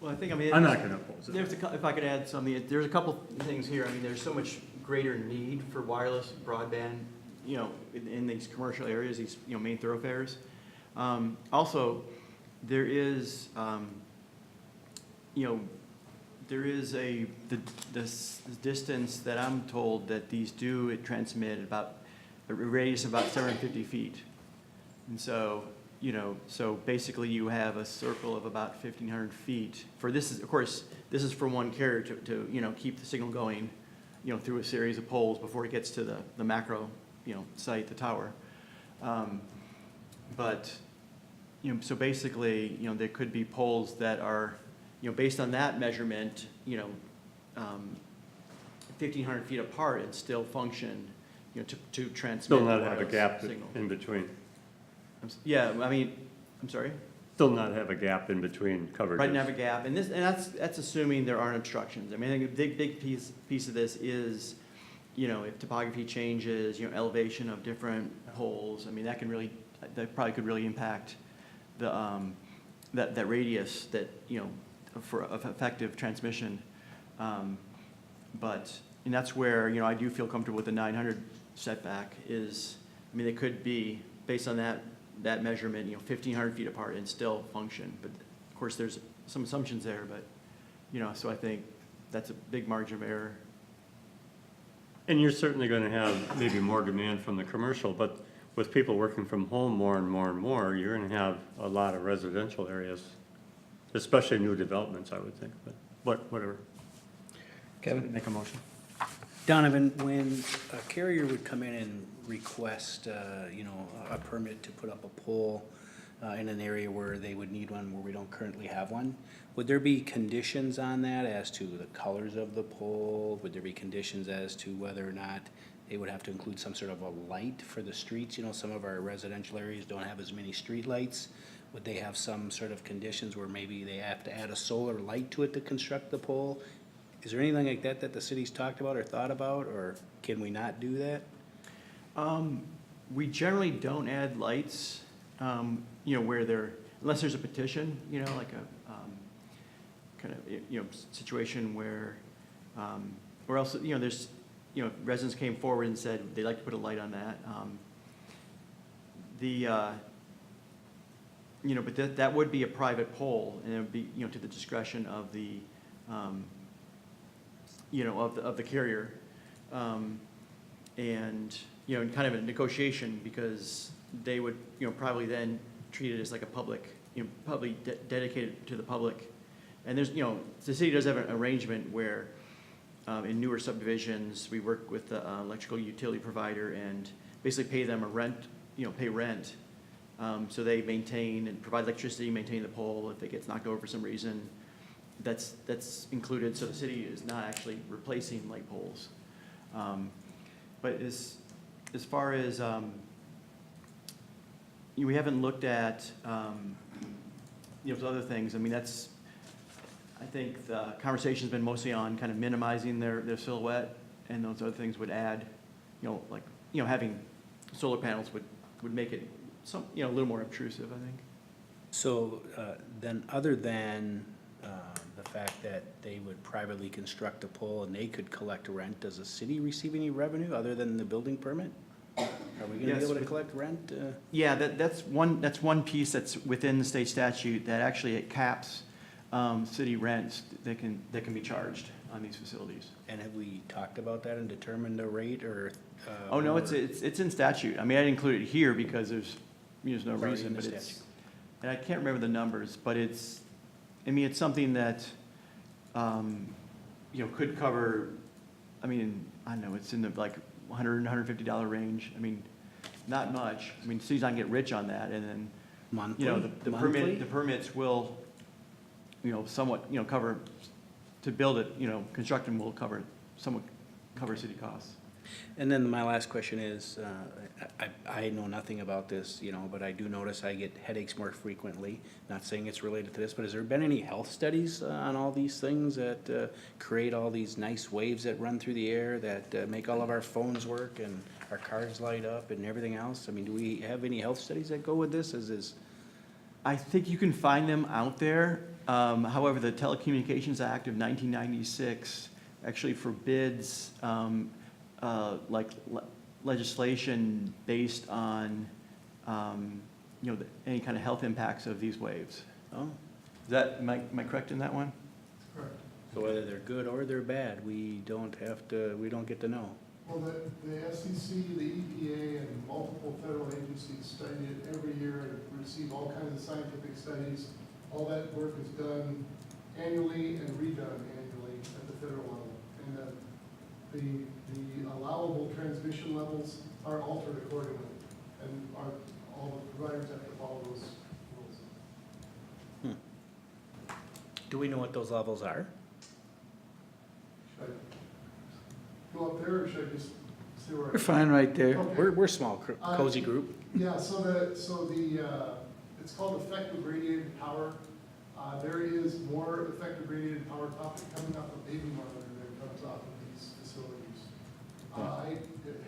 Well, I think, I mean. I'm not gonna oppose it. If I could add something, there's a couple things here. I mean, there's so much greater need for wireless broadband, you know, in these commercial areas, these, you know, main thoroughfares. Also, there is, you know, there is the distance that I'm told that these do transmit about, a radius of about 750 feet. And so, you know, so basically you have a circle of about 1,500 feet. For this is, of course, this is for one carrier to, you know, keep the signal going, you know, through a series of poles before it gets to the macro, you know, site, the tower. But, you know, so basically, you know, there could be poles that are, you know, based on that measurement, you know, 1,500 feet apart and still function, you know, to transmit. Still not the have a wireless gap signal. in between. Yeah, I mean, I'm sorry? Still not have a gap in between coverages. Right, and have a gap, and that's assuming there aren't obstructions. I mean, I think a big piece of this is, you know, if topography changes, you know, elevation of different poles, I mean, that probably could really impact the, that radius that, you know, of effective transmission. But, and that's where, you know, I do feel comfortable with the 900 setback is, I mean, it could be, based on that measurement, you know, 1,500 feet apart and still function. But of course, there's some assumptions there, but, you know, so I think that's a big margin of error. And you're certainly gonna have maybe more demand from the commercial, but with people working from home more and more and more, you're gonna have a lot of residential areas, especially new developments, I would think, but whatever. Kevin? Make a motion. Donovan, when a carrier would come in and request, you know, a permit to put up a pole in an area where they would need one where we don't currently have one, would there be conditions on that as to the colors of the pole? Would there be conditions as to whether or not they would have to include some sort of a light for the streets? You know, some of our residential areas don't have as many street lights. Would they have some sort of conditions where maybe they have to add a solar light to it to construct the pole? Is there anything like that that the city's talked about or thought about, or can we not do that? We generally don't add lights, you know, where unless there's a petition, you know, like a kind of, you know, situation where, or else, you know, there's, you know, residents came forward and said they'd like to put a light on that. You know, but that would be a private pole, and it would be, you know, to the discretion of the, you know, of the carrier. And, you know, in kind of a negotiation, because they would, you know, probably then treat it as like a public, you know, probably dedicated to the public. And there's, you know, the city does have an arrangement where in newer subdivisions, we work with the electrical utility provider and basically pay them a rent, you know, pay rent. So they maintain and provide electricity, maintain the pole. If it gets knocked over for some reason, that's included, so the city is not actually replacing light poles. But as far as, we haven't looked at, you know, other things. I mean, I think the conversation's been mostly on kind of minimizing their silhouette, and those other things would add, you know, like, you know, having solar panels would make it you know, a little more obtrusive, I think. So then, other than the fact that they would privately construct a pole and they could collect rent, does the city receive any revenue other than the building permit? Are we gonna be able to collect rent? Yeah, that's one piece that's within the state statute that actually it caps city rents that can be charged on these facilities. And have we talked about that and determined a rate or? Oh, no, it's in statute. I mean, I didn't include it here because there's no It's already in reason, the but it's, statute. and I can't remember the numbers, but it's, I mean, it's something that, you know, could cover, I mean, I don't know, it's in the like $100, $150 range. I mean, not much. I mean, cities not get rich on that, and then, Monthly? you know, the Monthly? permits will, you know, somewhat, you know, cover, to build it, you know, construct them will somewhat cover city costs. And then my last question is, I know nothing about this, you know, but I do notice I get headaches more frequently. Not saying it's related to this, but has there been any health studies on all these things that create all these nice waves that run through the air, that make all of our phones work and our cars light up and everything else? I mean, do we have any health studies that go with this? I think you can find them out there. However, the Telecommunications Act of 1996 actually forbids legislation based on any kind of health impacts of these waves. Oh, Am I correct in that one? correct. So whether they're good or they're bad, we don't get to know. Well, the FCC, the EPA, and multiple federal agencies study it every year and receive all kinds of scientific studies. All that work is done annually and redone annually at the federal level. And the allowable transmission levels are altered accordingly, and all the providers have to follow those rules. Do we know what those levels are? Should I go up there, or should I just say where? We're fine right there. Okay. We're small, cozy group. Yeah, so it's called effective radiated power. There is more effective radiated power coming off of baby monitor than comes off of these facilities.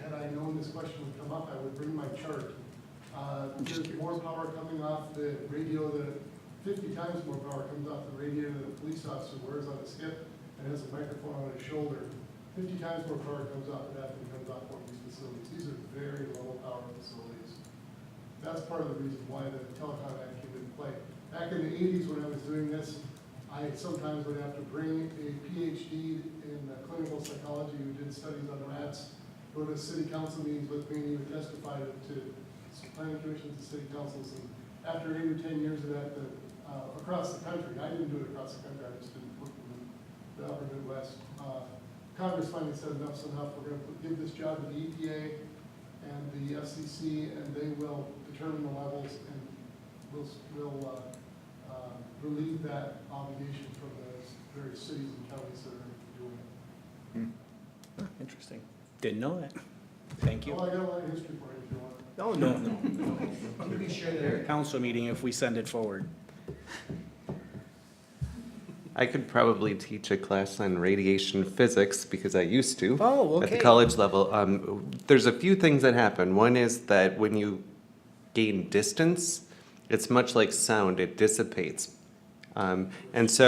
Had I known this question would come up, I would bring my chart. There's more power coming off the radio, 50 times more power comes off the radio that a police officer wears on his hip and has a microphone on his shoulder. 50 times more power comes off of that than comes off one of these facilities. These are very low power facilities. That's part of the reason why the Telecom Act came into play. Back in the 80s when I was doing this, I sometimes would have to bring a PhD in clinical psychology who did studies on rats, go to city council meetings with me, and he would testify to planning commissions and city councils. And after 8 or 10 years of that, across the country, I didn't do it across the country, I just didn't work in the upper Midwest. Congress finally said enough's enough, we're going to give this job to the EPA and the FCC, and they will determine the levels, and we'll relieve that obligation from the various cities and counties that are doing it. Interesting. Didn't know that. Thank you. Well, I got a lot of history for you if you want. Oh, no. You can share that at a council meeting if we send it forward. I could probably teach a class on radiation physics because I used to. Oh, At the okay. college level. There's a few things that happen. One is that when you gain distance, it's much like sound, it dissipates. And it's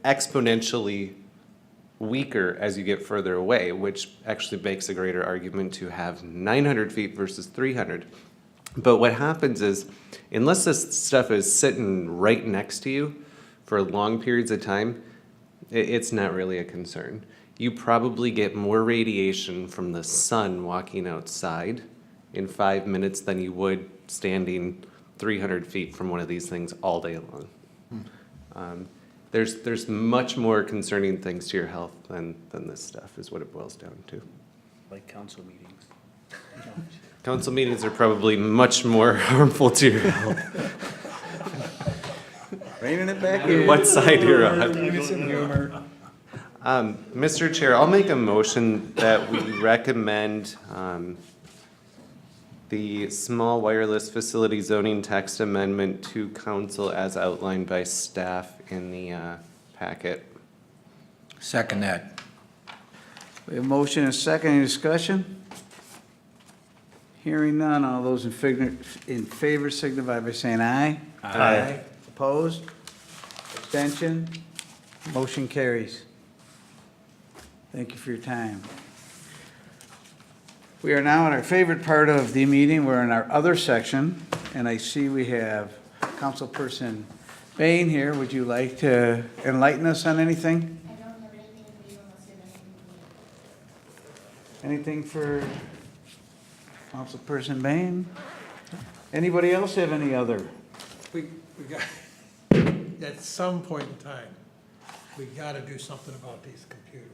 exponentially weaker as you get further away, which actually makes a greater argument to have 900 feet versus 300. But what happens is, unless this stuff is sitting right next to you for long periods of time, it's not really a concern. You probably get more radiation from the sun walking outside in 5 minutes than you would standing 300 feet from one of these things all day long. There's much more concerning things to your health than this stuff, is what it boils down to. Like council meetings. Council meetings are probably much more harmful to your health. Reining it back in. What side you're on. Give me some humor. Mr. Chair, I'll make a motion that we recommend the small wireless facility zoning text amendment to council as outlined by staff in the packet. Second that. We have a motion and a second. Any discussion? Hearing none. All those in favor signify by saying aye. Aye. Opposed? Abstention? Motion carries. Thank you for your time. We are now in our favorite part of the meeting. We're in our other section, and I see we have Councilperson Bain here. Would you like to enlighten us on anything? I don't have anything for you unless you have anything for me. Anything for Councilperson Bain? Anybody else have any other? We got, at some point in time, we gotta do something about these computers.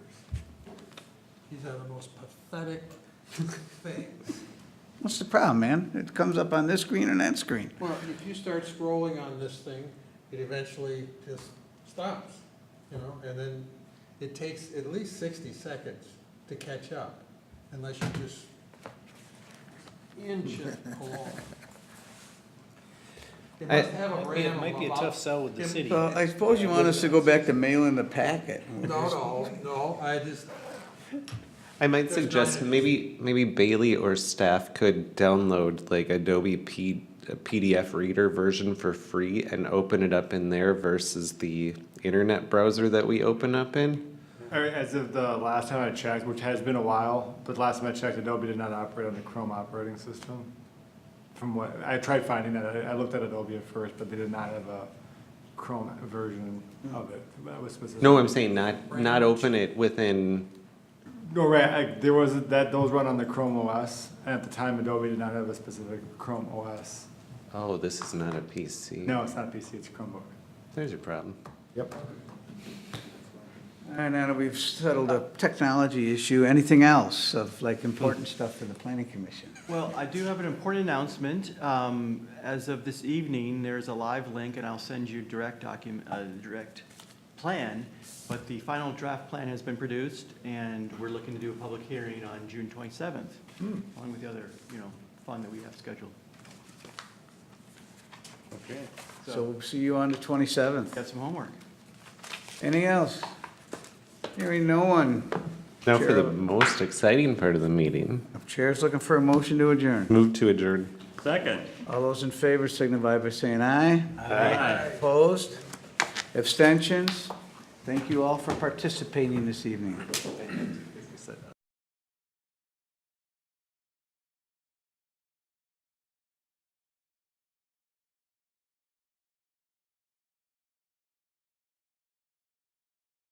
These are the most pathetic things. What's the problem, man? It comes up on this screen and that screen. Well, if you start scrolling on this thing, it eventually just stops, you know, and then it takes at least 60 seconds to catch up, unless you just inch it along. They must have a It RAM might be a about- tough sell with the city. So I suppose you want us to go back to mailing the packet. No, I just, I might There's suggest not- maybe Bailey or staff could download like Adobe PDF reader version for free and open it up in there versus the internet browser that we open up in. As of the last time I checked, which has been a while, but last time I checked, Adobe did not operate on the Chrome operating system. From what, I tried finding that, I looked at Adobe at first, but they did not have a Chrome version of it. That was specific. No, I'm saying not open it within. No, right, there was, those run on the Chrome OS, and at the time Adobe did not have a specific Chrome OS. Oh, this is not a PC. No, it's not PC, it's a Chromebook. There's your problem. Yep. All right, now that we've settled a technology issue, anything else of like important stuff for the planning commission? Well, I do have an important announcement. As of this evening, there's a live link, and I'll send you direct plan. But the final draft plan has been produced, and we're looking to do a public hearing on June 27th, along with the other, fun that we have scheduled. Okay. So we'll see you on the 27th. Got some homework. Anything else? Hearing no one. Now for the Chair- most exciting part of the meeting. Chair's looking for a motion to adjourn. Move to adjourn. Second. All those in favor signify by saying aye. Aye. Opposed? Abstentions? Thank you all for participating this evening.